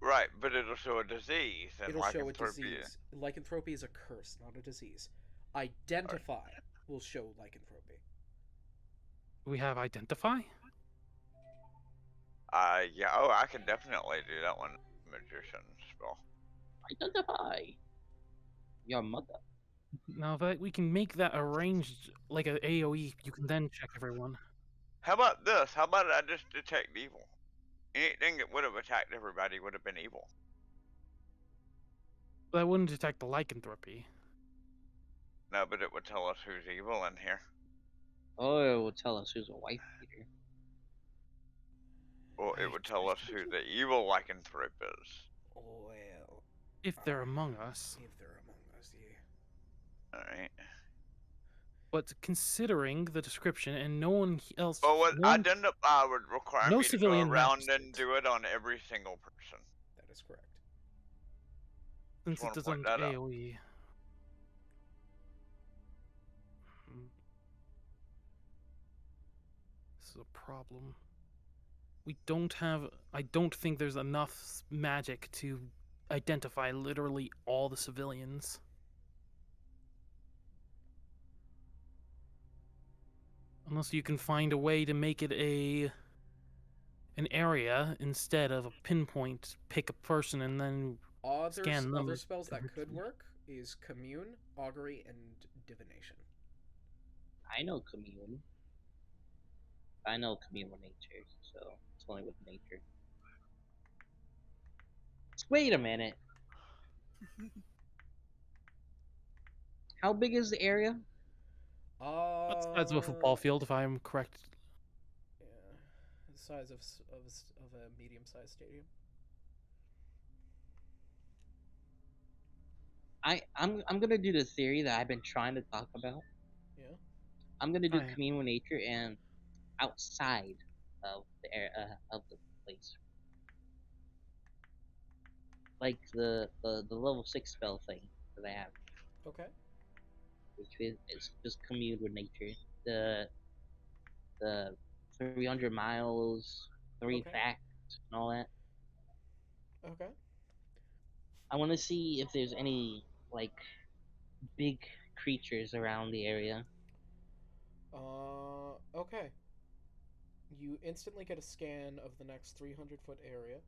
Right, but it'll show a disease, and It'll show a lycanthropy. disease. Lycanthropy is a curse, not a disease. Identify will show lycanthropy. Do we have identify? Yeah, oh, I can definitely do that one. Magician spell. Identify your mother. Now that we can make that arranged like an AOE, you can then check everyone. How about this? How about I just detect evil? Anything that would have attacked everybody would have been evil. That wouldn't detect the lycanthropy. No, but it would tell us who's evil in here. Oh, it will tell us who's a wife beater. Well, it would tell us who the evil lycanthrope is. Well, If they're among us. if they're among us, yeah. Alright. But considering the description and no one else. Well, what no one- identify would require No me to go civilian around and magistrates. do it on every single person. That is correct. since wanna it point doesn't that out. AOE. Hmm. This is a problem. We don't have. I don't think there's enough magic to identify literally all the civilians. Unless you can find a way to make it an area instead of a pinpoint, pick a person and then Scan them. Other spells that could work is commune, augury, and divination. I know commune. I know commune with nature, so it's only with nature. Wait a minute. How big is the area? that's the size of a football field, if I'm correct. Yeah, the size of a medium-sized stadium. I'm gonna do the theory that I've been trying to talk about. Yeah. I'm gonna do Alright. commune with nature and outside of the area of the place. like the level 6 spell thing that I have, Okay. which is just commune with nature. The 300 miles, three Okay. facts, and all that. Okay. I want to see if there's any like big creatures around the area. Okay. You instantly get a scan of the next 300-foot area.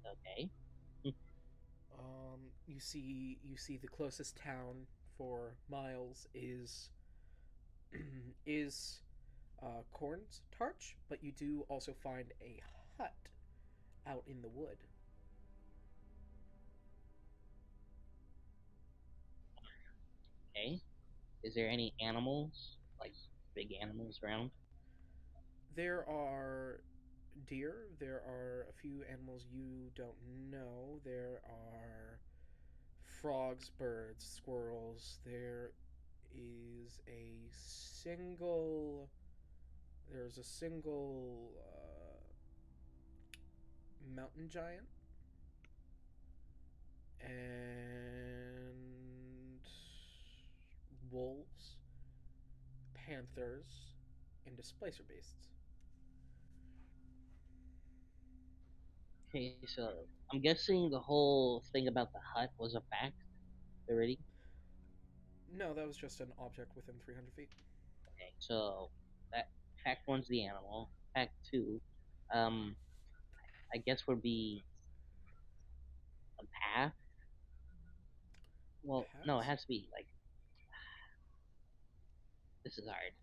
Okay. You see the closest town for miles is is Corn's Tarch, but you do also find a hut out in the wood. Okay. Is there any animals, like big animals around? There are deer. There are a few animals you don't know. There are frogs, birds, squirrels. There is a single. There's a single mountain giant and wolves, panthers, and displacer beasts. Okay, so I'm guessing the whole thing about the hut was a fact already. No, that was just an object within 300 feet. Okay, so that fact one's the animal. Fact two, um, I guess would be a path. Well, no, it Paths? has to be like this is hard.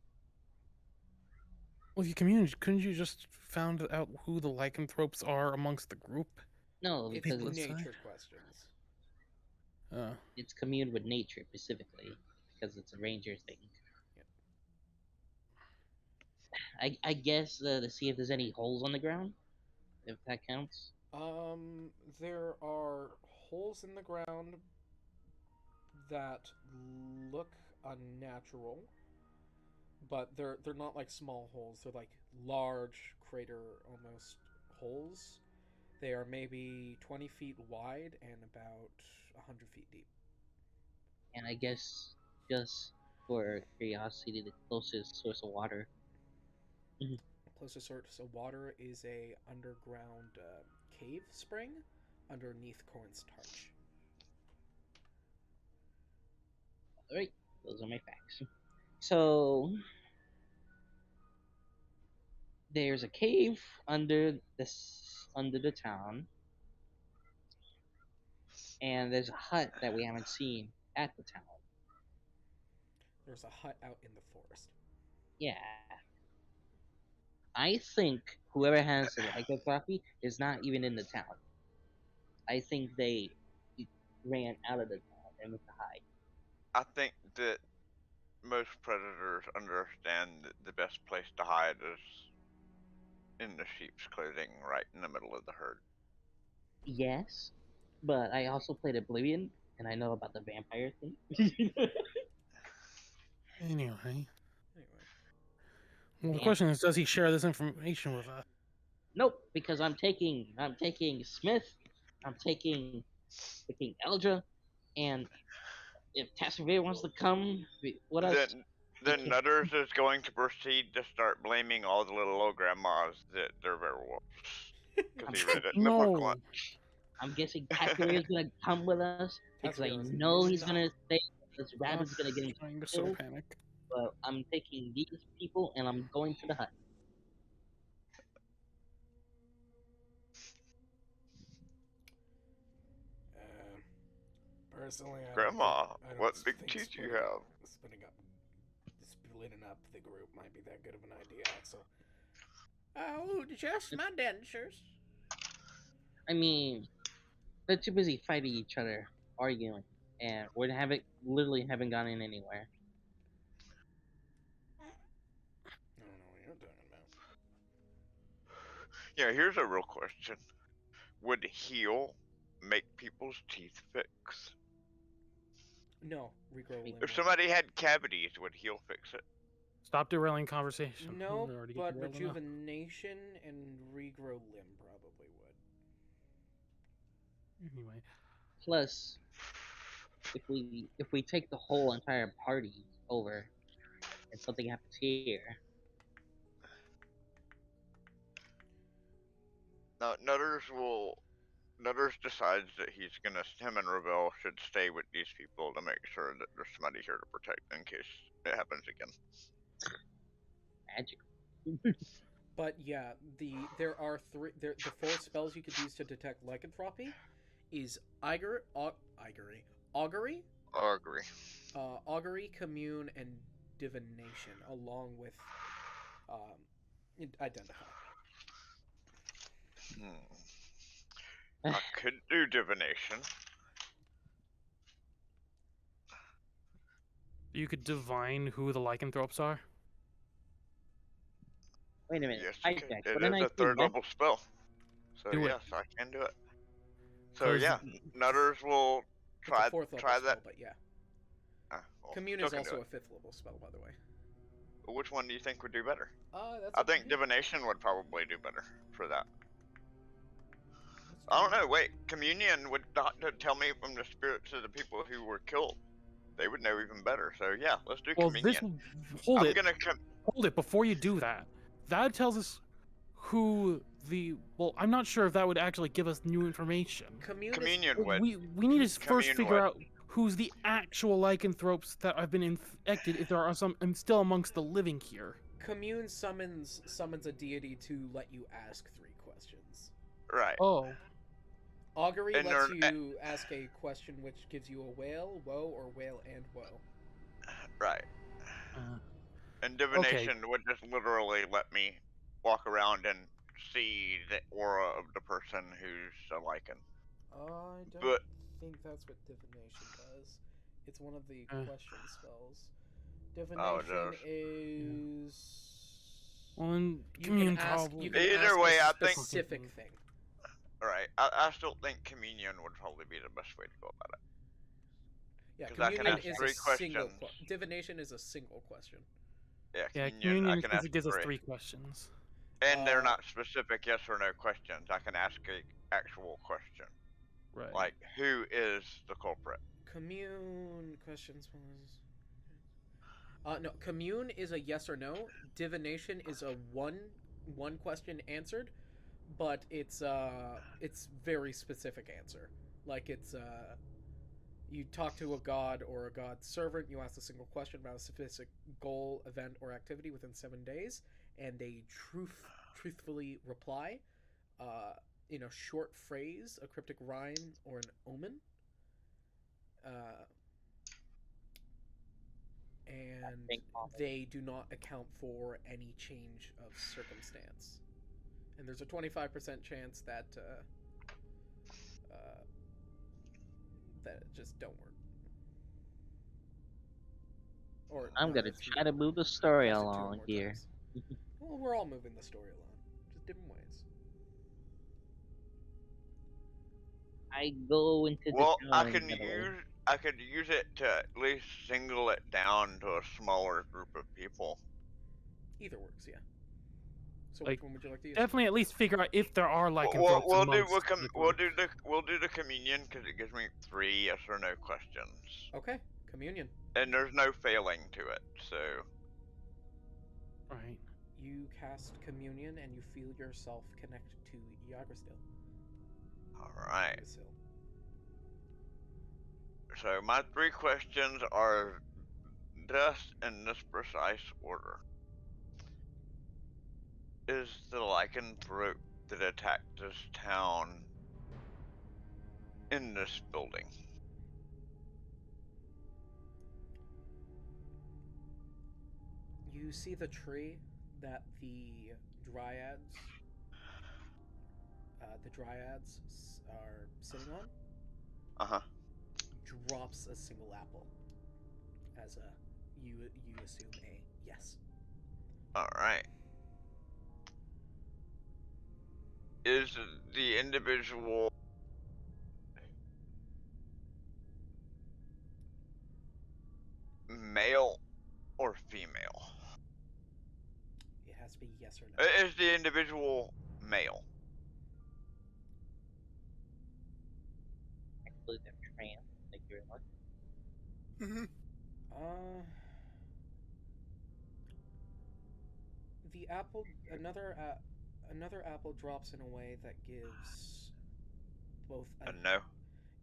Well, if you communed, couldn't you just found out who the lycanthropes are amongst the group? No, It's because People it's inside? nature questions. it's commune with nature specifically because it's a ranger thing. Yep. I guess to see if there's any holes on the ground, if that counts. There are holes in the ground that look unnatural, but they're not like small holes. They're like large crater almost holes. They are maybe 20 feet wide and about 100 feet deep. And I guess just for curiosity, the closest source of water. Closest source of water is a underground cave spring underneath Corn's Tarch. Alright, those are my facts. So there's a cave under the town, and there's a hut that we haven't seen at the town. There's a hut out in the forest. Yeah. I think whoever has the lycopathy is not even in the town. I think they ran out of the town and went to hide. I think that most predators understand that the best place to hide is in the sheep's clothing, right in the middle of the herd. Yes, but I also played Oblivion, and I know about the vampire thing. Anyway, Anyway, well, the Yeah. question is, does he share this information with us? Nope, because I'm taking Smith, I'm taking Eldra, and if Tasmavir wants to come with us, Then can- Nutters is going to proceed to start blaming all the little old grandmas that they're werewolves. Because he read it in the No. booklet. I'm guessing Tasmavir is gonna come with us because I Tasmavir is know he's not- gonna say this rabbit's gonna get him Trying to so killed. panic. But I'm taking these people and I'm going to the hut. Personally, Grandma, I don't what big think teeth you splitting have? Splitting up the group might be that good of an idea. So, oh, just my dentures. I mean, they're too busy fighting each other, arguing, and literally haven't gone in anywhere. I don't know what you're talking about. Yeah, here's a real question. Would heal make people's teeth fix? No, regrow will. If somebody had cavities, would heal fix it? Stop derailing conversation. No, We're already getting but derailed enough. rejuvenation and regrow limb probably would. Anyway, Plus, if we take the whole entire party over and something happens here, Now, Nutters decides that him and Ravel should stay with these people to make sure that there's somebody here to protect in case it happens again. magic. But yeah, there are the 4 spells you could use to detect lycanthropy is augury, Augury. augury, commune, and divination, along with identify. I could do divination. you could divine who the lycanthropes are. Wait a minute. Yes, I you can. checked. It Wouldn't is I a see 3rd that? level spell. So Do it. yes, I can do it. So 'Cause yeah, Nutters will It's try a 4th level try spell, that. but yeah. Well, Commune still is can do also it. a 5th level spell, by the way. Which one do you think would do better? That's I up to think you. divination would probably do better for that. Let's I don't do it. know. Wait, communion would not tell me from the spirits of the people who were killed. They would know even better. So yeah, let's do Well, communion. hold I'm it. gonna Hold it before you do that. That tells us who the. Well, I'm not sure if that would actually give us new information. communion would. We need to first Commune figure would. out who's the actual lycanthropes that have been infected. If there are some, I'm still amongst the living here. Commune summons a deity to let you ask 3 questions. Right. Oh, Augury And lets they're- you ask a question which gives you a whale, woe, or whale and woe. Right. uh, And divination would just literally let me walk around and see the aura of the person who's a lichen. I don't But- think that's what divination does. It's one of the Uh. question spells. Oh, Divination it does. is. well, and You commune can ask. probably. You can Either ask way, a I think- specific thing. Right. I still think communion would probably be the best way to go about it. Yeah, 'Cause I can communion ask is 3 a single. questions. Divination is a single question. Yeah, Yeah, communion. I communion can because ask it gives us 3. 3 questions. And they're Uh, not specific yes or no questions. I can ask a actual question, Right. like who is the culprit? Commune questions. No, commune is a yes or no. Divination is a one question answered, but it's very specific answer. Like it's you talk to a god or a god servant, you ask a single question about a specific goal, event, or activity within 7 days, and they truthfully reply in a short phrase, a cryptic rhyme, or an omen. And think on it. they do not account for any change of circumstance. And there's a 25% chance that that it just don't work. Or I'm not gonna if you try to move the story cast it 2 or along more here. times. Well, we're all moving the story along, just different ways. I go into Well, the I town can and get away. use it to at least single it down to a smaller group of people. Either works, yeah. So Like, which one would you like to use? Definitely at least figure out if there are We'll, lycanthropes we'll do amongst we'll, the we'll group. do the communion because it gives me 3 yes or no questions, Okay, communion. and there's no failing to it. So Right. You cast communion and you feel yourself connect to Yggdrasil. all right. Yggdrasil. So my 3 questions are just in this precise order. Is the lycanthrope that attacked this town in this building? You see the tree that the dryads are sitting on Uh-huh. drops a single apple as a you assume a yes. Alright. Is the individual male or female? individual male? I believe they're trans. Thank you very much. Hmm. The apple, another apple drops in a way that gives both No.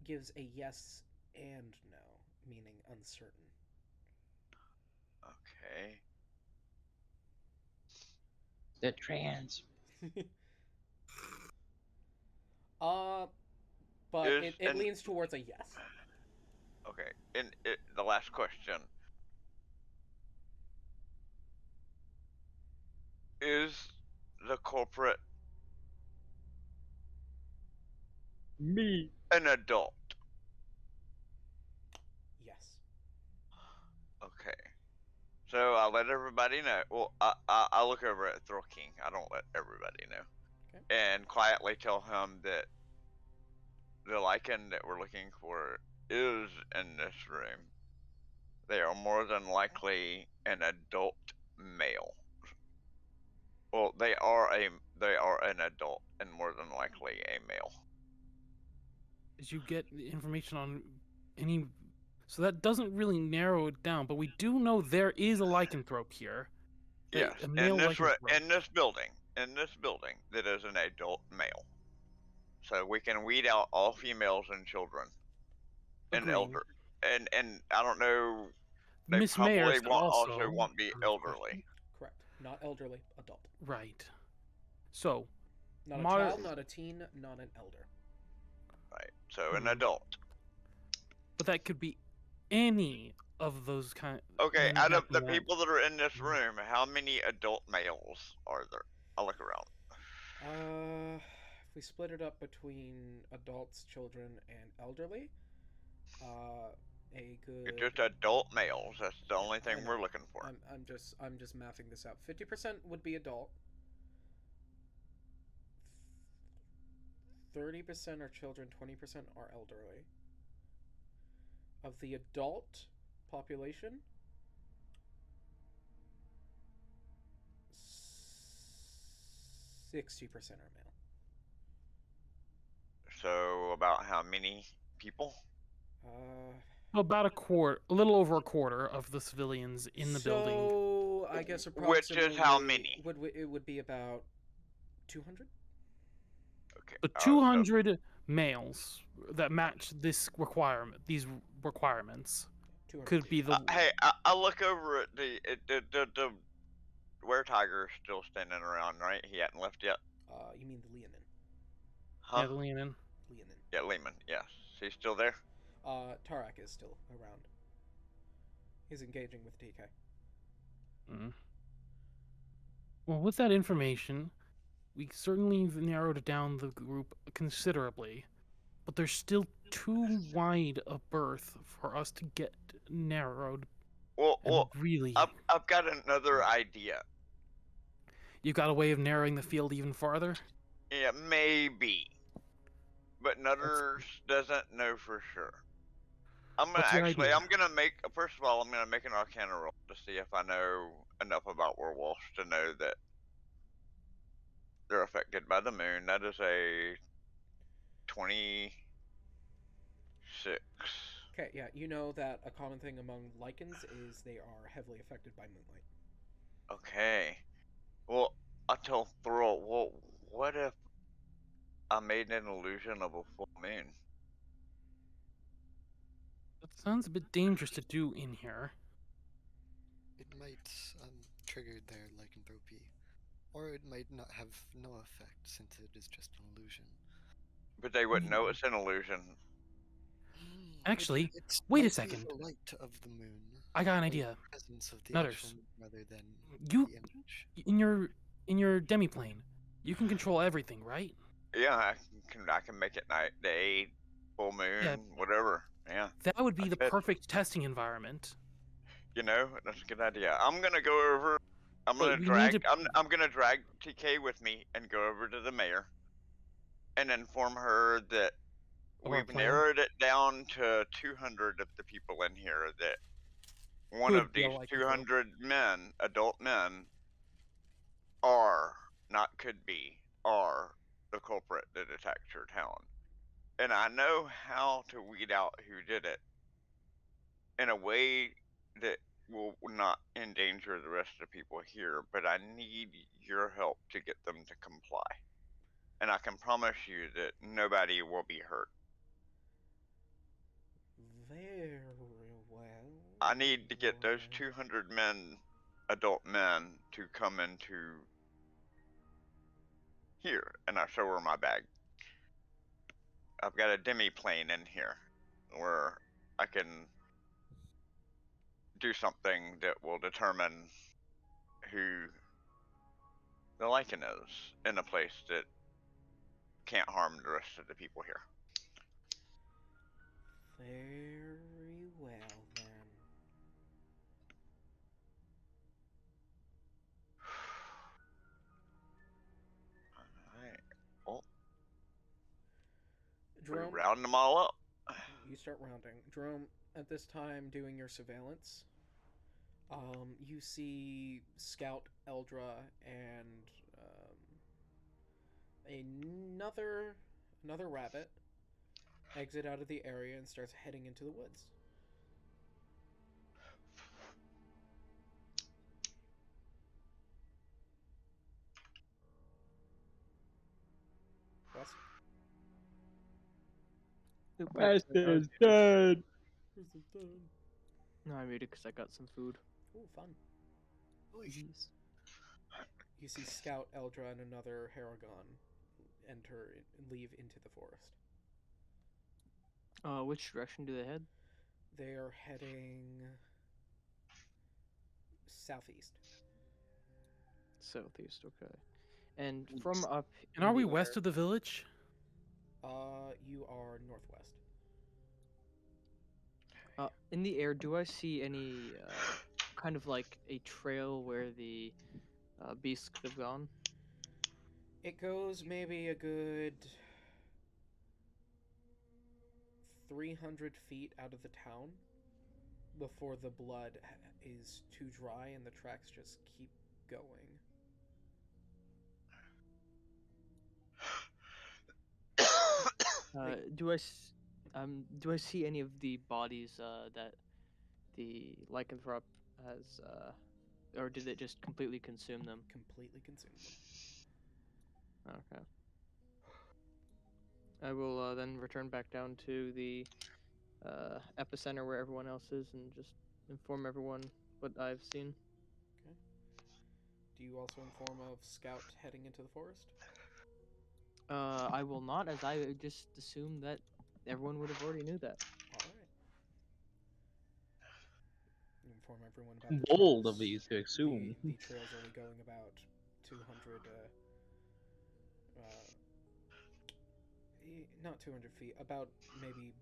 gives a yes and no, meaning uncertain. Okay. They're trans. But Is- it and- leans towards a yes. Okay. And the last question is the culprit Me. an adult? Yes. Okay. So I let everybody know. Well, I look over at Thrill King. I don't let everybody know. Okay. And quietly tell him that the lichen that we're looking for is in this room. They are more than likely an adult male. Well, they are an adult and more than likely a male. Did you get the information on any? So that doesn't really narrow it down, but we do know there is a lycanthrope here. Yes, A male lycanthrope. in this building, that is an adult male. So we can weed out all females and children and Agreed. elder. And I don't know. They Miss probably Mayer said also won't be on this elderly. question. Correct. Not elderly, adult. Right. So, Not a Moder- child, not a teen, not an elder. Right. So an Hmm. adult. but that could be any of those kind. Okay, any out of the that- people that are in this room, how many adult males are there? I'll look around. If we split it up between adults, children, and elderly, a good. Just adult males. That's the only thing know. we're looking for. I'm just mathing this out. 50% would be adult. 30% are children. 20% are elderly. Of the adult population, 60% are male. So about how many people? About a little over a quarter of the civilians in the building. So I guess Which is how approximately many? it would be about 200. Okay. The 200 males that match this requirement, these requirements, 200. could be the. Hey, I look over at the were-tiger is still standing around, right? He hadn't left yet. You mean the Leonin? Huh? Yeah, the Leonin. Leonin. Yeah, Lehman. Yes, he's still there. Tarak is still around. He's engaging with DK. Mm. Well, with that information, we certainly narrowed down the group considerably, but there's still too wide a berth for us to get narrowed. Well, And really, I've got another idea. you got a way of narrowing the field even farther? Yeah, maybe. But Nutters doesn't know for sure. What's your idea? I'm gonna make, first of all, I'm gonna make an Arcana roll to see if I know enough about werewolves to know that they're affected by the moon. That is a 26. Okay, yeah, you know that a common thing among lichens is they are heavily affected by moonlight. Okay. Well, I tell Thrill, well, what if I made an illusion of a full moon? That sounds a bit dangerous to do in here. It might trigger their lycanthropy, or it might not have no effect since it is just an illusion. But they wouldn't know it's an illusion. Actually, It's wait a might be second. The light of the moon. I got an or idea. The presence of the Nutters. actual moon rather than You- the image. In your demiplane, you can control everything, right? Yeah, I can make it night, day, full moon, whatever. Yeah, That would be the bet. perfect testing environment. you know, that's a good idea. I'm gonna go over. I'm Wait, gonna we drag. need to- I'm gonna drag TK with me and go over to the mayor, and inform her that Of our we've plan? narrowed it down to 200 of the people in here. That one Could of be a these lycanthrope. 200 men, adult men, are not could be, are the culprit that attacked your town. And I know how to weed out who did it in a way that will not endanger the rest of the people here, but I need your help to get them to comply. And I can promise you that nobody will be hurt. Very well. I need to get those well. 200 men, adult men, to come into here. And I show her my bag. I've got a demi-plane in here where I can do something that will determine who the Lycan is in a place that can't harm the rest of the people here. Very well then. Alright. Well, we Jerome, round them all up. you start rounding. Jerome, at this time, doing your surveillance, you see Scout Eldra and another rabbit exit out of the area and starts heading into the woods. Wes? Wes dead. No, I muted because I got some food. Ooh, fun. Jeez. You see Scout Eldra and another Haragon leave into the forest. Which direction do they head? They are heading southeast. Southeast, okay. And from up. And are in we the west air- of the village? You are northwest. In the air, do I see any kind of like a trail where the beasts could have gone? It goes maybe a good 300 feet out of the town before the blood is too dry and the tracks just keep going. Do I see any of the bodies that the lycanthrope has, or did it just completely consume them? Completely consumed them. Okay. I will then return back down to the epicenter where everyone else is and just inform everyone what I've seen. Okay. Do you also inform of Scout heading into the forest? I will not, as I just assumed that everyone would have already knew that. Alright. You inform everyone about the Bold trails. of you to assume. The trail's only going about 200, not 200 feet, about maybe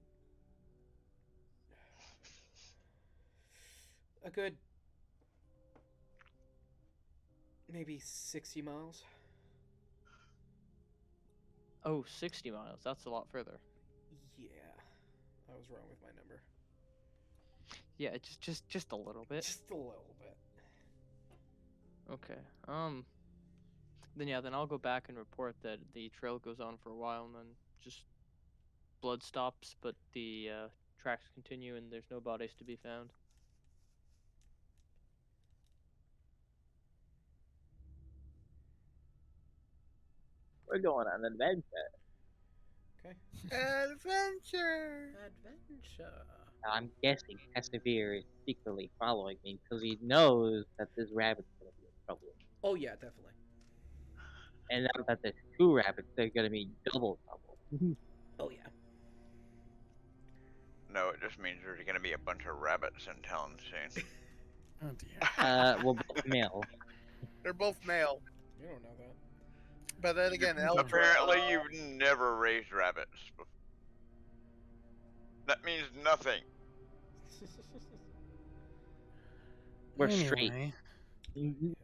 a good maybe 60 miles. Oh, 60 miles. That's a lot further. Yeah, I was wrong with my number. Yeah, just a little bit. Just a little bit. Okay. Then I'll go back and report that the trail goes on for a while and then just blood stops, but the tracks continue and there's no bodies to be found. We're going on an adventure. Okay. Adventure! Adventure. I'm guessing Casavir is secretly following me because he knows that this rabbit's gonna be in trouble. Oh yeah, definitely. And now that there's two rabbits, they're gonna be double trouble. Oh yeah. No, it just means there's going to be a bunch of rabbits in town soon. Oh dear. Well, both male. They're both male. You don't know that. But then again, Eldra, Apparently, you've never raised rabbits before. That means nothing. We're straight. Anyway,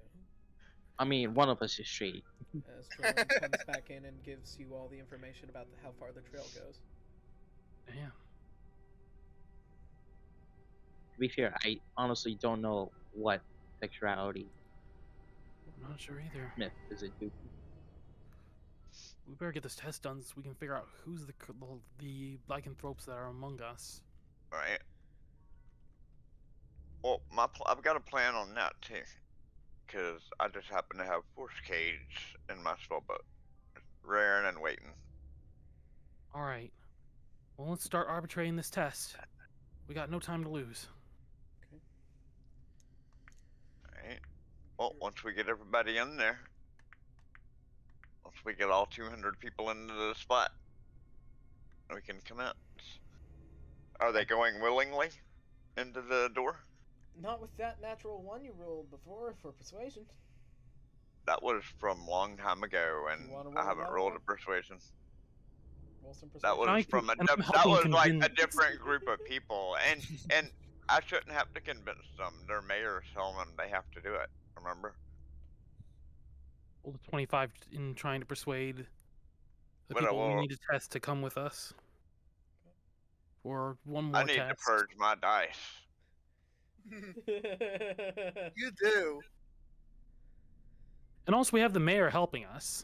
I mean, one of us is straight. As Jerome comes back in and gives you all the information about how far the trail goes. damn. To be fair, I honestly don't know what sexuality I'm not sure either. Smith is into. We better get this test done so we can figure out who's the lycanthropes that are among us. Right. Well, I've got a plan on that too, because I just happen to have force cage in my spell book, raring and waiting. All right. Well, let's start arbitrating this test. We got no time to lose. Alright. Well, once we get everybody in there, once we get all 200 people into the spot, we can commence. Are they going willingly into the door? Not with that natural one you rolled before for persuasion. That was from long time ago, and wanna I roll haven't another rolled one? a persuasion. Roll some persuasion. That was I from a can- and I'm that helping was like a convince- different group of people, and I shouldn't have to convince them. Their mayor's telling them they have to do it. Remember? Roll the 25 in trying to persuade the But I people we will- need to test to come with us. For one more I need test. to purge my dice. You do. And also, we have the mayor helping us.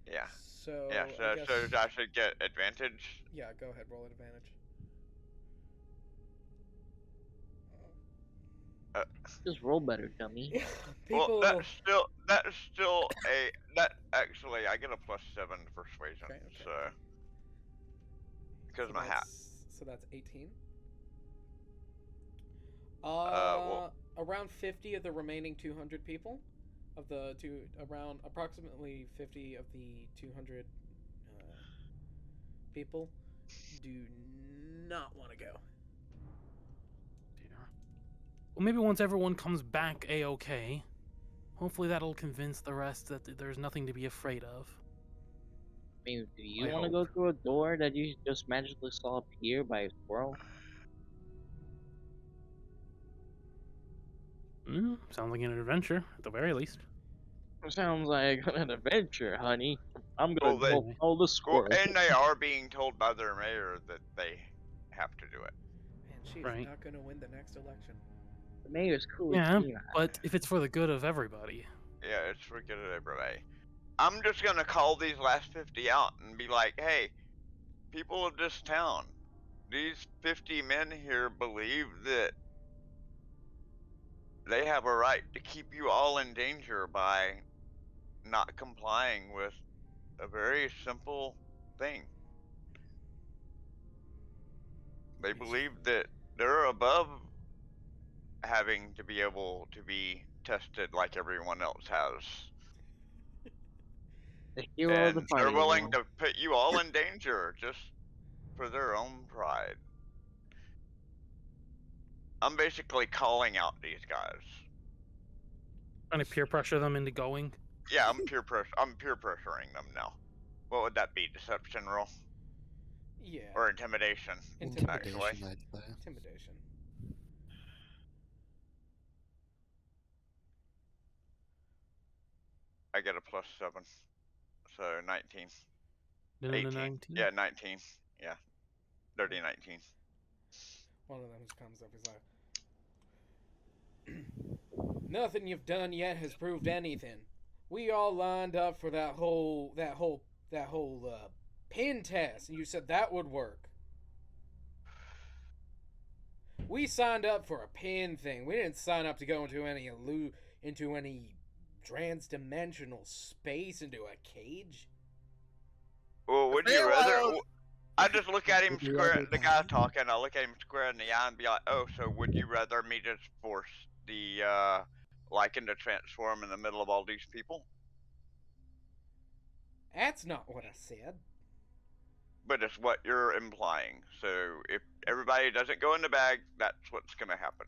Yeah. So Yeah. I So guess, I should get advantage. yeah, go ahead, roll an advantage. Just roll better, dummy. People. Well, that's still a that actually I get a +7 to persuasion. Okay, okay. So because so my hat. So that's 18. well- Around 50 of the remaining 200 people, around approximately 50 of the 200 people, do not want to go. Dear. Well, maybe once everyone comes back a-okay, hopefully that'll convince the rest that there's nothing to be afraid of. I mean, do you I want to go through a door that you just magically saw appear by a squirrel? Sounds like an adventure, at the very least. Sounds like an adventure, honey. I'm gonna Well, they- go follow the Well, squirrel. and they are being told by their mayor that they have to do it. Man, she's Right. not going to win the next election. The mayor's cool. Yeah, but if it's for the good of everybody. Yeah, it's for good of everybody. I'm just gonna call these last 50 out and be like, hey, people of this town, these 50 men here believe that they have a right to keep you all in danger by not complying with a very simple thing. They believe that they're above having to be able to be tested like everyone else has. The hero of the And party. they're willing to put you all in danger just for their own pride. I'm basically calling out these guys. Trying to peer pressure them into going. Yeah, I'm peer pressuring them now. What would that be? Deception roll Yeah. or intimidation? Intimidation. Actually, I'd say. Intimidation. I get a +7, so 19. Then in the 18. 19. Yeah, 19. Yeah, dirty 19. One of them just comes up. He's like, "Nothing you've done yet has proved anything. We all lined up for that whole pin test, and you said that would work. We signed up for a pin thing. We didn't sign up to go into any trans-dimensional space, into a cage." Well, would you Fail rather? out. I just look at him Would you square. rather The guy die? talking. I look at him square in the eye and be like, "Oh, so would you rather me just force the lichen to transform in the middle of all these people?" That's not what I said. But it's what you're implying. So if everybody doesn't go in the bag, that's what's gonna happen.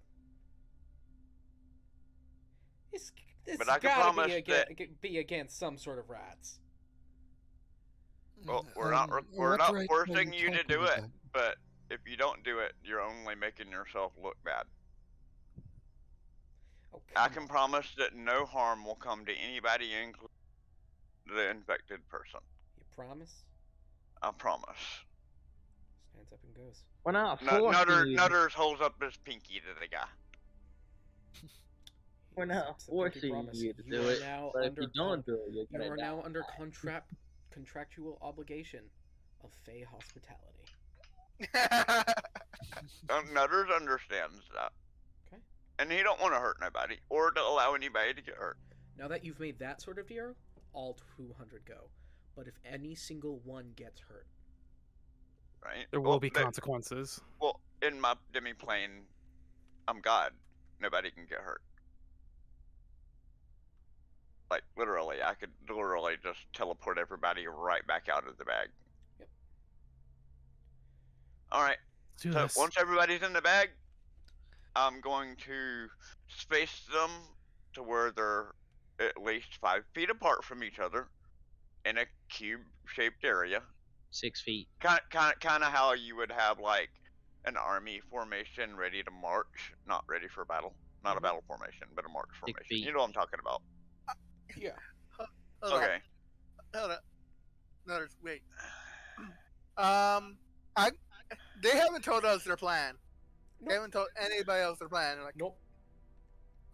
It's But I can gotta promise be against some sort of rights. Well, we're not what not right are forcing you to talking do it. about? But if you don't do it, you're only making yourself look bad. Oh, I come can on. promise that no harm will come to anybody, including the infected person. You promise? I promise. Stands up and goes. We're not Nutter, forcing you. Nutters holds up his pinky to the guy. We're not It's a pinky forcing promise. you to You do are it. now But if under you don't do it, you're You gonna are die. now under contractual obligation of Fey hospitality. Nutters understands that. Okay. And he don't want to hurt nobody or to allow anybody to get hurt. Now that you've made that sort of deal, all 200 go. But if any single one gets hurt, Right? There will be consequences. Well, in my demi-plane, I'm God. Nobody can get hurt. Like, literally, I could literally just teleport everybody right back out of the bag. Yep. Alright, Let's do so this. once everybody's in the bag, I'm going to space them to where they're at least 5 feet apart from each other in a cube-shaped area. 6 feet. Kind of how you would have like an army formation ready to march, not ready for battle, not a battle formation, but a march formation. feet. You know what I'm talking about? yeah. Hold on, Okay. hold on. No, wait. They haven't told us their plan. They Nope. haven't told anybody else their plan. They're like, Nope.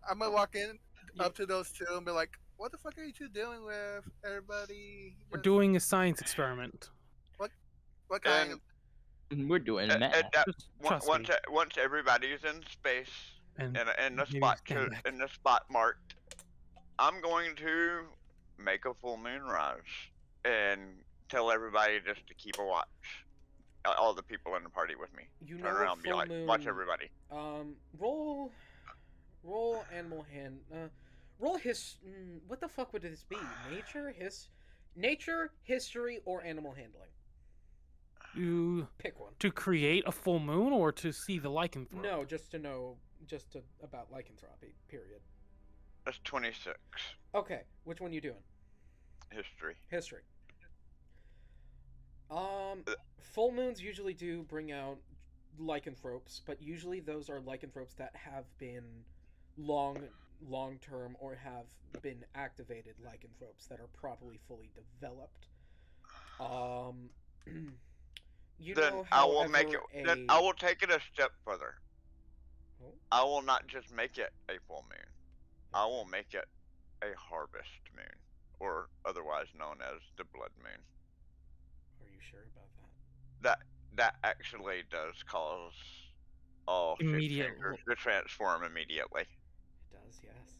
I'm gonna walk in Yeah. up to those two and be like, "What the fuck are you two doing with everybody? We're Just- doing a science experiment. what kind of?" We're doing At- math. at that- Just trust once me. once everybody's in space And in the maybe spot stand back. in the spot marked, I'm going to make a full moon rise and tell everybody just to keep a watch. All the people in the party with me. You know Turn what around and be full like, moon, watch everybody. Roll animal hand. Roll what the fuck would this be? Nature, history, or animal handling? Pick one. To create a full moon or to see the lycanthrope? No, just to know, about lycanthropy. Period. That's 26. Okay, which one you doing? History. History. Full moons usually do bring out lycanthropes, but usually those are lycanthropes that have been long term or have been activated lycanthropes that are properly fully developed. You Then know, I will make it. however, Then I will take it a step further. Oh. I will not just make it a full moon. I will make it a harvest moon, or otherwise known as the blood moon. Are you sure about that? That actually does cause all Immediate- shit-changers to transform immediately. It does, yes.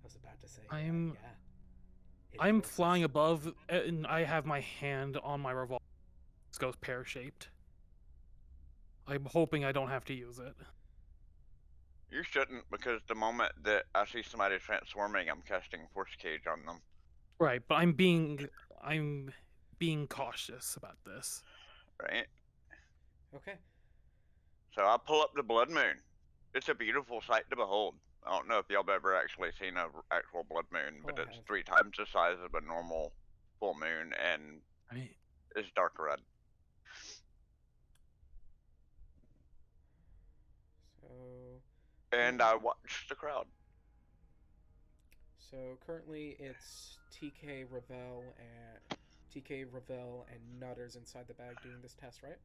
I was about to say. I'm- Yeah. It I'm forces- flying above, and I have my hand on my revolver. This goes pear-shaped. I'm hoping I don't have to use it. You shouldn't, because the moment that I see somebody transforming, I'm casting Force Cage on them. Right, but I'm being cautious about this. Right? Okay. So I pull up the blood moon. It's a beautiful sight to behold. I don't know if y'all have ever actually seen an actual blood moon, but I it's have. 3 times the size of a normal full moon, and Right. it's dark red. So. And I watch the crowd. So currently it's TK Ravel and Nutters inside the bag doing this test, right?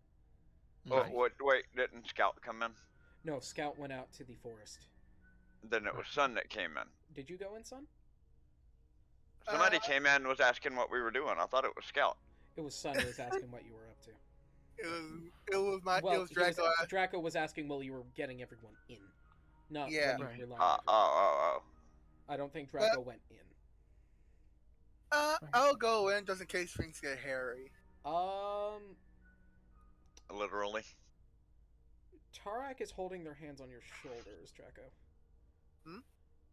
Oh, wait, didn't Scout come in? No, Scout went out to the forest. Then it was Sun that came in. Did you go in, son? Somebody came in and was asking what we were doing. I thought it was Scout. It was Son who was asking what you were up to. It was Draco. Draco was asking while you were getting everyone in, not Yeah. when you Right. were lying. Oh. I don't think Draco went in. I'll go in just in case things get hairy. Literally. Tarak is holding their hands on your shoulders, Draco. Hmm?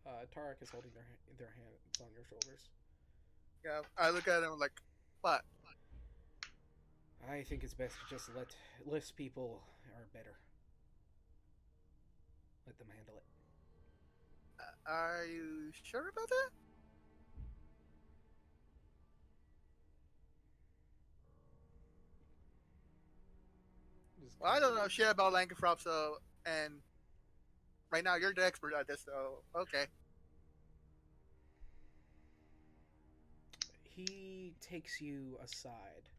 Tarak is holding their hands on your shoulders. Yeah, I look at him like, what? I think it's best to just let less people are better. Let them handle it. Are you sure about that? Just Well, I don't kinda- know shit about Lankenfrop, so, and right now you're the expert at this, so okay. He takes you aside.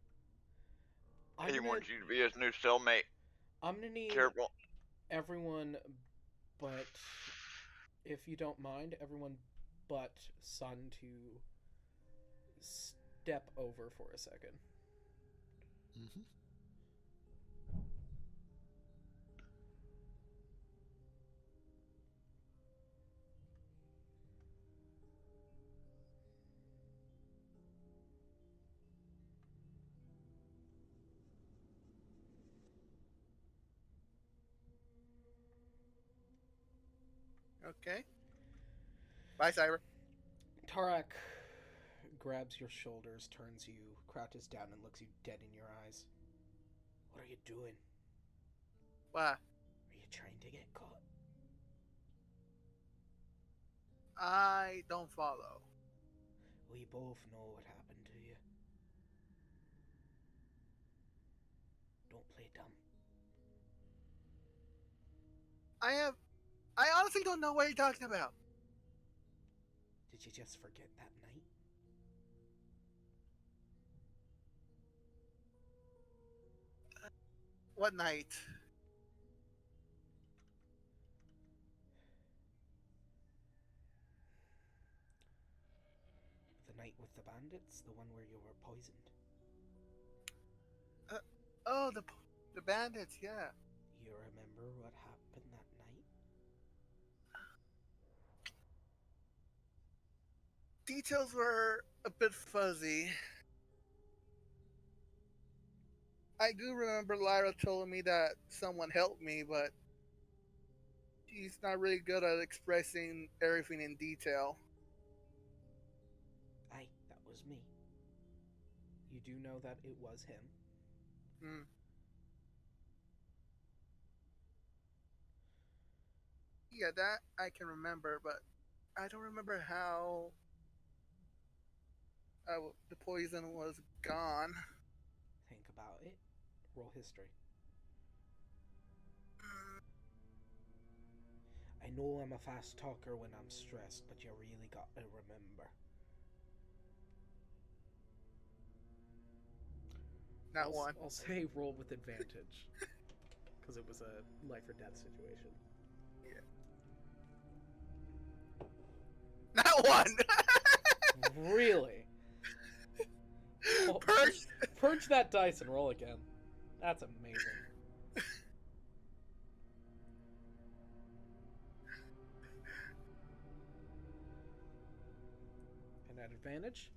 He wants you to be his new cellmate. I'm gonna need Careful. everyone, but if you don't mind, everyone but Sun to step over for a second. Mm-hmm. Okay. Bye, Cyber. Tarak grabs your shoulders, turns you, crouches down, and looks you dead in your eyes. What are you doing? Why? Are you trying to get caught? I don't follow. We both know what happened to you. Don't play dumb. I honestly don't know what you're talking about. Did you just forget that night? What night? The night with the bandits? The one where you were poisoned? Oh, the bandits, yeah. You remember what happened that night? Details were a bit fuzzy. I do remember Lyra telling me that someone helped me, but she's not really good at expressing everything in detail. Aye, that was me. You do know that it was him. Hmm. Yeah, that I can remember, but I don't remember how the poison was gone. Think about it. Roll history. I know I'm a fast talker when I'm stressed, but you really got to remember. Not one. I'll say roll with advantage. Because it was a life or death situation. Not one! Really? Oh, Purge! purge that dice and roll again. That's amazing. And at advantage?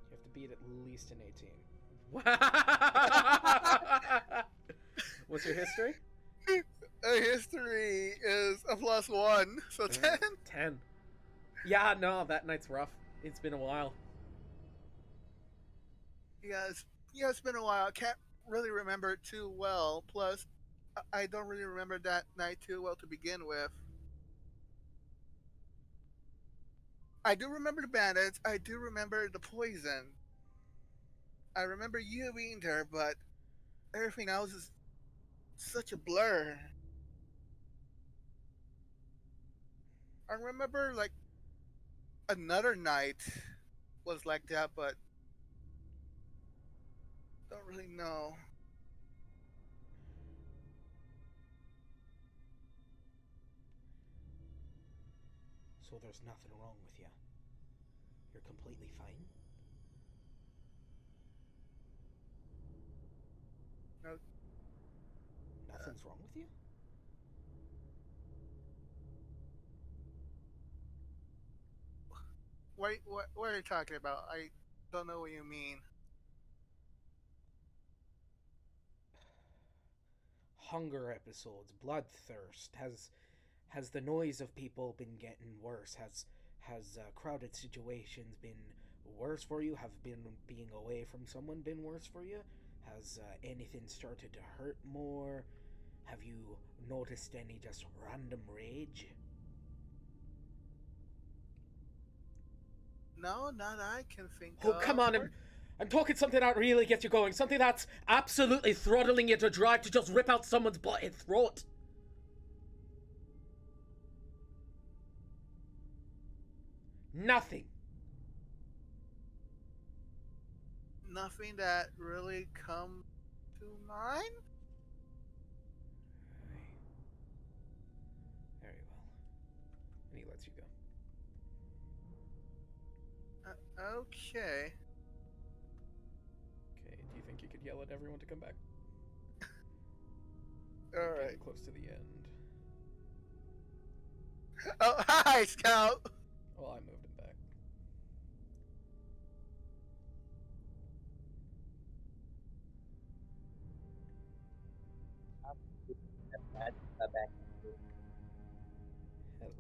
You have to beat at least an 18. What's your history? History is a +1, so 10. 10. Yeah, no, that night's rough. It's been a while. Yes, yeah, it's been a while. I can't really remember it too well. Plus, I don't really remember that night too well to begin with. I do remember the bandits. I do remember the poison. I remember you being there, but everything else is such a blur. I remember like another night was like that, but don't really know. So there's nothing wrong with you. You're completely fine. No. Nothing's wrong with you? What are you talking about? I don't know what you mean. Hunger episodes, bloodthirst. Has the noise of people been getting worse? Has crowded situations been worse for you? Have being away from someone been worse for you? Has anything started to hurt more? Have you noticed any just random rage? No, not I can think Oh, of. come on! I'm talking something that really gets you going. Something that's absolutely throttling you to drive to just rip out someone's bloody throat. Nothing. Nothing that really come to mind? Very well. And he lets you go. Okay. Okay, do you think you could yell at everyone to come back? All We're right. getting close to the end. Oh, hi, Scout. Well, I moved him back. Hello.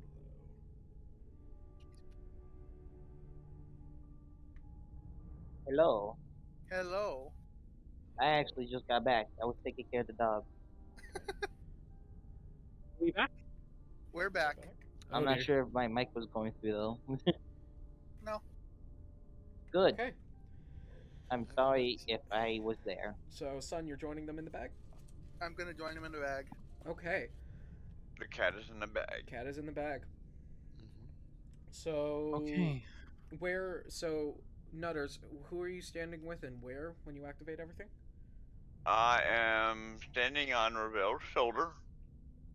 Hello. Hello. I actually just got back. I was taking care of the dog. Are we back? We're back. I'm Oh, not dear. sure if my mic was going through though. No. Good. Okay, I'm sorry if I was there. so son, you're joining them in the bag? I'm gonna join him in the bag. Okay, The cat is in the bag. cat is in the bag. Hmm. So Okay. where? So Nutters, who are you standing with and where when you activate everything? I am standing on Ravel's shoulder.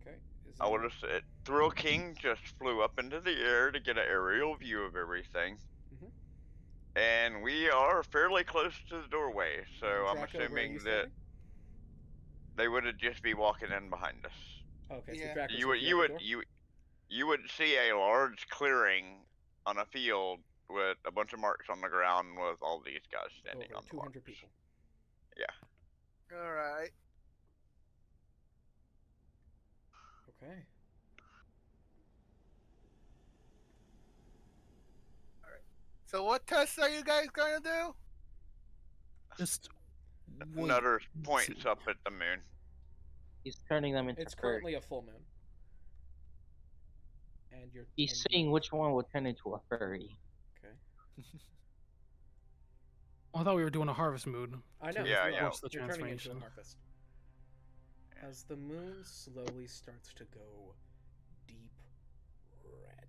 Okay. Is I would there- have said Thrill King just flew up into the air to get an aerial view of everything. Mhm. And we are fairly close to the doorway, so And I'm Draco, where are assuming you that standing? they would just be walking in behind us. Okay, so Yeah. Draco's You with would you you at would the door? you would see a large clearing on a field with a bunch of marks on the ground with all these guys standing Over on the 200 marks. people. All right. Okay. So what tests are you guys gonna do? Just wait. Nutter and points see. up at the moon. He's turning them into It's fur. currently a full moon. And you're. He's and saying which one will turn into a furry. Okay. Oh, I thought we were doing a harvest mood. I know. to Yeah, it's yeah. force the You're turning into a transformation. harvest. As the moon slowly starts to go deep red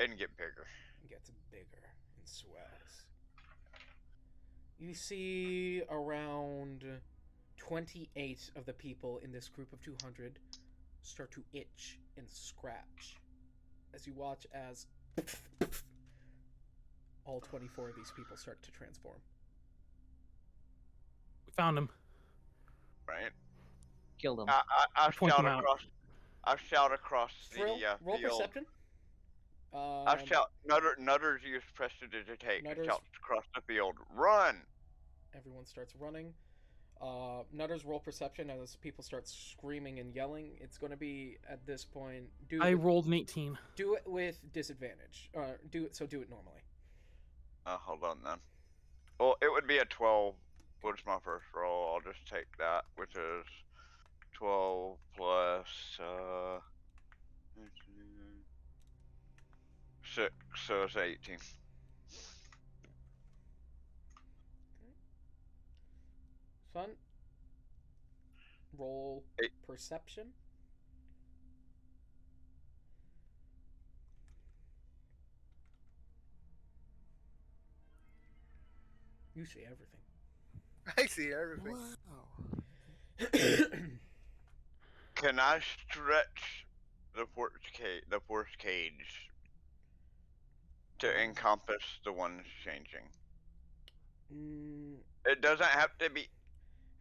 And get bigger. and gets bigger and swells, you see around 28 of the people in this group of 200 start to itch and scratch as you watch as all 24 of these people start to transform. We found him. Right? Killed him. I Point shout them out. across. I shout across Thrill, the roll field. perception. I shout. Nutters use prestidigitate. I Nutters- shout across the field. Run! Everyone starts running. Nutters roll perception as people start screaming and yelling. It's going to be at this point. I rolled an 18. Do it with disadvantage. Do it normally. Hold on then. Well, it would be a 12. What's my first roll? I'll just take that, which is 12 plus 6, so it's 18. Fun. Roll Eight. perception. You see everything. I see everything. Wow. Can I stretch the force cage to encompass the ones changing? Mm, It doesn't have to be.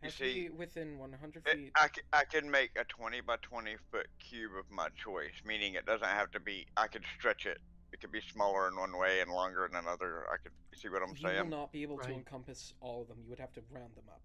You has to see, be within 100 it, feet. I can make a 20 by 20 foot cube of my choice, meaning it doesn't have to be. I could stretch it. It could be smaller in one way and longer in another. I could. You see what I'm You will saying? not be able to Right. encompass all of them. You would have to round them up.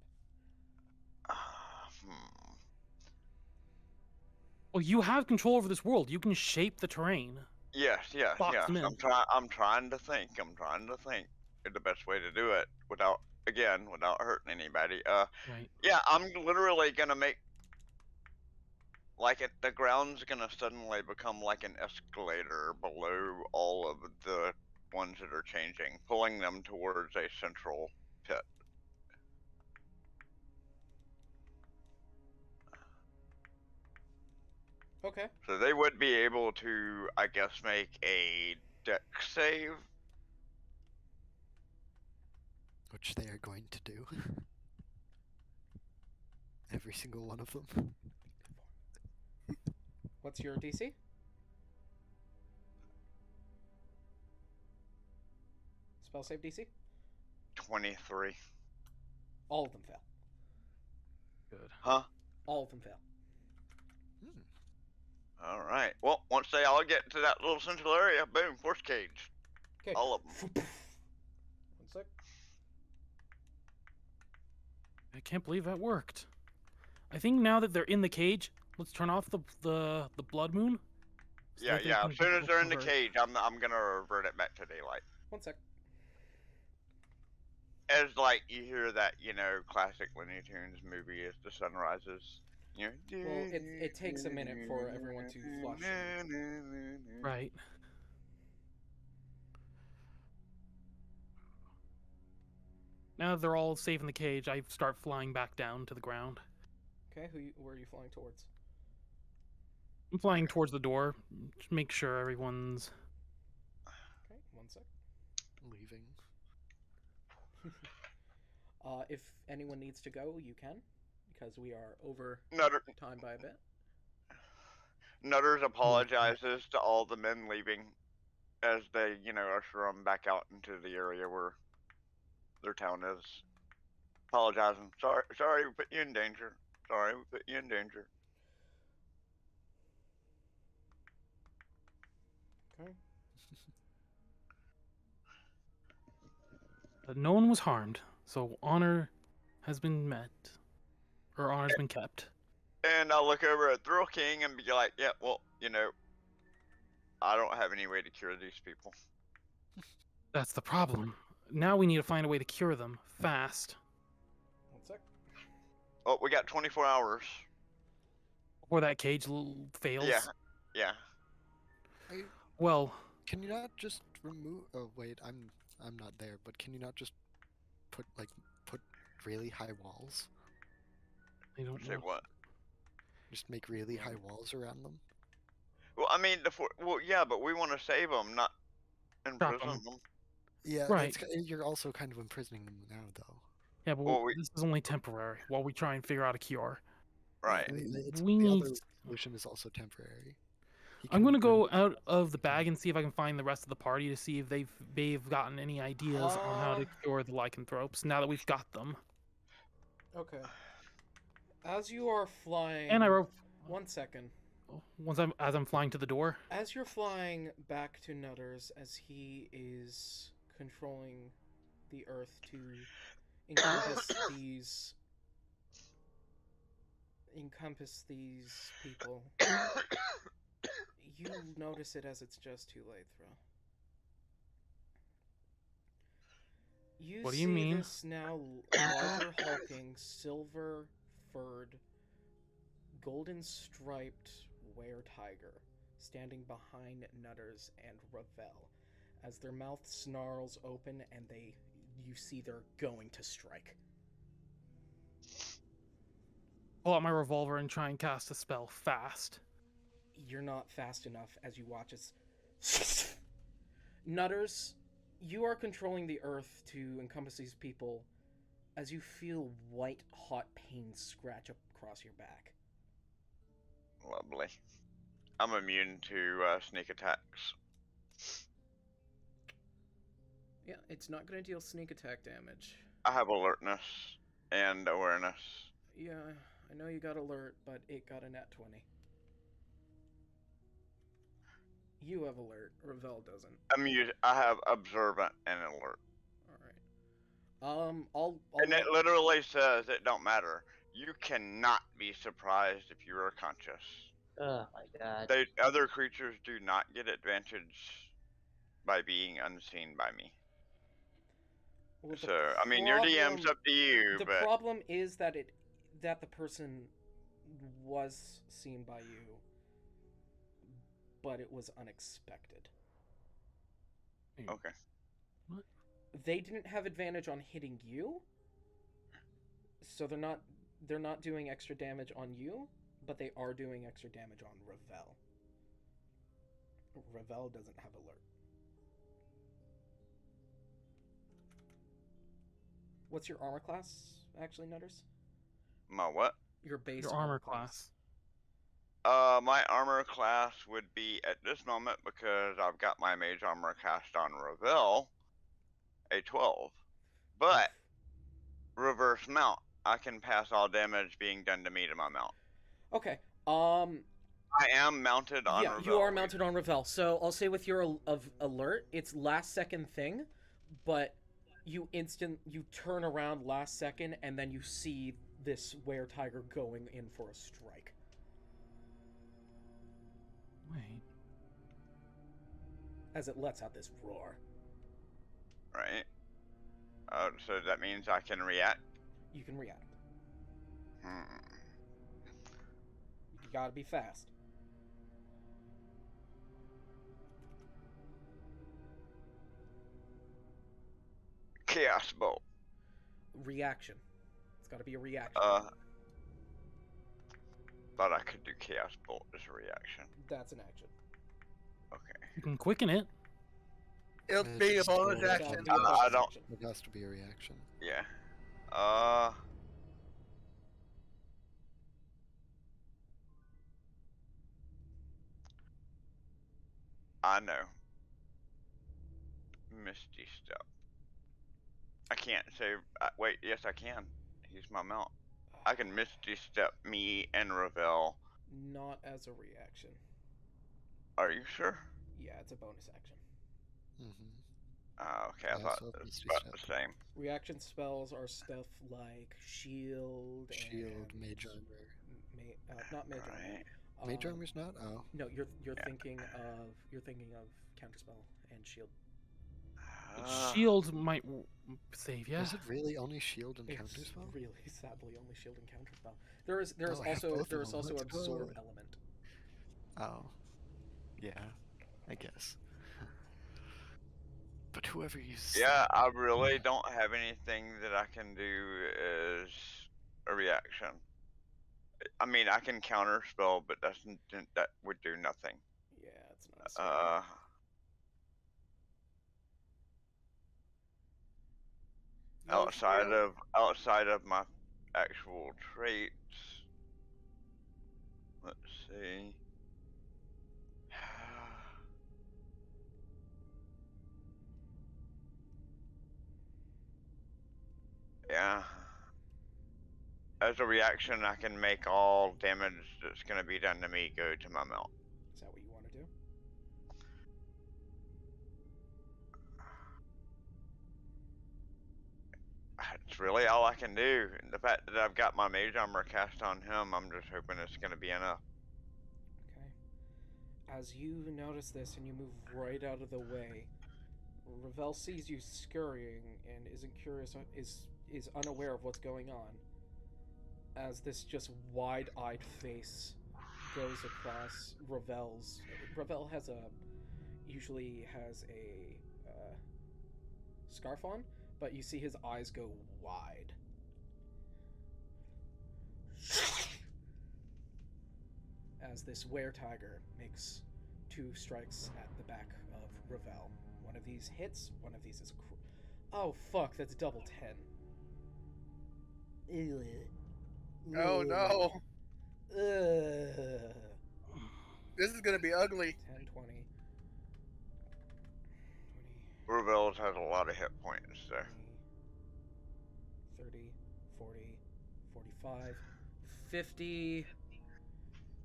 Well, you have control over this world. You can shape the terrain. Yes, yes, Box yes. them in. I'm trying to think. I'm trying to think the best way to do it without hurting anybody. Right. Yeah, I'm literally gonna make like the ground's gonna suddenly become like an escalator below all of the ones that are changing, pulling them towards a central pit. Okay. So they would be able to, I guess, make a deck save. Which they are going to do. Every single one of them. What's your DC? Spell save DC. 23. All of them fail. Good. Huh? All of them fail. All right. Well, once they all get to that little central area, boom, force cage. Okay. All of them. 1 sec. I can't believe that worked. I think now that they're in the cage, let's turn off the blood moon. so Yeah, that they yeah. can As soon as they're in the recover. cage, I'm gonna revert it back to daylight. 1 sec. As like you hear that, classic Looney Tunes movie as the sun rises. You know, Well, it takes a minute for everyone to flush. Right. Now that they're all safe in the cage, I start flying back down to the ground. Okay, where are you flying towards? I'm flying towards the door, just make sure everyone's. Okay, 1 sec. Leaving. If anyone needs to go, you can, because we are over Nutter, time by a bit. Nutters apologizes to all the men leaving as they, usher them back out into the area where their town is. Apologizing. Sorry, we put you in danger. Sorry, we put you in danger. Okay. But no one was harmed, so honor has been met, or honor's been kept. And I'll look over at Thrill King and be like, yeah, well, I don't have any way to cure these people. That's the problem. Now we need to find a way to cure them fast 1 sec. Oh, we got 24 hours. before that cage fails. Yeah. Well, Can you not just remove? Oh wait, I'm not there. But can you not just put really high walls? I don't Say know. what? Just make really high walls around them. Well, I mean, yeah, but we want to save them, not imprison 'em. them. Yeah, Right. you're also kind of imprisoning them now, though. Yeah, but Well, this is only temporary while we try and figure out a cure. Right. We the need. other solution is also temporary. He I'm can gonna bring- go out of the bag and see if I can find the rest of the party to see if they've gotten any ideas on how to cure the lycanthropes. Now that we've got them, Okay. As you are flying. and I wrote 1 second. as I'm flying to the door. As you're flying back to Nutters, as he is controlling the Earth to encompass these people, you notice it as it's just too late, Thrill. You What do you see mean? this now larger hulking, silver-furred, golden-striped were-tiger standing behind Nutters and Ravel as their mouth snarls open and you see they're going to strike. Pull out my revolver and try and cast a spell fast. You're not fast enough as you watch as Nutters, you are controlling the Earth to encompass these people as you feel white hot pain scratch across your back. Lovely. I'm immune to sneak attacks. Yeah, it's not going to deal sneak attack damage. I have alertness and awareness. Yeah, I know you got alert, but it got a nat 20. You have alert. Ravel doesn't. I have observant and alert. All right. I'll And it literally says it don't matter. You cannot be surprised if you are conscious. Oh my god. Other creatures do not get advantage by being unseen by me. Well, the So, I mean, your DM's problem- up to you, The but problem is that the person was seen by you, but it was unexpected. okay. They didn't have advantage on hitting you, so they're not doing extra damage on you, but they are doing extra damage on Ravel. Ravel doesn't have alert. What's your armor class, actually, Nutters? My what? Your base Your armor class. My armor class would be at this moment, because I've got my mage armor cast on Ravel, a 12. But reverse mount, I can pass all damage being done to me to my mount. Okay. I am mounted on Yeah, Revel. you are mounted on Revel. So I'll say with your alert, it's last second thing, but you turn around last second and then you see this were-tiger going in for a strike. Wait. As it lets out this roar. Right. So that means I can react. You can react. Hmm. You gotta be fast. Chaos bolt. Reaction. It's gotta be a reaction. Thought I could do chaos bolt as a reaction. That's an action. Okay. You can quicken it. It'll It's be a just bonus a- action. That'll be a bonus I don't- action. It has to be a reaction. Yeah. I know. Misty Step. I can't say. Wait, yes, I can. He's my mount. I can Misty Step me and Revel. Not as a reaction. Are you sure? Yeah, it's a bonus action. Mm-hmm. Okay, I Yeah, thought so it was Misty about Step. the same. Reaction spells are stuff like shield, Shield, and mage armor. not mage armor. Right. Mage Um, armor's not? Oh. No, you're Yeah. thinking of counterspell and shield. Shield might save you. Is it really only shield and It's counterspell? really sadly only shield and counterspell. There is Oh, I have both of there is them. also Let's absorb go. element. Oh. Yeah, I guess. But whoever uses Yeah, I really don't have anything that I can do as a reaction. I mean, I can counterspell, but that would do nothing. Yeah, it's not. Outside of my actual traits. Let's see. Yeah. As a reaction, I can make all damage that's gonna be done to me go to my mount. Is that what you want to do? That's really all I can do. And the fact that I've got my mage armor cast on him, I'm just hoping it's gonna be enough. Okay. As you notice this and you move right out of the way, Revel sees you scurrying and isn't curious, is unaware of what's going on. As this just wide-eyed face goes across Revel's. Revel usually has a scarf on, but you see his eyes go wide. As this were-tiger makes 2 strikes at the back of Revel. One of these hits, one of these is oh fuck, that's double 10. Oh no. Ugh. This is gonna be ugly. 10, 20. Revel's has a lot of hit points there. 30, 40, 45, 50.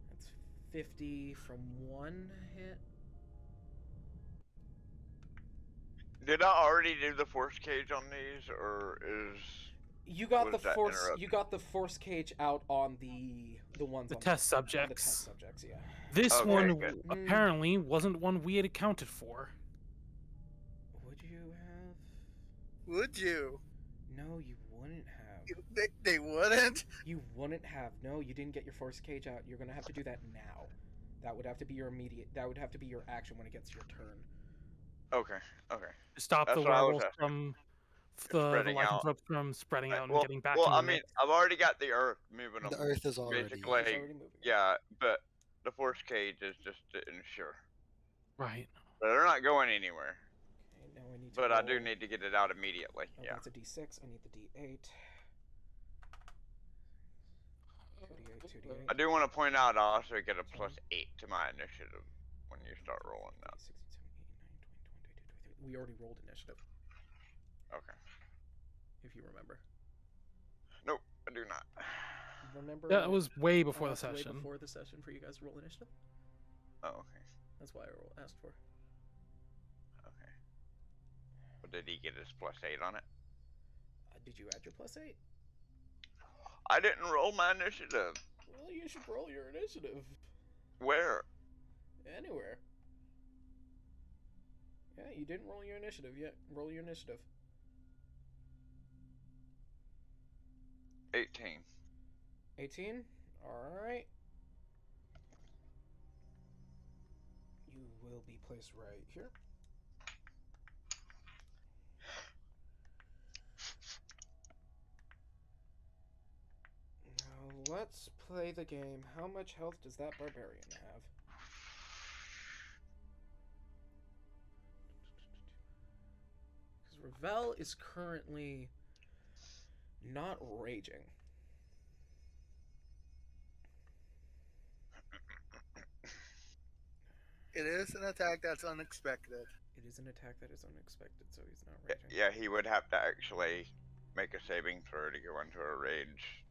That's 50 from 1 hit. Did I already do the force cage on these, or is You got Was the that force. interrupt? You got the force cage out on the ones The on test on the subjects. test subjects. Yeah. This Okay, one good. apparently wasn't one we had accounted for. Would you have? Would you? No, you wouldn't have. They wouldn't. You wouldn't have. No, you didn't get your force cage out. You're gonna have to do that now. That would have to be your immediate. That would have to be your action when it gets your turn. okay? Okay. To stop That's the what I was werewolf asking. from the Spreading out. lycanthrope from spreading out and well, getting back well, in I the mean, mix. I've already got the earth moving them. The earth is already. Basically, It's already moving. yeah, but the force cage is just to ensure. Right. But they're not going anywhere. Okay, now I need to. But I do roll- need to get it out immediately. Oh, Yeah. That's a D6. I need the D8. 2D8, 2D8. I do want to point out I also get a +8 to my initiative when you start rolling that. 16, 17, 18, 19, 20, 21, 22, 23. We already rolled initiative. Okay. if you remember. Nope, I do not. Remember? That was way before the it's way session. before the session for you guys to roll initiative. Oh, okay. That's why I asked for. Okay. But did he get his +8 on it? Did you add your +8? I didn't roll my initiative. Well, you should roll your initiative. Where? Anywhere. Yeah, you didn't roll your initiative yet. Roll your initiative. 18. 18? Alright. You will be placed right here. Now let's play the game. How much health does that barbarian have? Because Ravel is currently not raging. It is an attack that's unexpected. It is an attack that is unexpected, so he's not raging. Yeah, he would have to actually make a saving throw to go into a rage,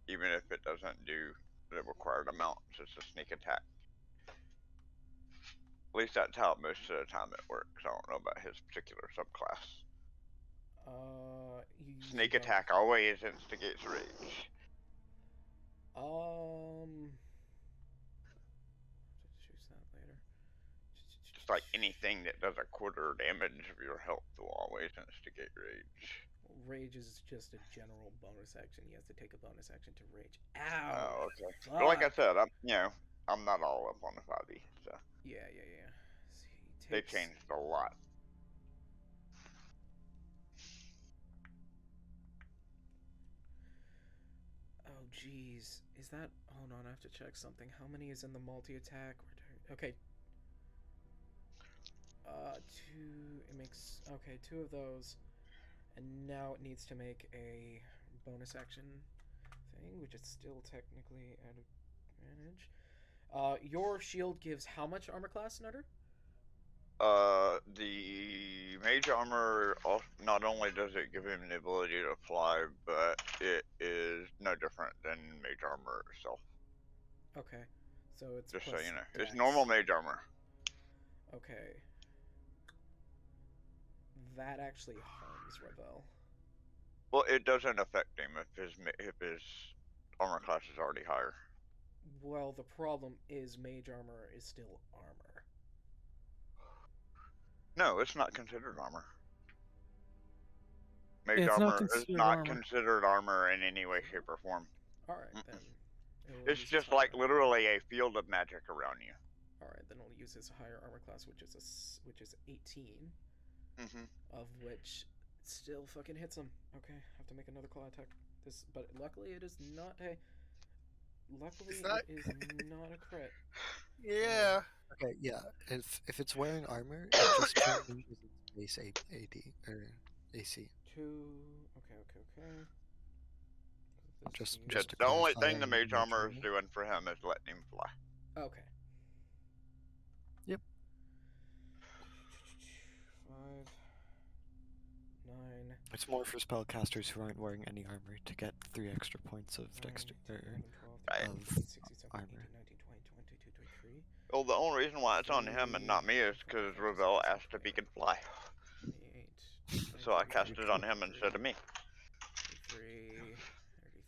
even if it doesn't do the required amount. It's just a sneak attack. At least that's how most of the time it works. I don't know about his particular subclass. Sneak attack always instigates rage. Choose that later. Just like anything that does a quarter damage of your health will always instigate rage. Rage is just a general bonus action. He has to take a bonus action to rage. Ow! Oh, okay. But like I said, I'm not all up on the 5e, so. Yeah. They changed a lot. Oh, jeez. Is that... Hold on, I have to check something. How many is in the multi-attack? Okay. Two... It makes... Okay, 2 of those. And now it needs to make a bonus action thing, which is still technically at advantage. Your shield gives how much armor class, Nutter? The mage armor, not only does it give him the ability to fly, but it is no different than mage armor itself. Okay, so it's just so plus you know, dex. it's normal mage armor. Okay. That actually harms Ravel. Well, it doesn't affect him if his armor class is already higher. Well, the problem is mage armor is still armor. No, it's not considered armor. Mage It's not armor is considered not armor. considered armor in any way, shape, or form. Alright, then. It's just like literally a field of magic around you. Alright, then we'll use his higher armor class, which is 18. Of which still fucking hits him. Okay, have to make another claw attack. But luckily it is not a... Luckily it is not a crit. Yeah. Okay, yeah. If it's wearing armor, it just changes its base AD or AC. 2... Okay. Just The to only clarify, thing the mage armor is armor. doing for him is letting him fly. Okay. Yep. 5... 9... It's more for spellcasters who aren't wearing any armor to get 3 extra points of Right. armor. 23. Well, the only reason why it's on him and not me is because Ravel asked if he could fly. 28... So I cast it on him instead of me. 33...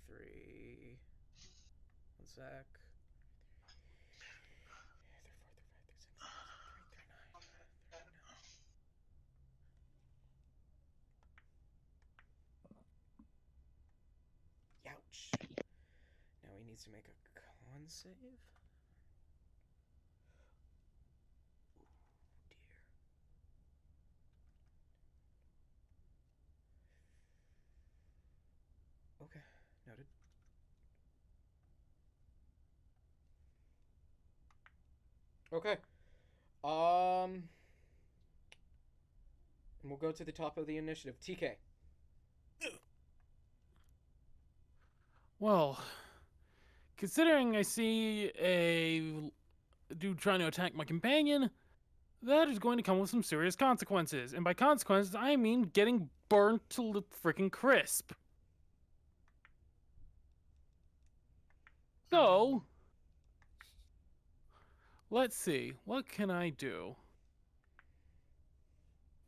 33... One sec. 34, 35, 36, 37, 38, 39. Ouch. Now he needs to make a con save. Okay, noted. Okay. And we'll go to the top of the initiative. TK. Well, considering I see a dude trying to attack my companion, that is going to come with some serious consequences. And by consequences, I mean getting burnt to the freaking crisp. So, let's see. What can I do?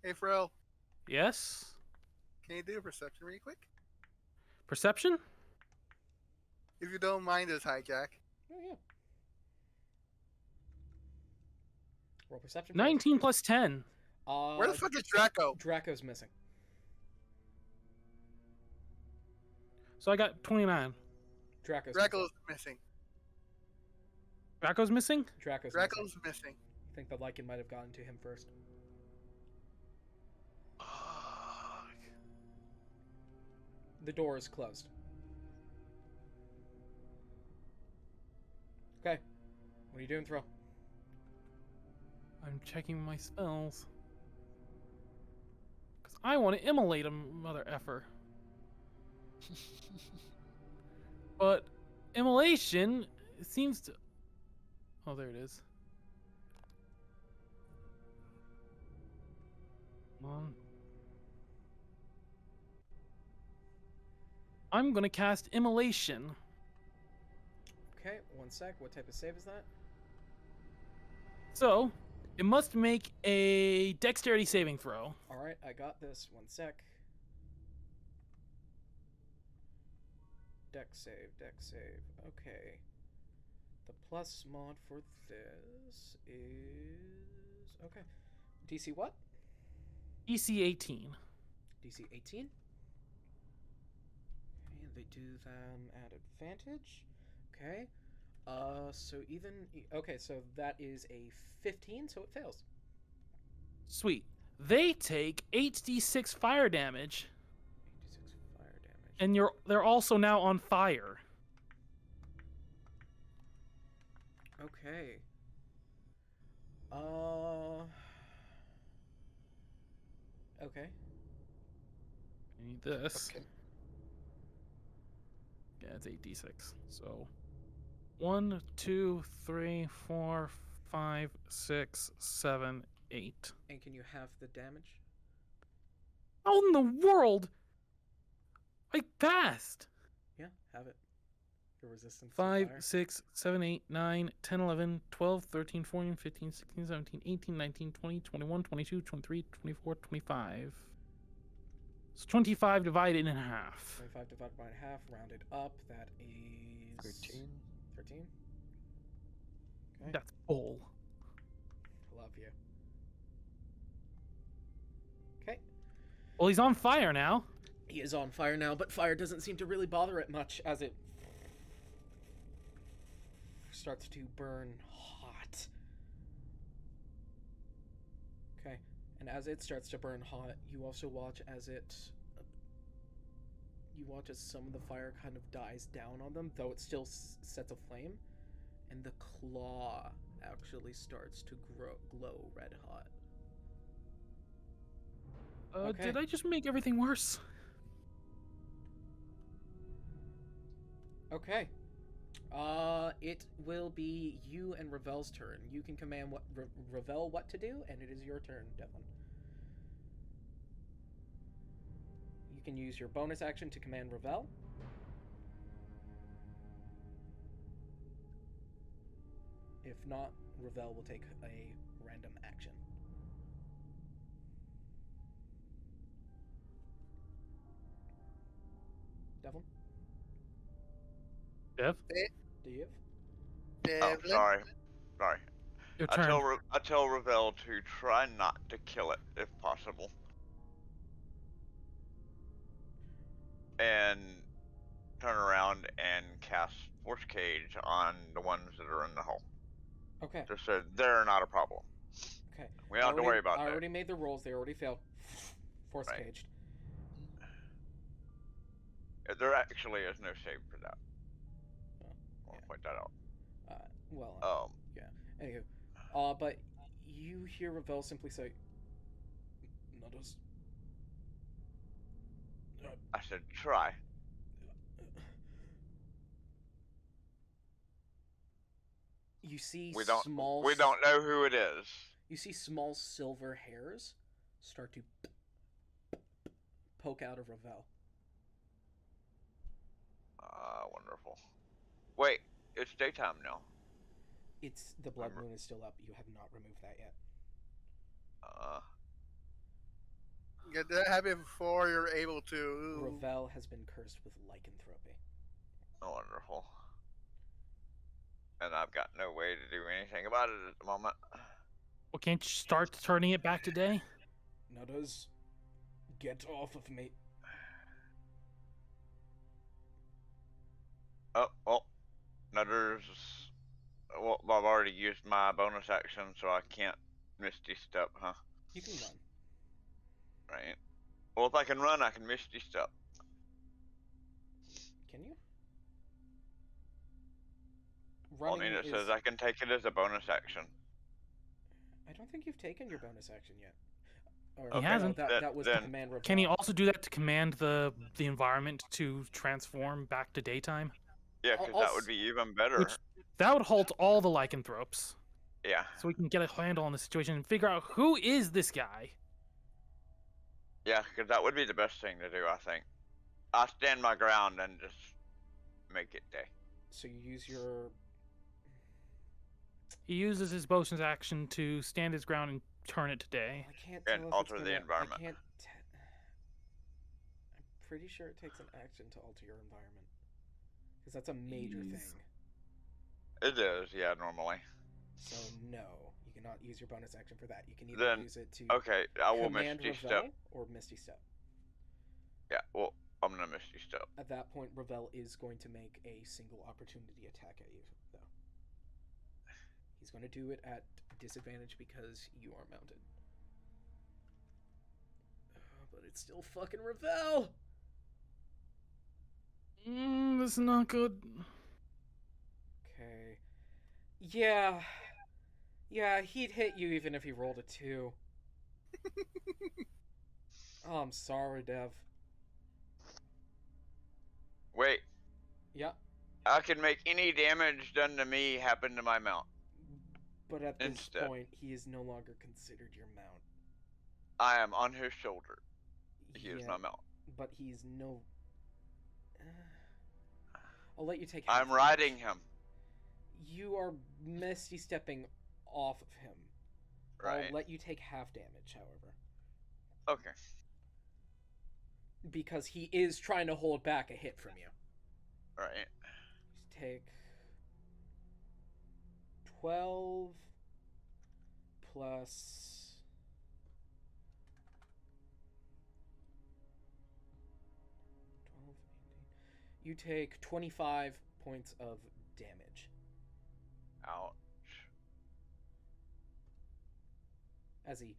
Hey, Fro, Yes? can you do a perception really quick? Perception? If you don't mind this hijack. Oh, yeah. Roll perception. first. 19 plus 10. Where the fuck is Draco? Draco's missing. So I got 29. Draco's Draco's missing. Draco's missing? missing. Draco's Draco's missing. missing. I think the Lycan might have gotten to him first. The door is closed. Okay. What are you doing, Throw? I'm checking my spells. Because I want to immolate him, mother effer. But immolation seems to... Oh, there it is. Come on. I'm going to cast immolation. Okay, one sec. What type of save is that? So, it must make a dexterity saving throw. Alright, I got this. One sec. Dex save. Okay. The plus mod for this is... Okay. DC what? DC 18. DC 18. And they do them at advantage. Okay. So okay, so that is a 15, so it fails. Sweet. They take 8d6 fire damage, 86 fire damage. and they're also now on fire. Okay. Okay. I need this. Okay. Yeah, it's 8d6. So 1, 2, 3, 4, 5, 6, 7, 8. And can you have the damage? How in the world? I passed! Yeah, have it. Your resistance to 5, fire. 6, 7, 8, 9, 10, 11, 12, 13, 14, 15, 16, 17, 18, 19, 20, 21, 22, 23, 24, 25. So 25 divided in half. 25 divided by half, rounded up, that is... 13. 13? Okay. That's bull. Love you. Okay. Well, he's on fire now. He is on fire now, but fire doesn't seem to really bother it much as it starts to burn hot. Okay, and as it starts to burn hot, you also watch as some of the fire kind of dies down on them, though it still sets a flame, and the claw actually starts to glow red hot. Okay. Did I just make everything worse? Okay. It will be you and Ravel's turn. You can command Ravel what to do, and it is your turn, Devlin. You can use your bonus action to command Ravel. If not, Ravel will take a random action. Devlin? Dev? Dave? Oh, sorry. Your I turn. tell Ravel to try not to kill it if possible. And turn around and cast Force Cage on the ones that are in the hole. Okay. Just so they're not a problem. Okay. We don't have to worry about I that. already made the rolls. They already failed. Force Right. caged. There actually is no save for that. Oh, I want yeah. to point that out. Well, anywho. But you hear Ravel simply say, "Not us." I said try. You see We don't small. know who it is. you see small silver hairs start to poke out of Ravel. Wonderful. Wait, it's daytime now. It's the blood moon is still up. You have not removed that yet. Get that happen before you're able to. Ravel has been cursed with lycanthropy. Wonderful. And I've got no way to do anything about it at the moment. Well, can't you start turning it back to day? Nutters, get off of me. Oh, well, Nutters. Well, I've already used my bonus action, so I can't Misty Step, huh? You can run. Right. Well, if I can run, I can Misty Step. Can you? Well, I mean, it says I can take it as a bonus action. I don't think you've taken your bonus action yet. Or, He hasn't. That was the Then- command. Can he also do that to command the environment to transform back to daytime? Yeah, because that would be even better. Which- That would halt all the lycanthropes, Yeah. so we can get a handle on the situation and figure out who is this guy. Yeah, because that would be the best thing to do, I think. I'll stand my ground and just make it day. So you use your. He uses his bonus action to stand his ground and turn it to day. I can't And tell if alter it's the gonna- environment. I can't. I'm pretty sure it takes an action to alter your environment, because that's a major thing. It is, yeah, normally. So no, you cannot use your bonus action for that. You can either Then, use it to Okay, I will command Misty Ravel Step. or Misty Step. Yeah, well, I'm gonna Misty Step. At that point, Ravel is going to make a single opportunity attack at you, though. He's going to do it at disadvantage because you are mounted. But it's still fucking Ravel! That's not good. Okay. Yeah. Yeah, he'd hit you even if he rolled a 2. Oh, I'm sorry, Dev. Wait, Yeah, I can make any damage done to me happen to my mount. but at this Instead. point, he is no longer considered your mount. I am on his shoulder. He is Yeah, my mount. but he's no... I'll let you take I'm half riding damage. him. You are Misty stepping off of him. Right. I'll let you take half damage, however. Okay. Because he is trying to hold back a hit from you. Right. Just take 12 plus 12, 18. You take 25 points of damage Ouch. as he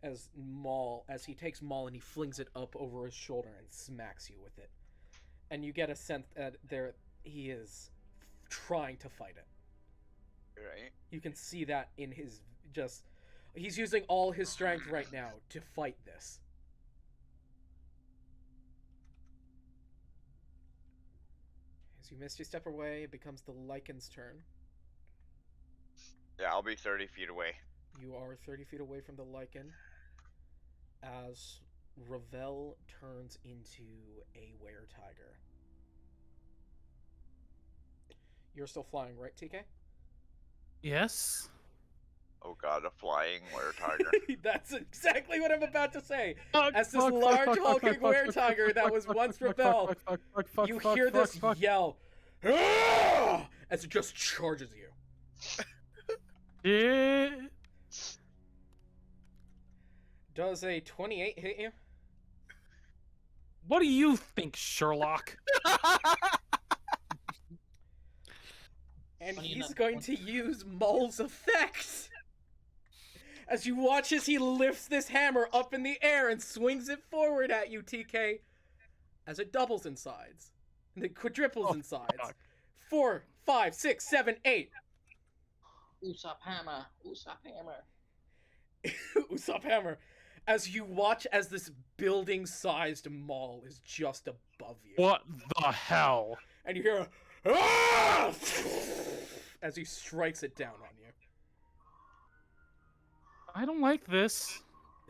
as he takes Maul and he flings it up over his shoulder and smacks you with it. And you get a sense that he is trying to fight it. Right. You can see that in his he's using all his strength right now to fight this. As you Misty Step away, it becomes the Lycan's turn. Yeah, I'll be 30 feet away. You are 30 feet away from the Lycan as Ravel turns into a were-tiger. You're still flying, right, TK? Yes. Oh god, a flying were-tiger. That's exactly what I'm about to say. Fuck, As this fuck, fuck, large fuck, hulking fuck, fuck, were-tiger fuck, that fuck, was fuck, once fuck, fuck, Ravel, fuck, fuck, fuck, fuck, you fuck, hear fuck, this fuck. yell "Ah!" as it just charges you. Yeah. Does a 28 hit you? What do you think, Sherlock? And Funny he's enough, going to use Maul's effect. As you watch as he lifts this hammer up in the air and swings it forward at you, TK. As it doubles in size. And it quadruples in size. fuck. 4, 5, 6, 7, 8. Usopp hammer. Usopp hammer. Usopp hammer. As you watch as this building-sized Maul is just above you. What the hell? And you hear a "Ah!" as he strikes it down on you. I don't like this.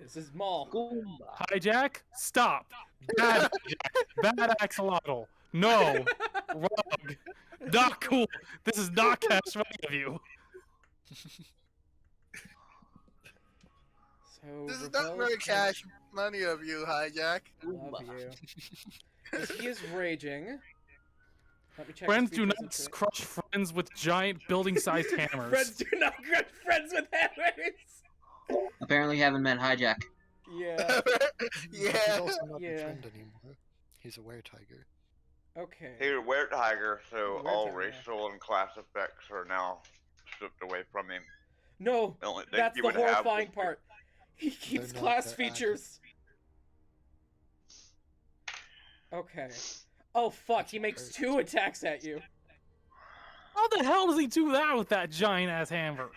This is Maul. Goomba. Hijack, stop. Bad hijack. Bad axolotl. No. Wrong. Not cool. This is not cash money of you. So This is Rebel not very is- cash money of you, Hijack. Love you. As he is raging. Let me check. Friends his do features not and shit. crush friends with giant building-sized hammers. Friends do not crush friends with hammers. Apparently, haven't met Hijack. Yeah. He's Yeah. also not Yeah. a friend anymore. He's a were-tiger. Okay. He's a were-tiger, so Were-tiger. all racial and class effects are now stripped away from him. No, The only thing that's he the would have horrifying would be- part. He keeps not class that features. Okay. Oh fuck, he makes 2 attacks at you. How the hell does he do that with that giant-ass hammer?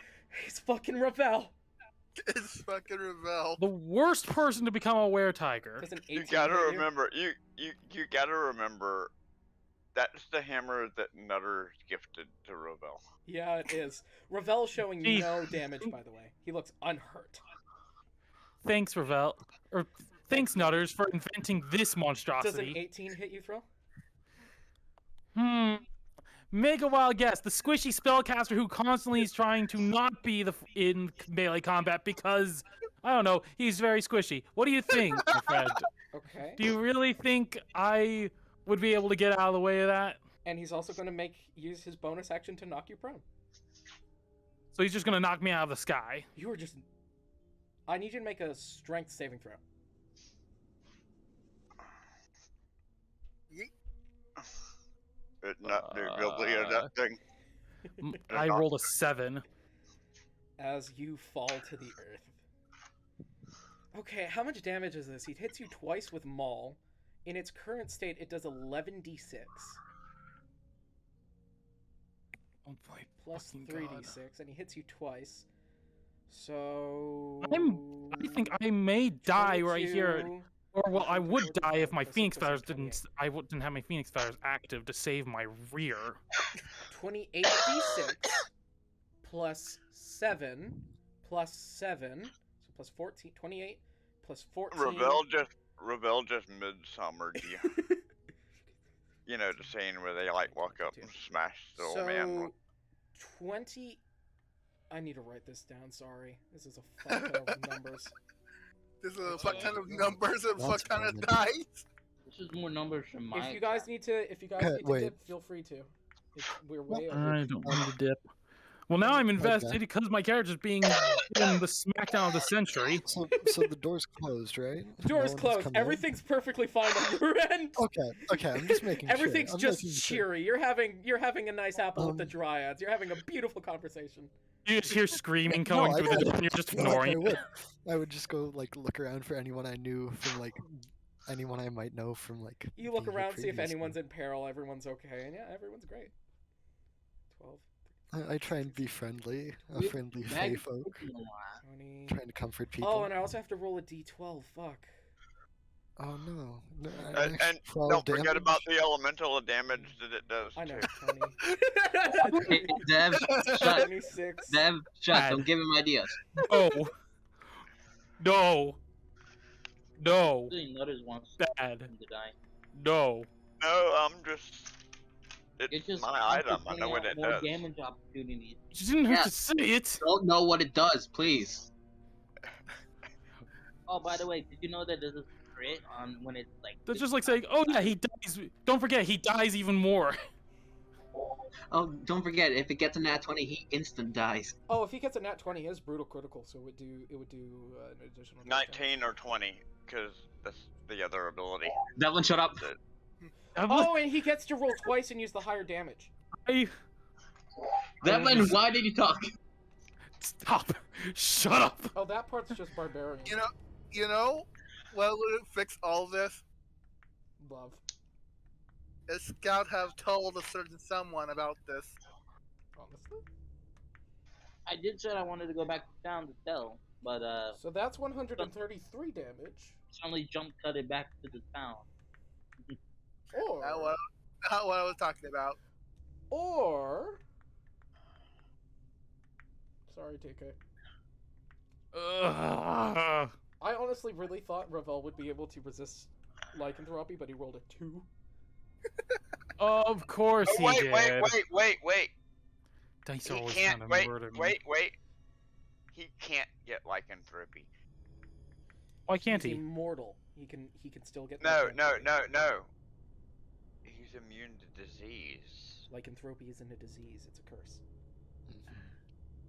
He's fucking Ravel. It's fucking Revel. The worst person to become a were-tiger. Does an You 18 gotta hit remember, you gotta remember, that's the hammer that Nutter gifted to Rebel. Yeah, it is. Ravel's showing Jeez. no damage, by the way. He looks unhurt. Thanks, Ravel. Or thanks, Nutters, for inventing this Does an monstrosity. 18 hit you, Thrill? Make a wild guess. The squishy spellcaster who constantly is trying to not be in melee combat because, I don't know, he's very squishy. What do you think, my friend? Okay. Do you really think I would be able to get out of the way of that? And he's also going to use his bonus action to knock you prone. So he's just gonna knock me out of the sky. You were just... I need you to make a strength saving throw. It not do guilty of that thing. I rolled a 7. As you fall to the earth. Okay, how much damage is this? He hits you twice with Maul. In its current state, it does 11d6. Oh boy. Plus fucking 3d6, God. and he hits you twice. So... I think I may die right here. 22. Or well, I would die if my Plus Phoenix plus feathers 28. didn't. I didn't have my Phoenix feathers active to save my rear. 28d6 plus 7 plus 7, so plus 14, 28 plus 14. Rebel just midsummered you. You know the scene where they like walk up and smash the old man. So 20. I need to write this down. Sorry, this is a fuck ton of numbers. There's a fuck ton of numbers and Lots fuck ton of of damage. dice. This is more numbers from my. If you guys need to Wait. dip, feel free to. We're way over. I don't want to dip. Well, now I'm invested because my character's being given the smackdown of the century. So the door's closed, right? Door's No one has closed. come in? Everything's perfectly fine on your end. Okay. I'm just making sure. Everything's I'm just making sure. cheery. You're having a nice apple with the Um, dryads. You're having a beautiful conversation. You just hear screaming No, coming I through the would. door, and you're just No, ignoring it. I would just go look around for anyone I knew from anyone I might know from You look being here around, see if previously. anyone's in peril. Everyone's okay, and yeah, everyone's great. 12, I try and be friendly, a We- friendly Mag- fae folk, 20. trying to comfort people. Oh, and I also have to roll a d12. Fuck. Oh no! And don't forget about the elemental damage that it does I know. too. 20. Hey, Dev, shut. 26. Dev, shut. Bad. Don't give him ideas. Oh. No. No. Nutters wants Bad. him to die. No. No, I'm just. It's It's just my item. I know what it more does. damage opportunities. You didn't have Yeah. to say it. Don't know what it does, please. Oh, by the way, did you know that there's a crit on when it's like? That's just like saying, oh yeah, he dies. Don't forget, he dies even more. Oh, don't forget, if it gets a nat 20, he instant dies. Oh, if he gets a nat 20, he is brutal critical, so it would do an additional. 19 or 20, because that's the other ability. Devlin, shut up. Oh, and he gets to roll twice and use the higher damage. Devlin, why did you talk? Stop. Shut up. Oh, that part's just barbarian. You know, what would fix all this? Love. A scout have told a certain someone about this. Honestly. I did say I wanted to go back to town to tell, but So that's 133 damage. suddenly jump cut it back to the town. Or Not what I was talking about. Or sorry, TK. Ugh. I honestly really thought Ravel would be able to resist lycanthropy, but he rolled a 2. Of course Oh, he wait, did. wait. Dice He are always can't. trying to murder me. Wait. He can't get lycanthropy. Why can't He's he? immortal. He can still get No. lycanthropy. He's immune to disease. Lycanthropy isn't a disease, it's a curse.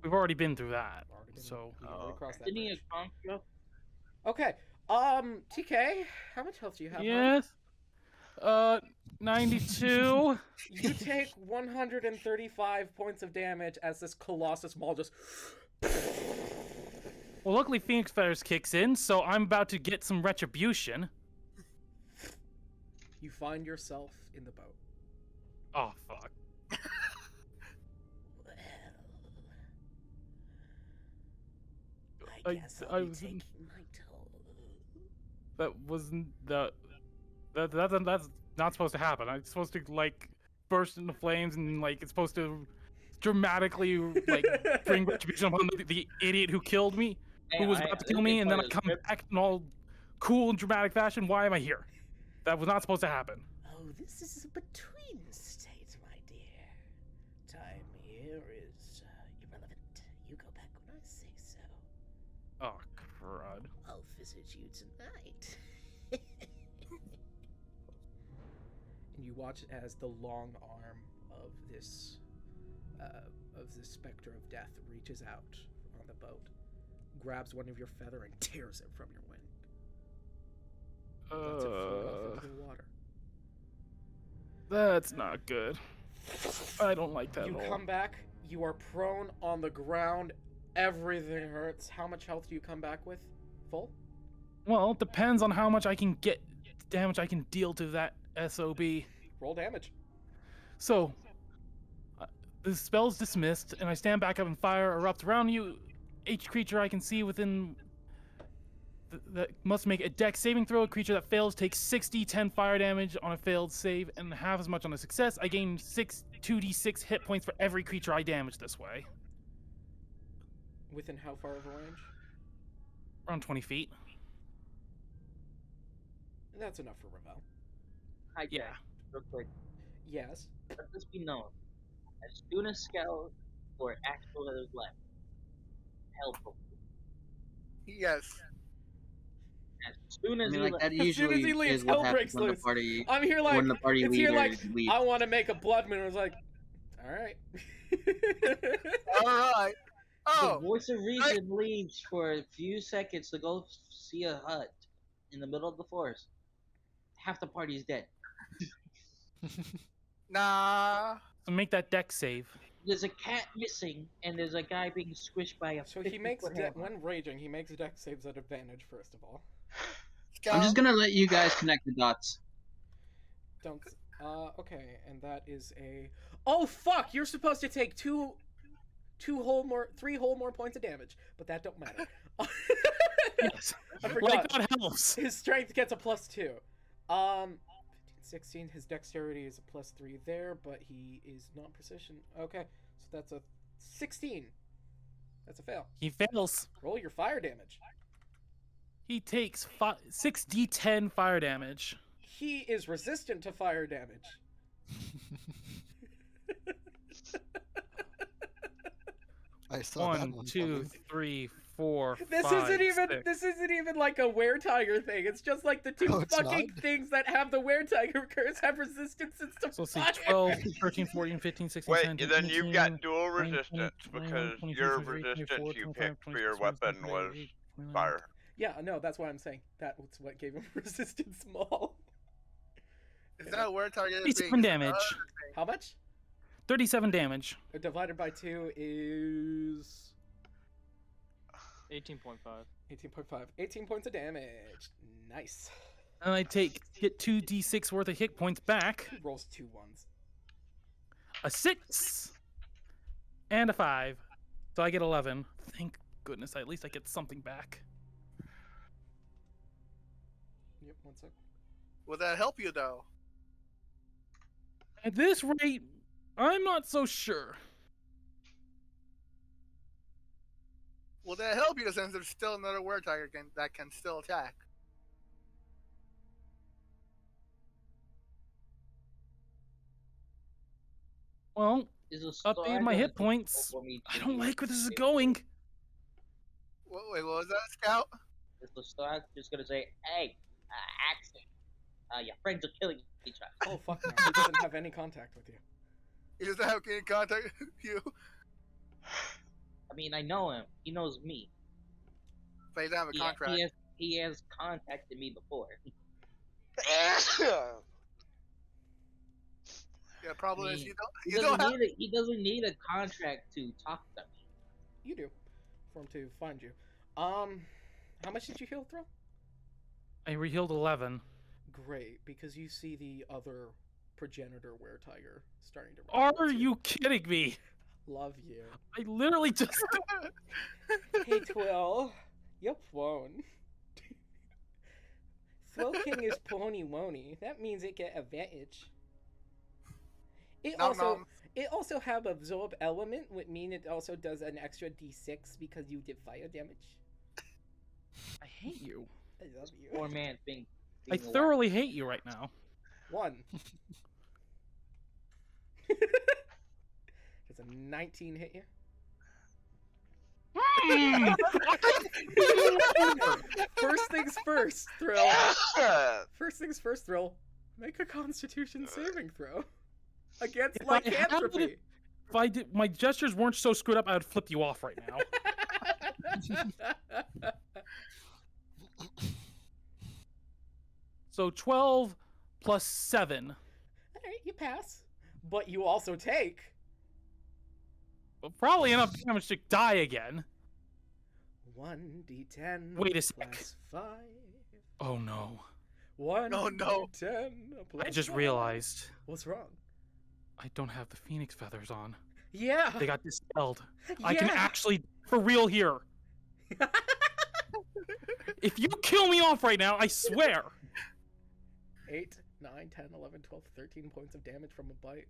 We've already been through that. Already been- So we've already crossed that Didn't he bridge. a construct? Okay. TK, how much health do you have? hon? yes. 92. You take 135 points of damage as this Colossus Maul just. Well, luckily Phoenix Feathers kicks in, so I'm about to get some retribution. You find yourself in the boat. Oh fuck. Well, I- I guess I I'll be was- taking my toll. That wasn't that's not supposed to happen. I'm supposed to like burst into flames and like it's supposed to dramatically like bring retribution upon the idiot who killed me, who was about to kill me, and then I come back in all cool and dramatic fashion. Why am I here? That was not supposed to happen. Oh, this is a between state, my dear. Time here is irrelevant. You go back when I say so. Oh crud. I'll visit you tonight. And you watch as the long arm of this specter of death reaches out on the boat, grabs one of your feather and tears it from your wing. Lets it float off into the water. That's not good. I don't like that You at all. come back. You are prone on the ground. Everything hurts. How much health do you come back with? Full? Well, it depends on how much I can get damage I can deal to that SOB. Roll damage. So, the spell's dismissed, and I stand back up and fire erupt around you. Each creature I can see within that must make a dex saving throw. A creature that fails takes 10 fire damage on a failed save, and half as much on a success. I gain 2d6 hit points for every creature I damage this way. Within how far of a range? Around 20 feet. That's enough for Ravel. Hi, Yeah. real quick. Yes. Let this be known. As soon as Scout or Axel has left, help. Yes. As soon I as mean, he like left, that As soon as usually he leaves, is what hell happens breaks when the loose. party I'm here like when the party it's leader here like leaves. I want to make a blood moon. I was like, all right. All right. the Oh, voice of reason leaves for a few seconds to go see a hut in the middle of the forest. Half the party's dead. nah. So make that dex save. There's a cat missing, and there's a guy being squished by a. So he makes 50-foot hammer. when raging, he makes dex saves at advantage first of all. I'm just Scout, gonna let you guys connect the dots. Don't. Okay, and that is a. Oh fuck! You're supposed to take three whole more points of damage, but that don't matter. Yes. I Like forgot. that helps. His strength gets a +2. 15, 16. His dexterity is a +3 there, but he is not precision. Okay, so that's a 16. That's a fail. He fails. Roll your fire damage. He takes 6d10 fire damage. He is resistant to fire damage. I saw that 1, one 2, coming. 3, 4, This 5, isn't even 6. this isn't even like a were-tiger thing. It's just like the two No, it's fucking not. things that have the were-tiger curse have resistances to So let's see, fire. 12, 13, 14, 15, 16, Wait, 17, then you've 18, got dual 20, resistance 21, because 22, your 23, resistance 24, you 25, picked for your 26, weapon 27, was 28, 29. fire. Yeah, no, that's why I'm saying that was what gave him resistance small. is that where target is 37 damage. How much? 37 damage. Divided by 2 is 18.5. 18.5. 18 points of damage. Nice. And I get 2d6 worth of hit points back. He rolls 2 ones. A 6 and a 5. So I get 11. Thank goodness, at least I get something back. Yep, 1 sec. Will that help you though? At this rate, I'm not so sure. Will that help you since there's still another weretiger that can still attack? Well, Is the update star my gonna hit go points. for me I to don't use like where this is it? going. Wait, what was that, Scout? Is the star just gonna say, "Hey, Axel, your friends are killing each other"? Oh fuck no! He doesn't have any contact with you. He doesn't have any contact with you, I mean, I know him. He knows me. but he doesn't have a He, contract. he has contacted me before. Yeah, problem I is mean, you don't have. He doesn't need a contract to talk to me. You do, for him to find you. How much did you heal, Thrill? I rehealed 11. Great, because you see the other progenitor weretiger starting to. run Are towards you kidding me? Love you. I literally just. Hey, Twill. You're prone. Thrill King is pony wony. That means it get advantage. It Nom also nom. it also have absorb element, which mean it also does an extra d6 because you did fire damage. I hate you. I love you. Poor man being. I thoroughly hate you right now. 1. Does a 19 hit you? First things first, Thrill. First things first, Thrill. Make a Constitution saving throw against If I had lycanthropy. it- If I did, my gestures weren't so screwed up, I would flip you off right now. So 12 plus 7. Alright, you pass. But you also take Well, probably enough damage to die again. 1d10 Wait a sec. plus 5. Oh no. 1 No, no. d10 plus I just 5. realized What's wrong? I don't have the phoenix feathers on. Yeah. They got dispelled. I can Yeah. actually, for real here. If you kill me off right now, I swear. 8, 9, 10, 11, 12, 13 points of damage from a bite.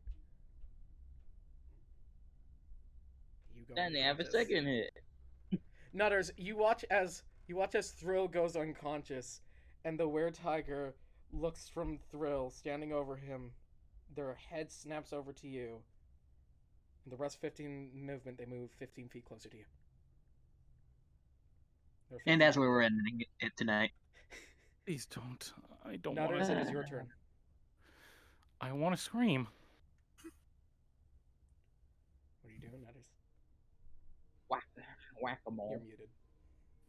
You go Then they have a unconscious. second hit. Nutters, you watch as Thrill goes unconscious, and the weretiger looks from Thrill, standing over him. Their head snaps over to you. And the rest 15 movement, they move 15 feet closer to you. They're And 15 that's where we're ending it tonight. Please don't. I don't want Nutters, to. it is your turn. I want to scream. What are you doing, Nutters? Whack a You're mole. muted.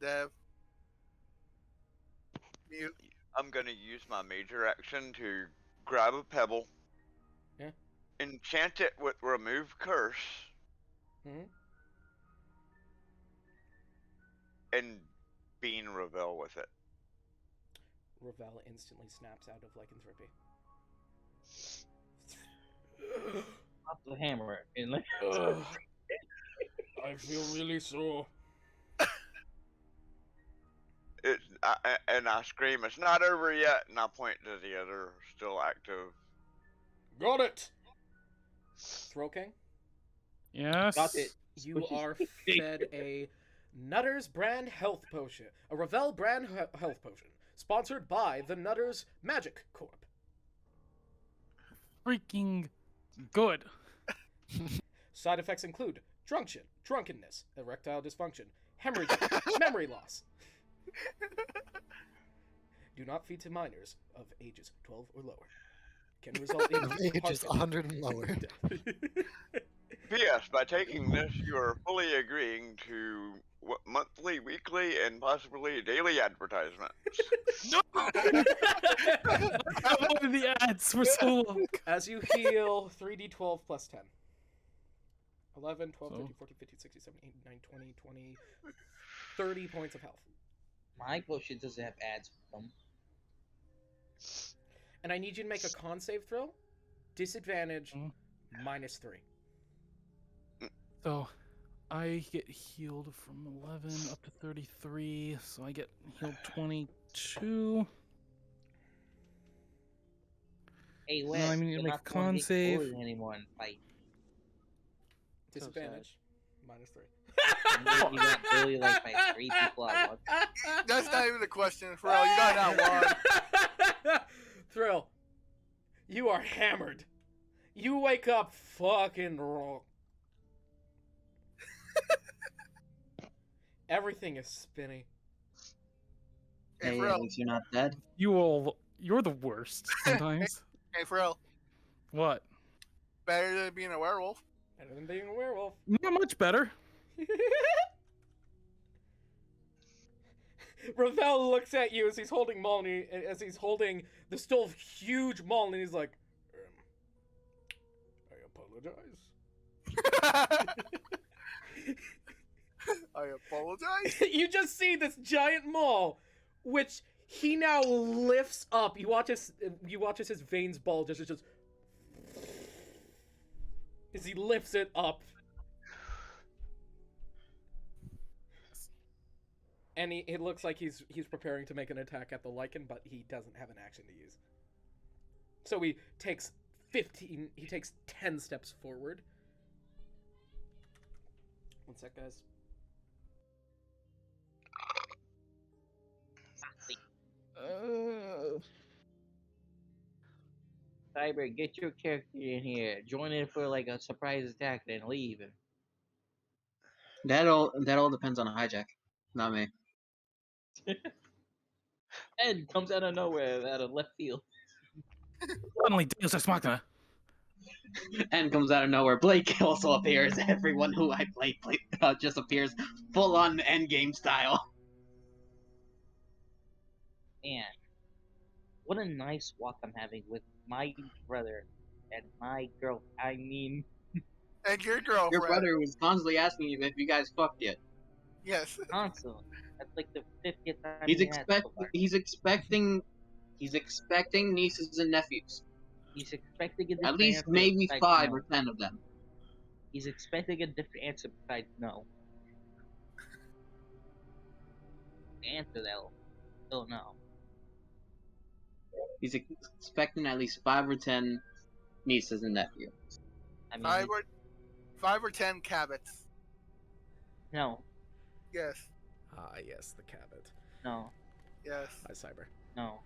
Dev. Mute. I'm gonna use my major action to grab a pebble, Yeah. enchant it with remove curse, Mm-hmm. and bean revel with it. Ravel instantly snaps out of lycanthropy. Pop the hammer and like. I feel really sore. And I scream, "It's not over yet!" And I point to the other still active. Got it! Throw King, Yes. Got it. you Squishy. are fed a Nutters brand health potion. A Ravel brand health potion. Sponsored by the Nutters Magic Corp. Freaking good. Side effects include drunkenness, erectile dysfunction, hemorrhage, memory loss. Do not feed to minors of ages 12 or lower. Can result in Of ages heart 100 and lower. P.S. By taking this, you are fully agreeing to monthly, weekly, and possibly daily advertisements. No! I wanted the ads for so long. As you heal 3d12 plus 10. 11, 12, So? 13, 14, 15, 16, 17, 18, 19, 20, 20, 30 points of health. My potion doesn't have ads for them. And I need you to make a con save throw. Disadvantage, -3. So, I get healed from 11 up to 33, so I get healed 22. Hey, No, Wes, I mean, you you're make not a the one con being save. bullied anymore in fight. Disadvantage, -3. And then you got bullied like by 3 people at once. That's not even a question, Pharrell. You got that one. Thrill, you are hammered. You wake up fucking wrong. Everything is spinny. Hey, Hey, at Pharrell. least you're not dead. You're the worst sometimes. Hey, Pharrell. What? Better than being a werewolf. Better than being a werewolf. Not much better. Ravel looks at you as he's holding Molly, as he's holding the still huge Molly, and he's like, I apologize. I apologize. You just see this giant mole, which he now lifts up. You watch as his veins bulge as it just as he lifts it up. And it looks like he's preparing to make an attack at the lichen, but he doesn't have an action to use. So he takes 10 steps forward. One sec, guys. Cyber, get your character in here. Join in for like a surprise attack, then leave. That all depends on a hijack, not me. Ed comes out of nowhere, out of left field. Suddenly, Deus Ex Machina. And comes out of nowhere. Blake also appears. Everyone who I play just appears full on endgame style. Man, what a nice walk I'm having with my brother and my girl. I mean, And your girlfriend. Your brother was constantly asking you if you guys fucked yet. Yes. constantly. That's like the 50th time. He's he had so far. He's expecting nieces and nephews. He's expecting a different At least answer maybe besides 5 no. or 10 of them. He's expecting a different answer besides no. The answer though, still no. He's expecting at least 5 or 10 nieces and nephews. I mean, 5 or 10 Cabots. no, Yes. Ah, yes, the Cabot. no, Yes. Hi, Cyber. no.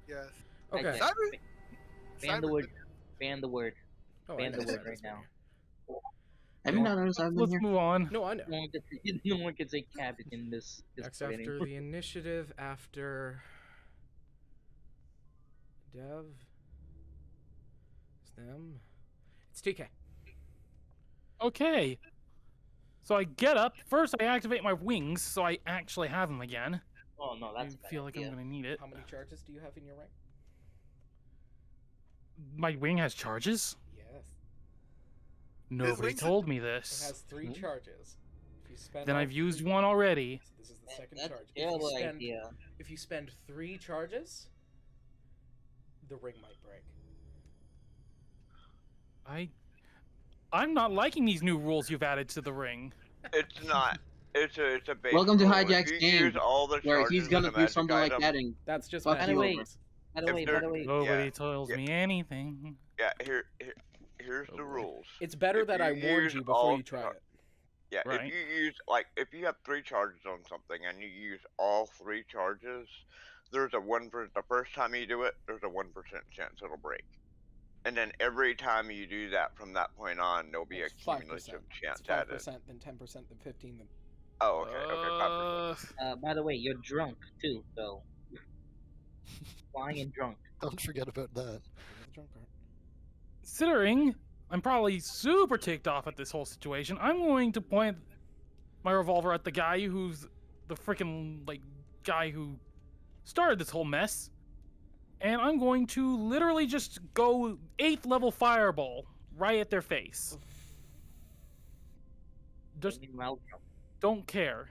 Yes. Okay. Okay. Cyber. Ban the Cyber- word. Ban the word. Oh, I ban know the word Cyber's right been now. here. Have you not noticed I've been Let's here? move on. No, I know. No one can say cabin in this. Next fight after anymore. the initiative, after Dev. It's them. It's TK. Okay. So I get up. First, I activate my wings, so I actually have them again. Oh no, I that's. a bad feel like idea. I'm gonna need it. How many charges do you have in your rank? My wing has charges? Yes. Nobody wing's a- told me It this. has 3 charges. If you spend Then all I've used 3 one already. So this is the That- second that's charge. a terrible spend, idea. if you spend 3 charges, the ring might break. I'm not liking these new rules you've added to the ring. It's not. It's a base Welcome to rule. Hijack's If you game, use all the Where charges he's gonna in a do magic something like item, that and That's just Fuck magic you over. items. By the If way, by they're- the way, Nobody Yeah. tells Yeah. me anything. Yeah, here's the rules. It's better If that you I warned use you before all you try char- it. Yeah, Right. if you use if you have 3 charges on something and you use all 3 charges, there's a 1%. The first time you do it, there's a 1% chance it'll break. And then every time you do that from that point on, there'll be a It's 5%. cumulative chance It's added. 5%, then 10%, then 15%, then... Oh, okay, 5%. by the way, you're drunk too, so flying and drunk. Don't forget about that. the drunk part. Considering I'm probably super ticked off at this whole situation, I'm going to point my revolver at the guy who's the freaking guy who started this whole mess, and I'm going to literally just go 8th level fireball right at their face. Just Meanwhile, drunk. don't care.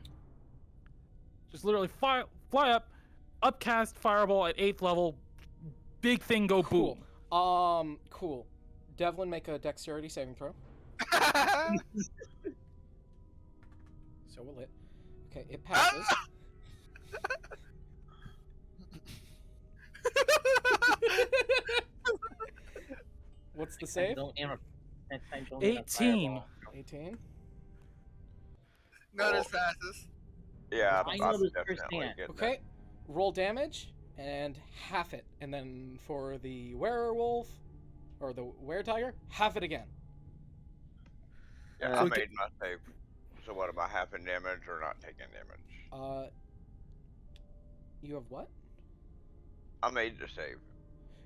Just literally fly up, upcast fireball at 8th level, big thing go Cool. boom. Cool. Devlin, make a dexterity saving throw. So will it. Okay, it passes. What's the Next time save? Don't interrupt. Next time don't interrupt 18. fireball. 18. Notice passes. Yeah, I I'm noticed definitely firsthand. getting it. Okay, roll damage and half it, and then for the werewolf or the were-tiger, half it again. Yeah, So I it- made my save. So what am I halving damage or not taking damage? You have what? I made the save.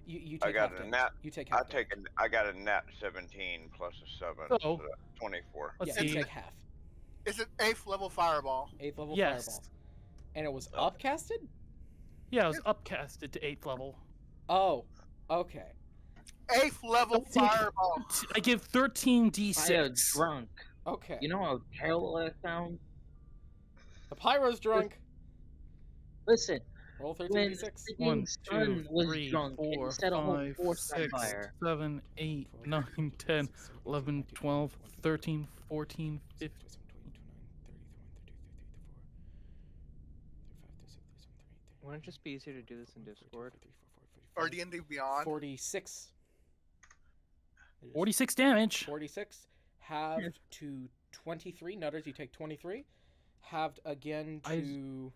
You I take got half a damage. nat. You take I half damage. I got a nat 17 plus a 7, So- so that's 24. Let's Yeah, you see. take half. It's an 8th level fireball. 8th level Yes. fireball. And it was Oh. upcasted? Yeah, it was upcasted to 8th level. Oh, okay. 8th level Don't take- fireball. I give 13d6. I am drunk. Okay. You know how terrible that sounds? The pyro's drunk. Listen, Roll when 13d6. the 1, king's 2, son was 3, drunk and 4, set a whole 5, forest on 6, fire. 7, 8, 9, 10, 11, 12, 13, 14, 15. Wouldn't it just be easier to do this in Discord? Or D&D Beyond. 46. It is 46 damage. 46. Halved to 23. Nutters, you take 23. Halved again I- to...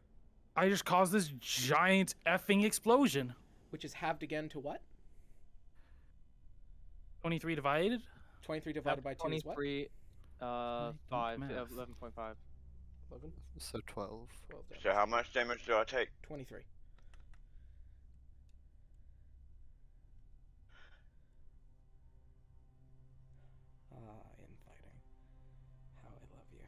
I just caused this giant effing explosion. Which is halved again to what? 23 divided? 23 divided by 2 is what? 23, don't 5, math. 11.5. 11, So 12. 12 damage. So how much damage do I take? 23. Infighting. How I love you.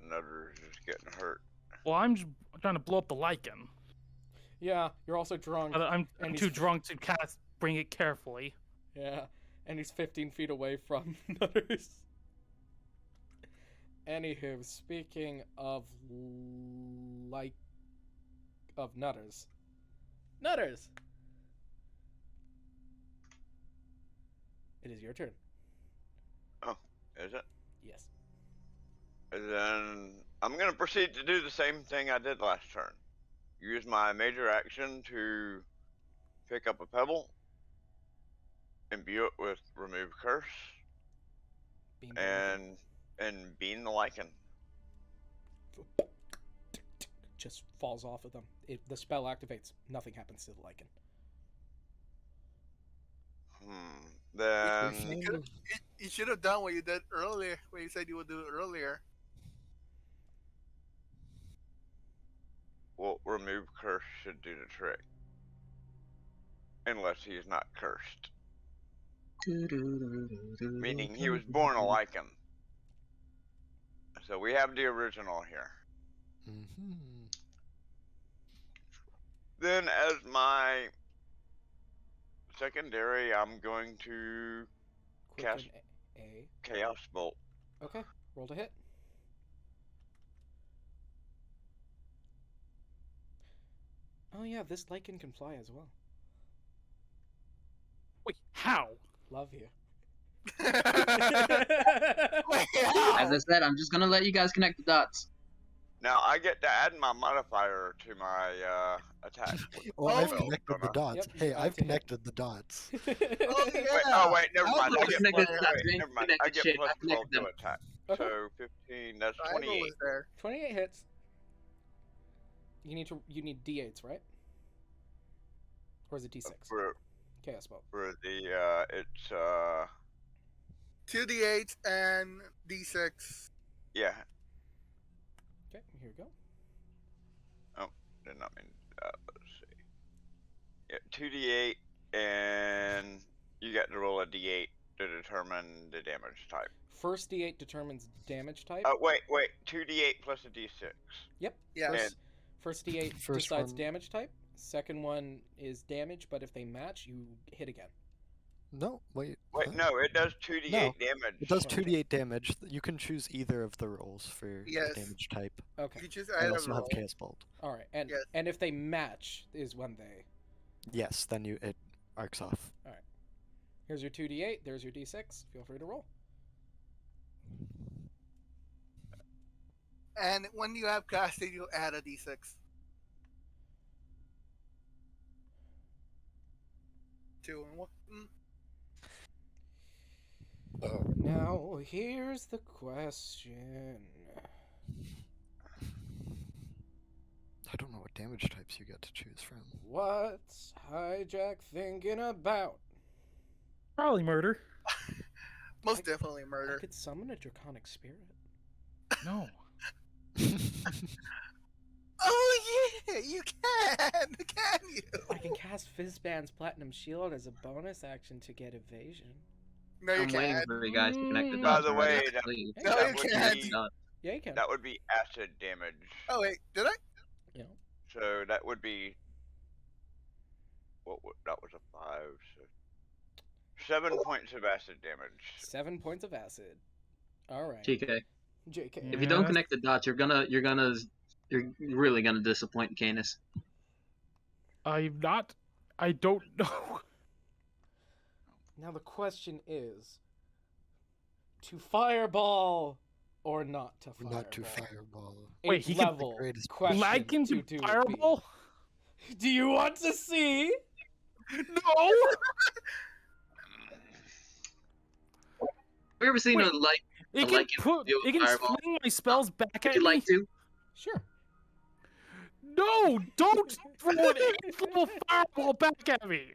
Nutter's just getting hurt. Well, I'm just trying to blow up the lichen. Yeah, you're also drunk. But I'm And too he's- drunk to cast Bring It Carefully. Yeah, and he's 15 feet away from Nutters. Anywho, speaking of of Nutters. Nutters! It is your turn. Is it? Yes. Then I'm gonna proceed to do the same thing I did last turn. Use my major action to pick up a pebble, imbue it with remove curse, Beam the lichen. and beam the lichen. Just falls off of them. The spell activates. Nothing happens to the lichen. Then You should have done what you did earlier, what you said you would do earlier. well, remove curse should do the trick, unless he's not cursed. Meaning he was born a lichen. So we have the original here. Mm-hmm. Then as my secondary, I'm going to Cast- Quicken A. Chaos Bolt. Okay, roll to hit. Oh yeah, this lichen can fly as well. Wait, how? Love you. Wait, As I said, I'm just gonna let you guys connect the dots. Now I get to add my modifier to my attack. Well, I've Oh. connected the dots. Yep, Hey, you I've have to hit. connected the dots. Oh, yeah. Wait, never mind. I was get connected plus, to that. wait, never mind. I Connected get shit. plus I 12 connected to them. attack. Okay. So 15, that's Triangle 28. was there. 28 hits. You need d8s, right? Or is it d6? For, Chaos Bolt. for the, it's, 2d8 and d6. yeah, Okay, here we go. did not mean, let's see. Yeah, 2d8, and you get to roll a d8 to determine the damage type. First d8 determines damage type. Wait, 2d8 plus a d6. Yep. Yeah. First d8 First decides one- damage type. Second one is damage, but if they match, you hit again. No, wait. Wait, huh? no, it does 2d8 No, damage. It does Okay. 2d8 damage. You can choose either of the rolls for Yes. the damage type. Okay. You choose I either also have roll. Chaos Bolt. All right. And Yes. and if they match is when they. Yes, then it arcs off. Here's your 2d8. There's your d6. Feel free to roll. And when you have casted, you add a d6. 2 and 1. Now, here's the question. I don't know what damage types you get to choose from. What's Hijack thinking about? Probably murder. Most definitely I murder. could summon a draconic spirit. No. Oh yeah, you can you? I can cast Fizzband's Platinum Shield as a bonus action to get evasion. No, you I'm waiting can't. for you guys to connect the Mm. dots. By the I'm ready way, to that- leave. No, that you would can't. be Yeah, you can. that would be acid damage. Oh wait, did I? Yeah. So that would be that was a 5. So 7 points of acid damage. 7 points of acid. All right. TK, JK. if you don't Yeah. connect the dots, you're really gonna disappoint Canis. I'm not. I don't know. Now the question is, to fireball or not to fireball? Not to fireball. Wait, Eighth he can- level greatest question Lag into to do it be. fireball? Do you want to see? No. Have you ever seen Wait. a light? It I can like it. put. You It can fireball. fling my spells back Would at you me. like to? Sure. No! Don't throw an 8th level fireball back at me.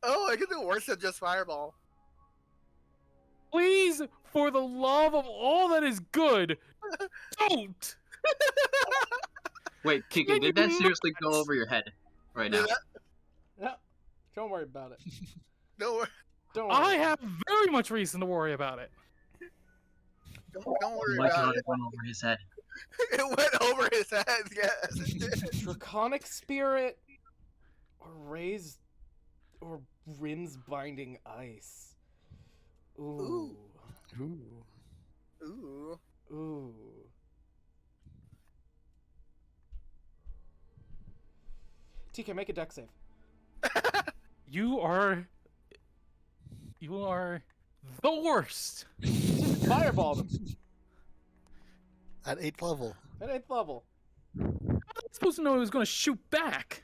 Oh, I can do worse than just fireball. Please, for the love of all that is good, don't. Wait, Kiki, did that seriously go over your head right now? Did that? No, don't worry about it. Don't worry. Don't worry. I have very much reason to worry about it. Don't worry Why about not it. it went over his head? It went over his head. Yes, it did. Draconic spirit or raised or rims binding ice. Ooh. Ooh. Ooh. Ooh. TK, make a deck save. You are the worst. Just fireball them At 8th level. at 8th level. How am I supposed to know he was going to shoot back?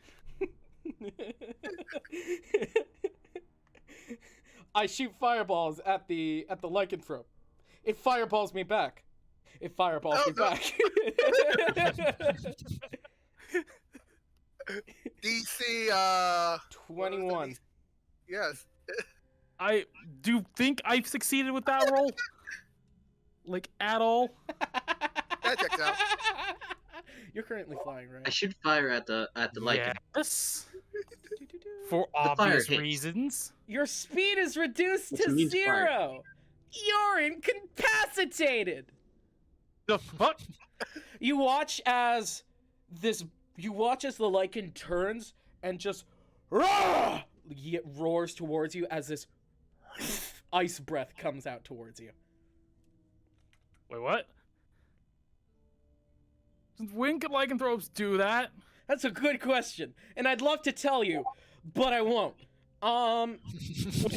I shoot fireballs at the lycanthrope. It fireballs me back. It fireballs Oh, me no. back. DC 21. Yes. I do think I've succeeded with that roll. Like at all. That checks out. You're currently flying, I right? should fire at the lichen. Yes. For The fire obvious hits. reasons. Your speed is reduced Which to means fire. 0. You're incapacitated. The fuck? You watch as the lichen turns and just roars towards you as this ice breath comes out towards you. Wait, what? When could lycanthropes do that? That's a good question, and I'd love to tell you, but I won't.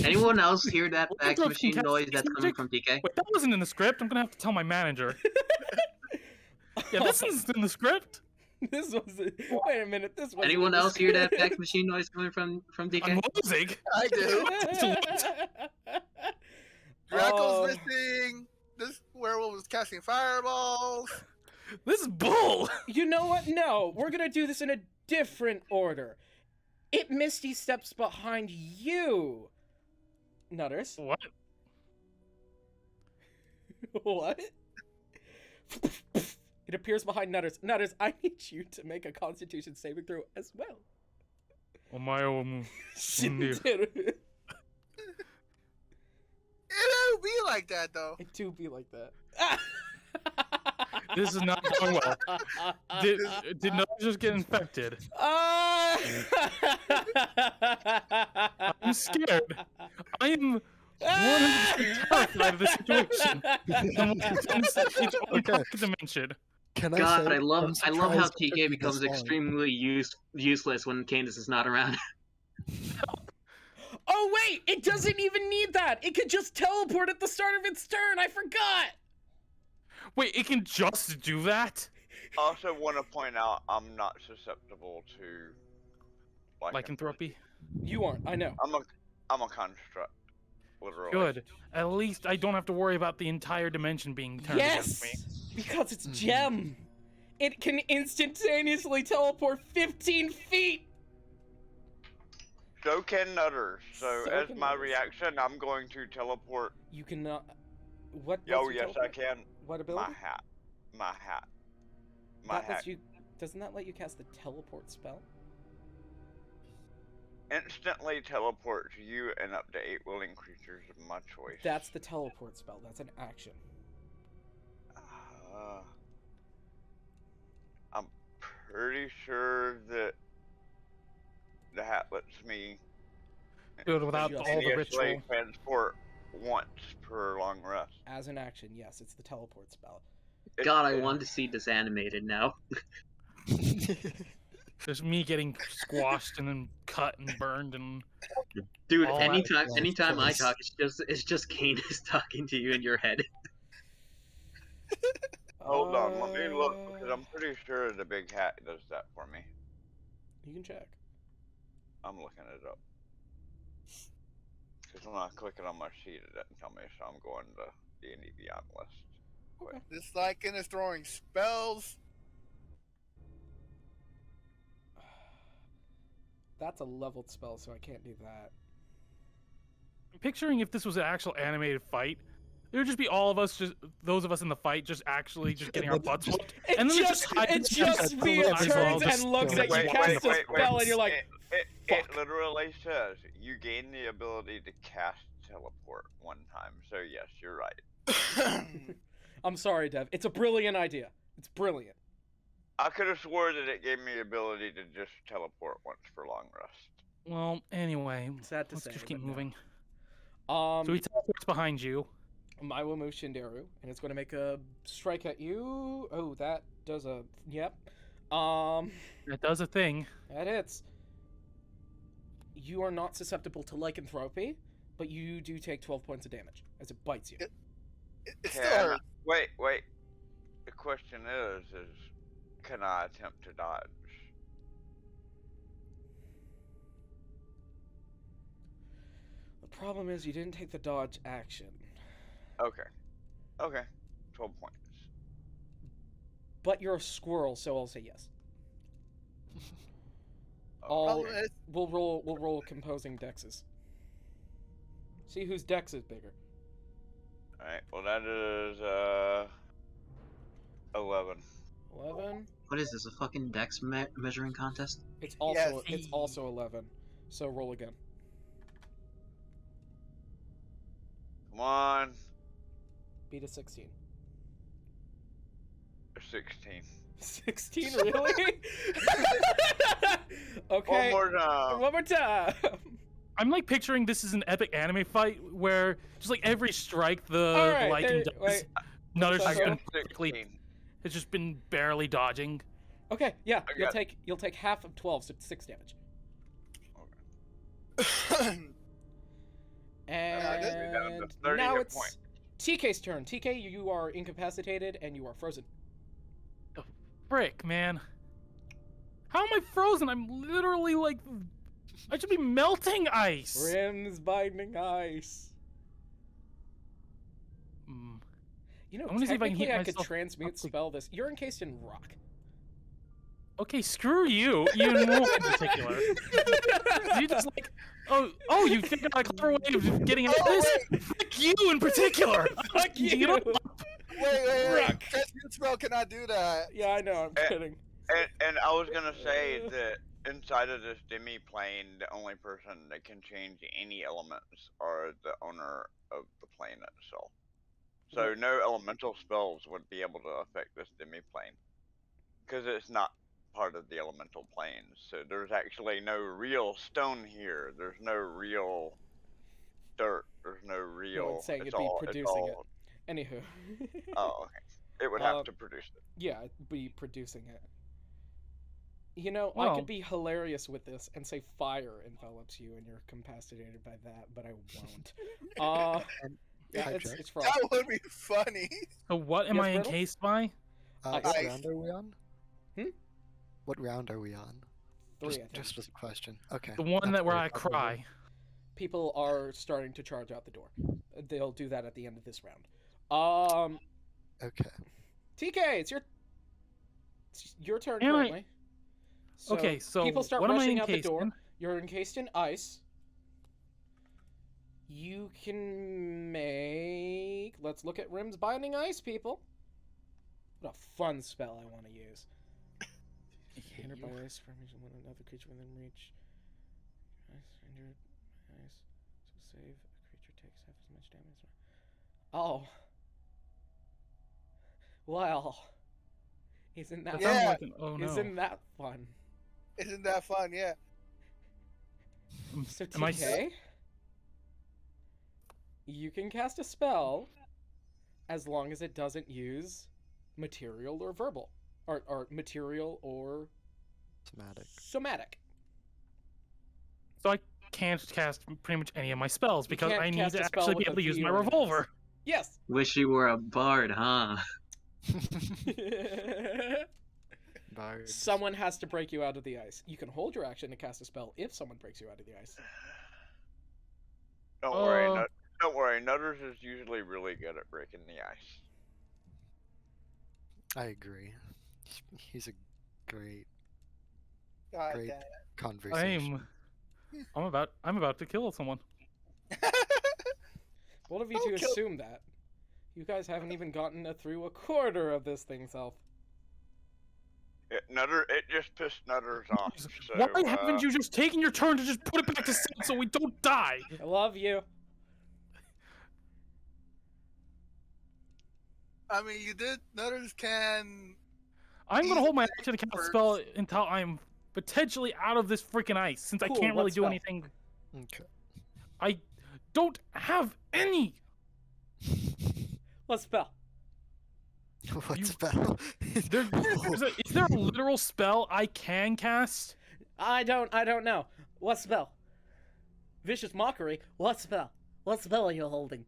Anyone else hear that fax Lycanthropes machine can cast noise that's coming magic? from TK? Wait, that wasn't in the script. I'm gonna have to tell my manager. Yeah, this isn't in the script. This was. Wait a minute. This was. Anyone else hear that fax machine noise coming from TK? I'm losing. I do. Draco's Oh. missing. This werewolf is casting fireballs. This is bull. You know what? No, we're gonna do this in a different order. It Misty steps behind you. Nutters. What? What? It appears behind Nutters. Nutters, I need you to make a Constitution saving throw as well. Oh my own. It It don't be like that though. do be like that. This is not going well. Did Nutters just get infected? I'm scared. I am 100% terrified of the situation. It's dimension. Can I God, say I love I'm how surprised it took TK you becomes this long. extremely useless when Candace is not around. Oh wait, it doesn't even need that. It could just teleport at the start of its turn. I forgot. Wait, it can just do that? I also want to point out I'm not susceptible to Lycanthropy? You aren't. I know. I'm a construct. literally. Good. At least I don't have to worry about the entire dimension being turned against me. Yes! Because it's gem! It can instantaneously teleport 15 feet! So can Nutters. So, So as can my Nutters. reaction, I'm going to teleport. You cannot. What? Oh, what's your yes, I teleport? can. What ability? My hat. My hat. My That hat. lets you. Doesn't that let you cast the teleport spell? Instantly teleport to you and up to 8 willing creatures of my choice. That's the teleport spell. That's an action. I'm pretty sure that the hat lets me Good, without Just- all the continuously ritual. transport once per long rest. As an action, yes, it's the teleport spell. God, I want to see this animated now. There's me getting squashed and then cut and burned and Dude, All that anytime I voice. talk, it's just Canis talking to you in your head. Hold on, let me look because I'm pretty sure the big hat does that for me. You can check. I'm looking it up. Because when I click it on my sheet, it doesn't tell me, so I'm going to D&D Beyond list. This Lycan is throwing spells. That's a leveled spell, so I can't do that. I'm picturing if this was an actual animated fight, it would just be all of us, just those of us in the fight, just actually just getting our butts whooped. And then just, hide it in the just shadows. Mia Might as well turns just and looks go at you, and casts a walk in the spell, and you're like, It fuck. literally says you gain the ability to cast teleport one time. So yes, you're right. I'm sorry, Dev. It's a brilliant idea. It's brilliant. I could have swore that it gave me the ability to just teleport once for long rest. Well, anyway, Sad to let's say, just keep but no. moving. So he teleports behind you. I will move Shinderu, and it's going to make a strike at you. Oh, that does a... Yep. That does a thing. That hits. You are not susceptible to lycanthropy, but you do take 12 points of damage as it bites you. It still Can hurts. wait. The question is can I attempt to dodge? The problem is you didn't take the dodge action. Okay. 12 points. But you're a squirrel, so I'll say yes. All Problem is, we'll roll composing dexes. See whose dex is bigger. Alright, well that is 11. 11. What is this, a fucking dex measuring contest? It's also Yes. it's also 11. So roll again. Come on. Beat a 16. 16. 16 really? Okay. One more time. One more time. I'm like picturing this is an epic anime fight where just like every strike the Alright, Lycan does, wait. Nutter's I just I been got perfectly, 16. it's just been barely dodging. Okay, yeah, I you'll got- take half of 12, so 6 damage. down to And 30 now hit it's points. TK's turn. TK, you are incapacitated and you are frozen. Frick, man. How am I frozen? I'm literally like, I should be melting ice. Rim's binding ice. Mm. You know, I wanna see if I can technically heat I could myself transmute up quick. spell this. You're encased in rock. Okay, screw you. Even more in particular. You just like, oh, you figured out a clever way of getting out of this? Frick you in particular. Fuck you. You don't- wait. Rock. Transmute spell cannot do that. Yeah, I know. I'm kidding. And I was gonna say that inside of this demi plane, the only person that can change any elements are the owner of the plane itself. So no elemental spells would be able to affect this demi plane because it's not part of the elemental planes. So there's actually no real stone here. There's no real dirt. There's no real. saying it's it'd be all, producing it's all, Anywho. Oh, okay. It would have to produce it. Yeah, it'd be producing it. You know, I Well- could be hilarious with this and say fire envelops you and you're incapacitated by that, but I won't. Yeah, Hi, it's, Jack. it's fraud. That would be funny. So what am Yes, I Brittle? encased by? What Ice. round are we on? Hmm? What round are we on? Three, I Just, think. just as a question. Okay. The one that's that where very I probable. cry. people are starting to charge out the door. They'll do that at the end of this round. Okay. TK, it's your turn Am I- currently. Okay, so people start what am I rushing out the encased door. in? You're encased in ice. You can make. Let's look at Rim's Binding Ice, people. What a fun spell I want to use. Hindered by ice from when another creature within reach. Ice, injured, ice. So save. A creature takes half as much damage. Oh. Well. Isn't that That Yeah. sounds like an, oh no. Isn't that fun? Isn't that fun? Yeah. So Am I TK, you can cast a spell as long as it doesn't use material or verbal, or material or somatic. So I can't cast pretty much any of my spells because can't I need cast to a spell actually be with able a to use V my or an S. revolver. Yes. Wish you were a bard, huh? Bards. Someone has to break you out of the ice. You can hold your action to cast a spell if someone breaks you out of the ice. Don't worry, don't worry. Nutters is usually really good at breaking the ice. I agree. He's a great God Great. damn conversation. I'm about to kill someone. Bold of you Don't to kill- assume that. You guys haven't even gotten through a quarter of this thing's health. It just pissed Nutters off. So, Why haven't you just taken your turn to just put it back to set so we don't die? I love you. I mean, you did. Nutters can. I'm gonna hold my action to cast a Birds. spell until I'm potentially out of this freaking ice, since I Cool, can't what really do spell? anything. Okay. I don't have any. What spell? What You- spell? Is there a literal spell I can cast? I don't know. What spell? Vicious Mockery? What spell? What spell are you holding?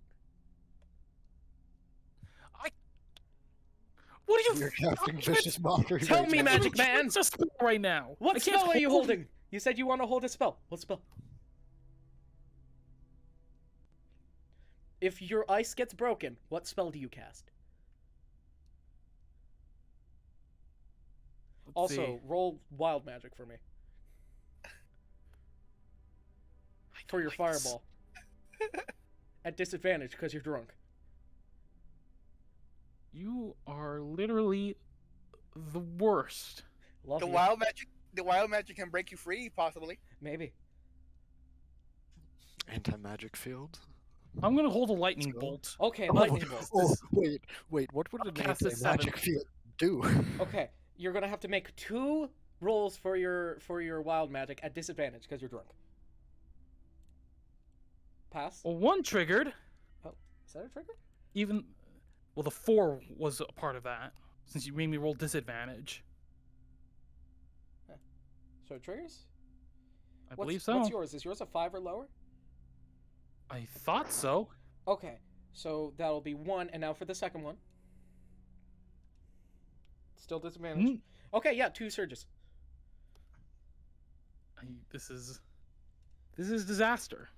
What are you? You're casting vicious mockery. Tell right me, now. Magic Man! It's a spell right now. What I can't spell are you hold- holding? You said you want to hold a spell. What spell? If your ice gets broken, what spell do you cast? Let's Also, see. roll wild magic for me. For your like this. fireball. At disadvantage because you're drunk. You are literally the worst. Love The you. wild magic. The wild magic can break you free, possibly. Maybe. Anti-magic field. I'm gonna hold a lightning go. bolt. Okay, Oh, lightning bolt. Oh, wait. What would I'll an cast this anti-magic seven. field do? Okay, you're gonna have to make 2 rolls for your wild magic at disadvantage because you're drunk. Pass. Well, one triggered. Is that a trigger? Well, the 4 was a part of that, since you made me roll disadvantage. So it triggers? I believe so. What's yours? Is yours a 5 or lower? I thought so. Okay, so that'll be 1, and now for the second one. Still disadvantage. Mm, Okay, yeah, 2 surges. This is disaster.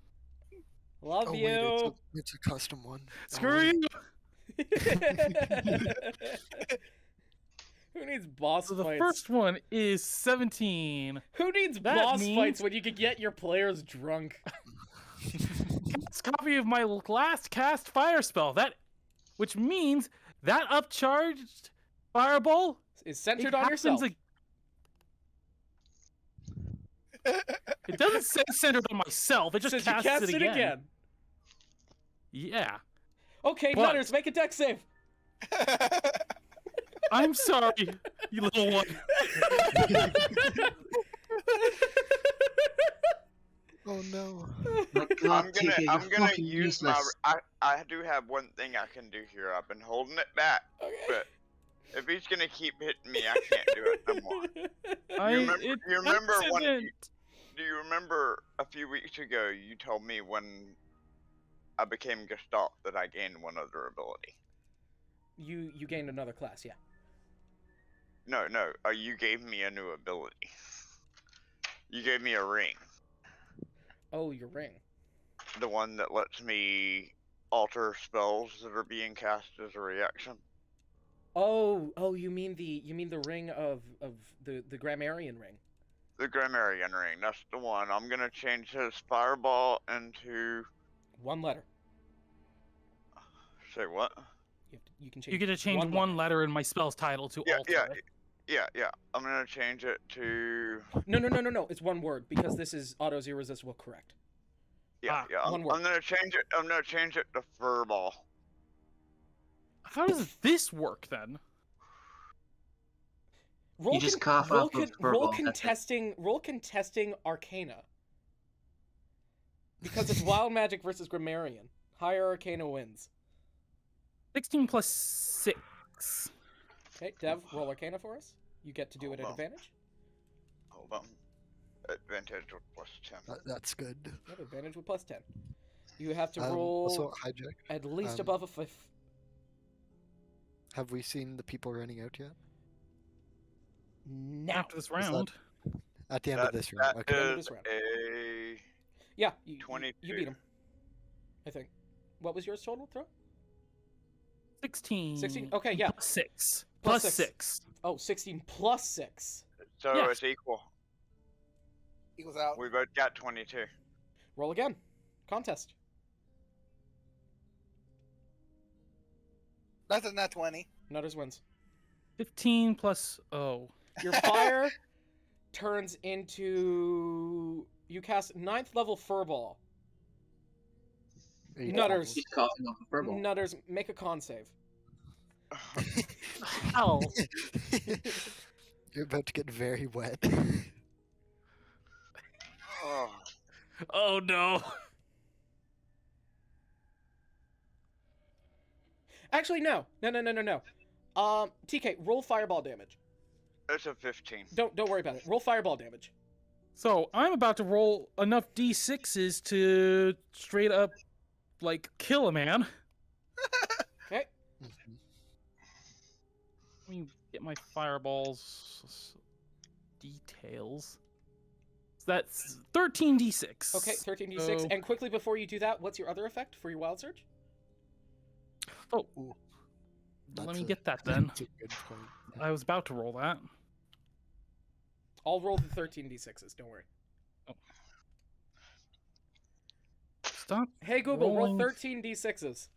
Love Oh you. wait, it's a custom one. Screw Oh, you. Who needs boss So the fights? first one is 17. Who needs That boss means- fights when you can get your players drunk? Cast copy of my last cast fire spell. Which means that upcharged fireball Is it centered on happens yourself. It doesn't say centered on myself. It just Since you casts cast it it again. again. Yeah. Okay, But- Nutters, make a deck save. I'm sorry, you little one. Oh no. My God, I'm TK, you're gonna fucking use my. useless. I do have one thing I can do here. I've been holding it back, Okay. but if he's gonna keep hitting me, I can't do it no more. You remember when? Accident. Do you remember a few weeks ago you told me when I became Gestalt that I gained one other ability? You gained another class, yeah. No, you gave me a new ability. You gave me a ring. Oh, your ring. the one that lets me alter spells that are being cast as a reaction. Oh, you mean the ring of the grammarian ring. The Grammarian ring, that's the one. I'm gonna change his fireball into. One letter. Say what? You can change. You get to change one letter in my spell's title to alter it. Yeah. I'm gonna change it to. No. It's one word because this is auto zero resistible. Correct. Yeah. One word. I'm gonna change it. I'm gonna change it to furball. How does this work then? Roll You just cough off of roll furball, that's it. contesting Arcana. Because it's wild magic versus grammarian. Higher Arcana wins. 16 plus 6. Okay, Dev, roll Arcana for us. You get to do it at Hold on. advantage. Hold on. Advantage with +10. That's good. You have advantage with +10. You have to Also, roll hijack. at least um, above a 5th. Have we seen the people running out yet? Now. After this round. At the end of this round. That Okay. End of is this round. a Yeah, you 22. beat him. I think. What was yours total throw? 16. 16? Okay, yeah. Plus 6. Plus Plus 6. Oh, 16 plus 6. So Yes. it's equal. Equals out. We both got 22. Roll again. Contest. That's a nat 20. Nutters wins. 15 plus. Oh. Your fire turns into. You cast 9th level Furball. Nutters. He's coughing off a furball. Nutters, make a con save. Hell. You're about to get very wet. Oh, Oh no. Actually, no. No. TK, roll fireball damage. it's a 15. Don't worry about it. Roll fireball damage. So I'm about to roll enough d6s to straight up, like, kill a man. Okay. Mhm. Let me get my fireballs details. So that's 13d6. Okay, 13d6. So- And quickly before you do that, what's your other effect for your wild surge? Oh, Ooh, let that's me a- get that then. That's a good point. I was about to roll that. I'll roll the 13d6s, don't worry. Stop. Hey Google, roll Rolling. 13d6s.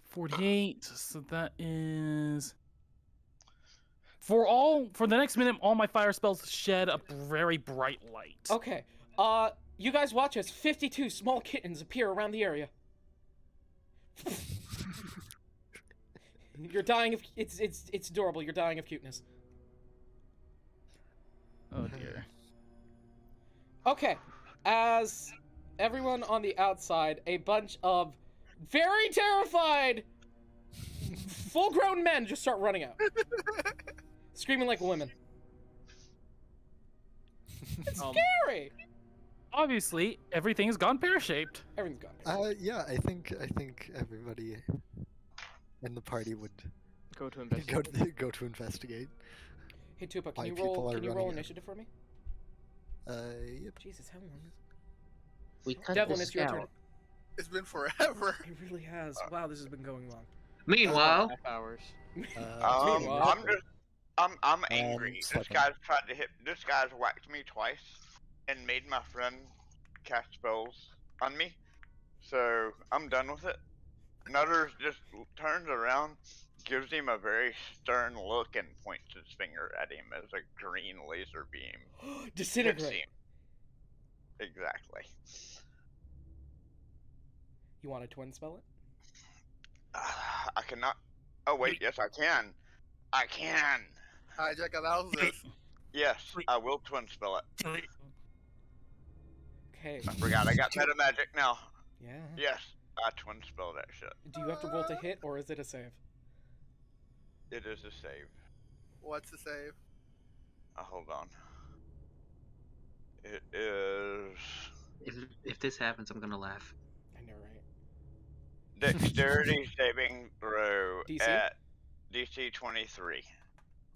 48. So that is. For the next minute, all my fire spells shed a very bright light. Okay. You guys watch as 52 small kittens appear around the area. You're dying of it's adorable. You're dying of cuteness. Oh dear. Okay. As everyone on the outside, a bunch of very terrified full-grown men just start running out. Screaming like women. It's scary. Obviously, everything has gone pear-shaped. Everything's gone. Yeah, I think everybody in the party would Go to investigate. go to investigate. Hey Tupa, Why can you people roll are roll running out. initiative for me? Yep. Jesus, how long is We cut Devlin, the it's your scout. turn. It's been forever. It really has. Wow, this has been going long. Meanwhile, Half hours. Meanwhile- I'm angry. This seven. This guy's whacked me twice and made my friend cast spells on me. So I'm done with it. Nutters just turns around, gives him a very stern look, and points his finger at him as a green laser beam hits Disintegrate. him. Exactly. You want to twin spell it? I cannot. Oh wait, yes I can. I can. Hijack allows this. Yes, I will twin spell it. Okay. I forgot I got meta magic now. Yeah. Yes, I twin spell that shit. Do you have to roll to hit, or is it a save? It is a save. What's the save? Hold on. It is if this happens, I'm gonna laugh. I know, right? dexterity saving throw DC? at DC 23.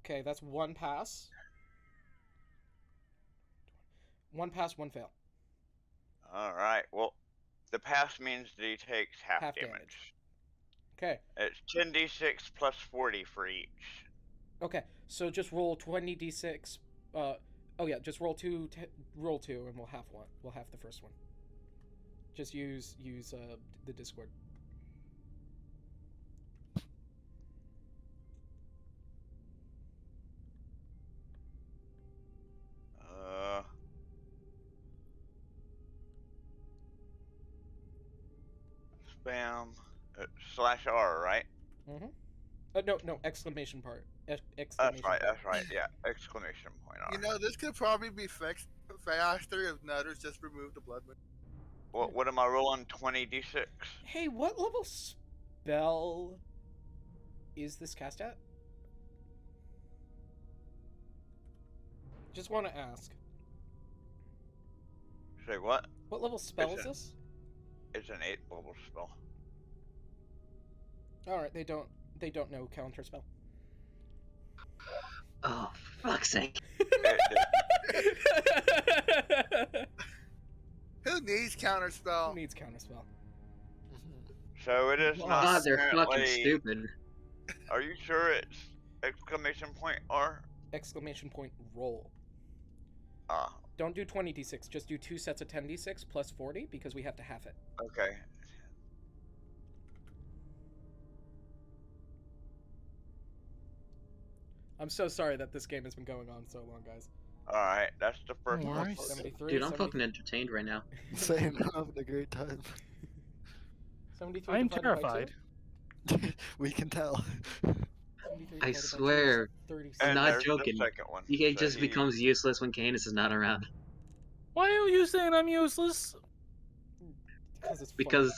Okay, that's one pass. One pass, one fail. All right. Well, the pass means that he takes half, Half damage. damage. Okay. It's 10d6 plus 40 for each. Okay. So just roll 20d6. Oh yeah, just roll roll 2, and we'll half one. We'll half the first one. Just use the Discord. Spam. /R, right? Mm-hmm. No, exclamation part. That's Exclamation right, point. that's right, yeah. Exclamation point R. You know, this could probably be fixed faster if Nutters just removed the blood moon. What am I rolling? 20d6? Hey, what level spell is this cast at? Just want to ask. Say what? What level spell It's is a- this? It's an 8th level spell. Alright, they don't know counter spell. Oh, fuck's sake. Who needs counterspell? Who needs counter spell? So it is not God, they're fucking apparently- stupid. Are you sure it's exclamation point R? Exclamation point roll. Ah, Don't do 20d6, just do 2 sets of 10d6 plus 40 because we have to half it. okay. I'm so sorry that this game has been going on so long, guys. Alright, that's the first No one. worries. 73, Dude, I'm 70 fucking entertained right now. Same, I'm having a great time. 73 I am divided by two? terrified. We can tell. 73 I divided by two is swear. 36. I'm And not there's joking. The second one. He So just he- becomes useless when Canis is not around. Why are you saying I'm useless? Because it's fun. Because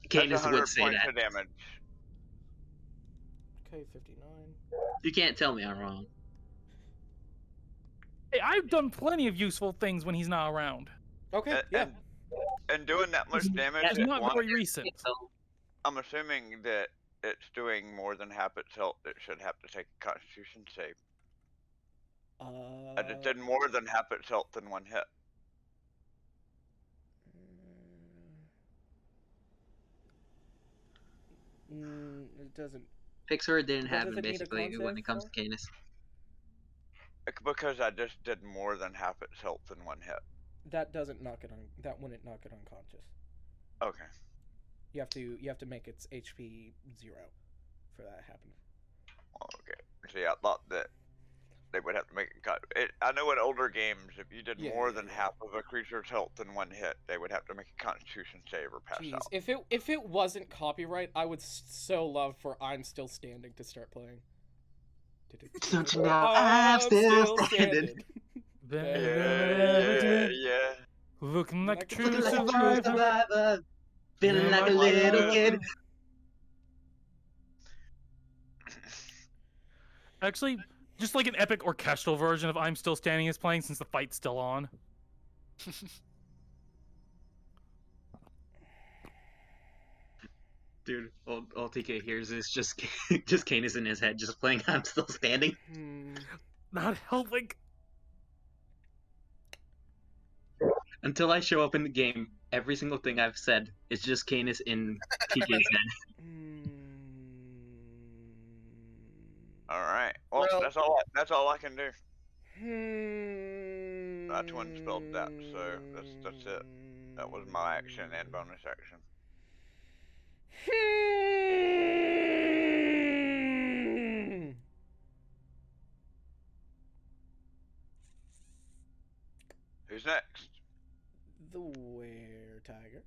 That's Canis 100 would say points that. of damage. Okay, 59. You can't tell me I'm wrong. Hey, I've done plenty of useful things when he's not around. Okay, And, yeah. and doing that much damage That's at not once, very recent. I'm assuming that it's doing more than half its health. It should have to take a Constitution save. And it did more than half its health in one hit. It doesn't. Pixar didn't But have does him it need a basically when it comes to concept, Canis. Because I just did more than half its health in one hit. That doesn't knock it on. That wouldn't knock it unconscious. Okay. You have to make its HP 0 for that to happen. Okay. See, I thought that they would have to make it cut. I know in older games, if you did Yeah, more yeah, than yeah. half of a creature's health in one hit, they would have to make a Constitution save or pass Jeez, out. if it wasn't copyright, I would so love for I'm Still Standing to start playing. Don't you know I'm still standing. Yeah. Looking like a true Looking like a true survivor. survivor. Feeling Yeah, like a my little God. kid. Actually, just like an epic orchestral version of I'm Still Standing is playing since the fight's still on. Dude, all TK hears is just just Canis in his head, just playing I'm Still Standing. Not helping. Until I show up in the game, every single thing I've said is just Canis in TK's head. Alright. Well, Well- that's all I can do. Hmm. I twin spelled that, so that's it. That was my action and bonus action. Who's next? The Were Tiger.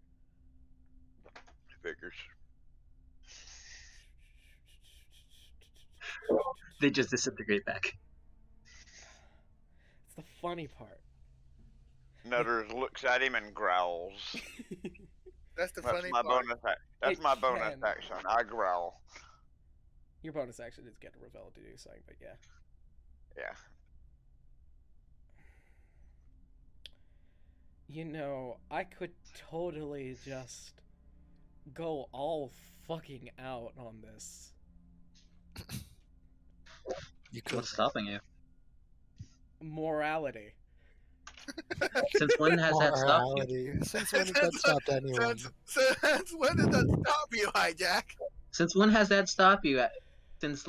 Figures. They just disintegrate back. It's the funny part. Nutters looks at him and growls. That's the That's funny my part. bonus That's It my bonus can. action. I growl. Your bonus action is get a Revel to do something, but yeah. Yeah. You know, I could totally just go all fucking out on this. You could. What's stopping you? Morality. Since when has that stopped you? Morality. Since when has that stopped anyone? Since when did that stop you, Hijack? Since when has that stopped you? Since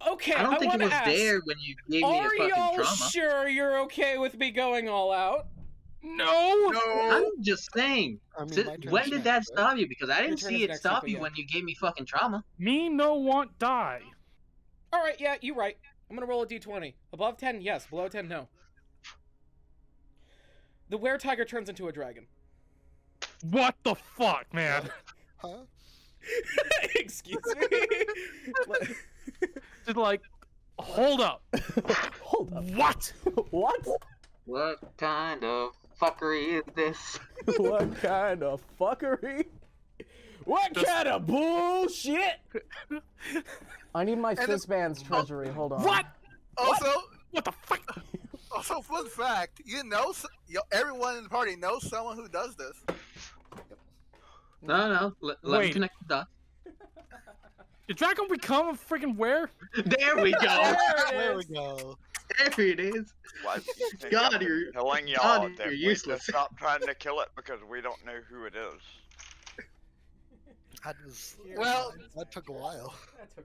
Okay, I don't think it wanna was ask, there when you gave me a are fucking y'all trauma. sure you're okay with me going all out? No. No. I'm just saying. I mean, Since my turn's when did next, that right? stop you? Because I didn't turn see is it next, stop Tifa, you yeah. when you gave me fucking trauma. Me no want die. All right, yeah, you're right. I'm gonna roll a d20. Above 10, yes. Below 10, no. The were-tiger turns into a dragon. What the fuck, man? Huh? Excuse me. Just like, hold up. Hold up. What? What? What kind of fuckery is this? What kind of fuckery? What kind of bullshit? I need my And Fizzbands treasury. Hold on. What? Also, What the fuck? also, fun fact, everyone in the party knows someone who does this. No. Let me Wait. connect the dots. Did Draco become a freaking were? There we go. There we go. There it is. Why do you think God, I've been you're- telling y'all God, that you're we useless. to stop trying to kill it because we don't know who it is. That was. Well- that took a while.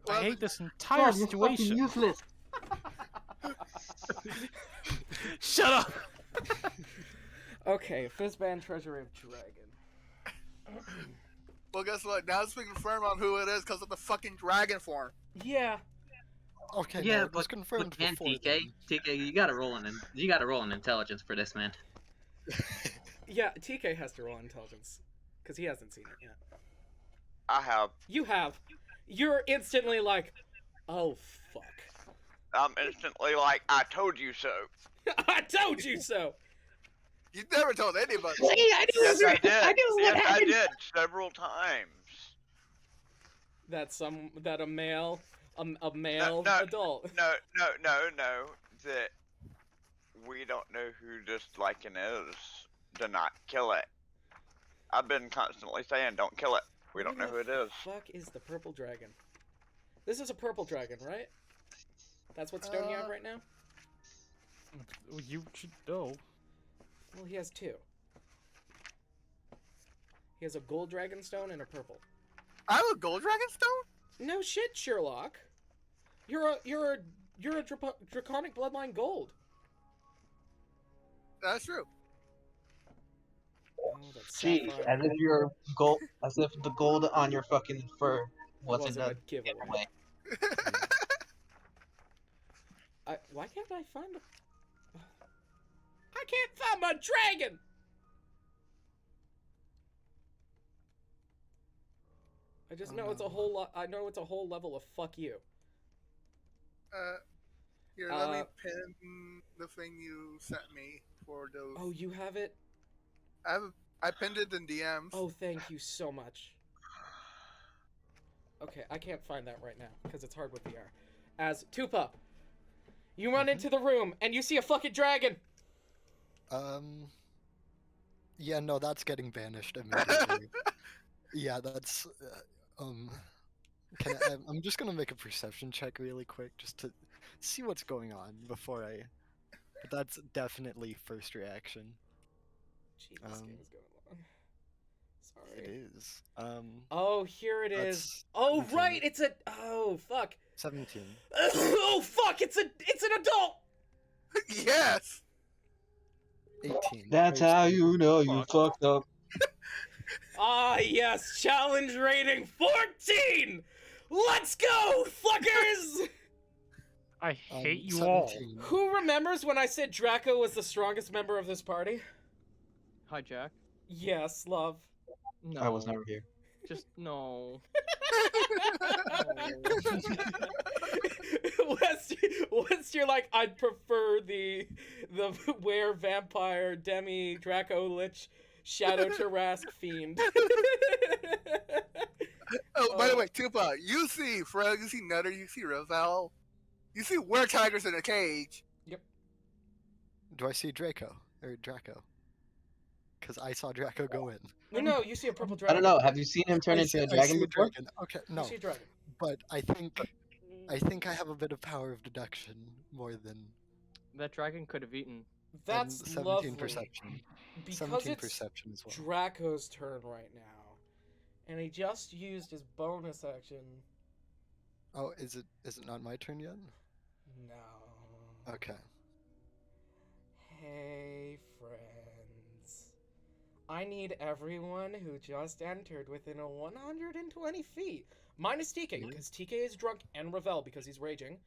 I hate this entire situation. Useless. Shut up. Okay, Fizzband treasury of dragon. Well, guess what? Now it's been confirmed on who it is because of the fucking dragon form. Yeah. Okay, Yeah, no, it was but confirmed man, before. TK, then. TK, you gotta roll an intelligence for this, man. Yeah, TK has to roll intelligence. Because he hasn't seen it yet. I have. You have. You're instantly like, oh, fuck. I'm instantly like, I told you so. I told you so! You never told anybody. See, I knew Yes, I did. I knew what Yes, I happened. did several times. That a male adult. No. That we don't know who this lichen is. Do not kill it. I've been constantly saying, don't kill it. We don't know who it is. Fuck is the purple dragon? This is a purple dragon, right? That's what stone you have right now? You should know. Well, he has two. He has a gold dragon stone and a purple. I have a gold dragon stone? No shit, Sherlock. You're a draconic bloodline gold. That's true. Oh, that's Gee, sapphire. as if your gold, as if the gold on your fucking fur Wasn't wasn't a a giveaway. giveaway. Why can't I find a... I can't find my dragon! I just know it's a whole lot. I know it's a whole level of fuck you. Here, let me pin the thing you sent me for those. Oh, you have it? I pinned it in DMs. Oh, thank you so much. Okay, I can't find that right now because it's hard with VR. As Tupa, you run into the room and you see a fucking dragon. Yeah, no, that's getting banished immediately. Yeah, that's. I'm just gonna make a perception check really quick just to see what's going on before I. But that's definitely first reaction. Gee, this game is going long. Sorry. It is. Oh, here it is. That's Oh, 17. right, it's a. Oh, fuck. 17. Oh, fuck, it's an adult. Yes. 18. That's how you know you fucked up. Ah, yes, challenge rating 14. Let's go, fuckers. I hate you all. 17. Who remembers when I said Draco was the strongest member of this party? Hi, Jack. Yes, love. No. I was never here. Just no. West, you're like, I'd prefer the were vampire demi Draco Lich Shadow Tarask fiend. Oh, by the way, Tupa, you see Frog, you see Nutter, you see Rosal, you see were-tigers in a cage. Do I see Draco? Or Draco? Because I saw Draco go in. No, you see a purple I dragon. don't know. Have you seen him turn I into see- a I dragon see a before? dragon. Okay, You no. see a dragon. But I think I have a bit of power of deduction more than. That dragon could have eaten That's 17 lovely. perception. Because 17 it's perception as well. Draco's turn right now, and he just used his bonus action. Oh, is it not my turn yet? No. Okay. Hey, friends. I need everyone who just entered within a 120 feet, minus TK, Really? because TK is drunk, and Ravel, because he's raging,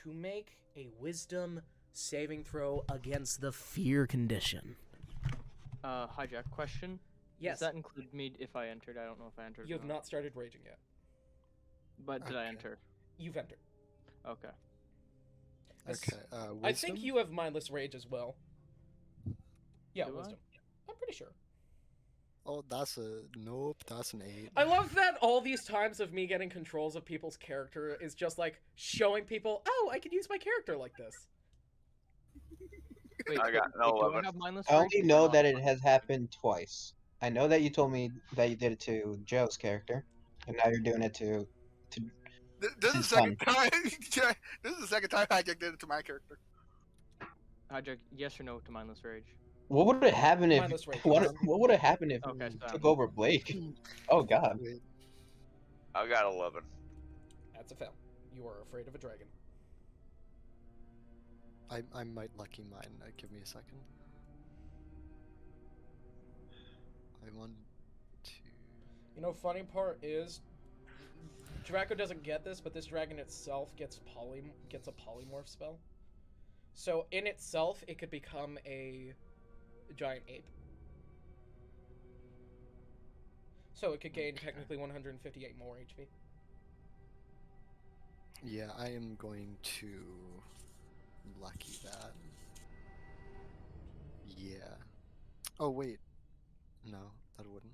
to make a wisdom saving throw against the fear condition. Hijack question. Yes. Does that include me if I entered? I don't know if I entered. You or have not started raging yet. But did I Okay. enter? You've entered. Okay. As- Okay. I think Wisdom? you have mindless rage as well. Yeah, Do I? wisdom. I'm pretty sure. Oh, that's a nope. That's an 8. I love that all these times of me getting controls of people's character is just like showing people, oh, I could use my character like this. Wait, I got wait, no do I 11. have mindless I rage only or know not? that it has happened twice. I know that you told me that you did it to Joe's character, and now you're doing it to. This is the His second time. This is the second time Hijack did it to my character. Hijack, yes or no to mindless rage? What would have happened if? Mindless rage, What yes. would have happened if Okay, you so took over Blake? Oh God. Wait. I got 11. That's a fail. You are afraid of a dragon. I might lucky mine. Give me a second. I want to. You know, funny part is, Draco doesn't get this, but this dragon itself gets a polymorph spell. So in itself, it could become a giant ape. So it could gain technically 158 more HP. Yeah, I am going to lucky that. Yeah. Oh wait, no, that wouldn't.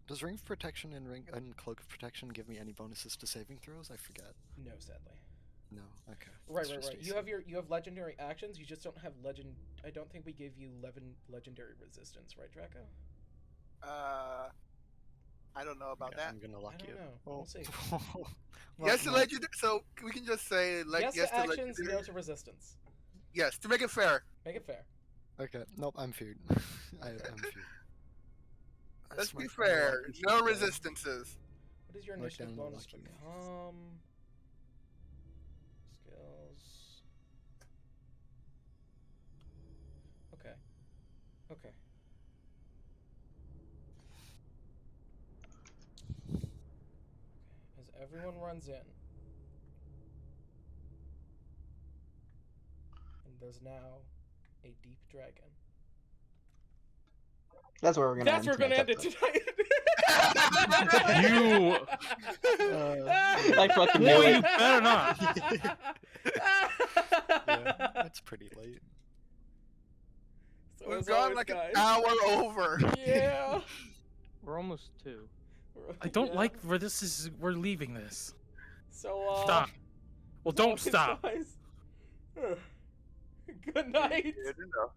Does Ring of Protection and Cloak of Protection give me any bonuses to saving throws? I forget. No, sadly. No. Okay. Right, it's right, just right. AC. You have legendary actions. You just don't have legend. I don't think we gave you legendary resistance, right, Draco? I don't know about Okay, that. I'm gonna lucky don't it. know. We'll see. Yes to legend. So we can just say yes to actions, legendary. no to resistance. Yes, to make it fair. Make it fair. Okay. Nope. I'm feared. I'm feared. Let's That's my be final fair. lucky No shot. resistances. What is your Mark initiative down the bonus lucky ones. become? Skills. Okay. Okay. As everyone runs in, and there's now a deep dragon. That's where we're gonna. That's where we're gonna end it tonight. You. I fucking Boy, knew you it. better not. Yeah, it's pretty late. So We've as gone always, like guys, an hour over. Yeah. We're almost 2. I don't Yeah. like where this is. We're leaving this. So Stop. Well, don't as always, stop. guys, Good night. Good enough.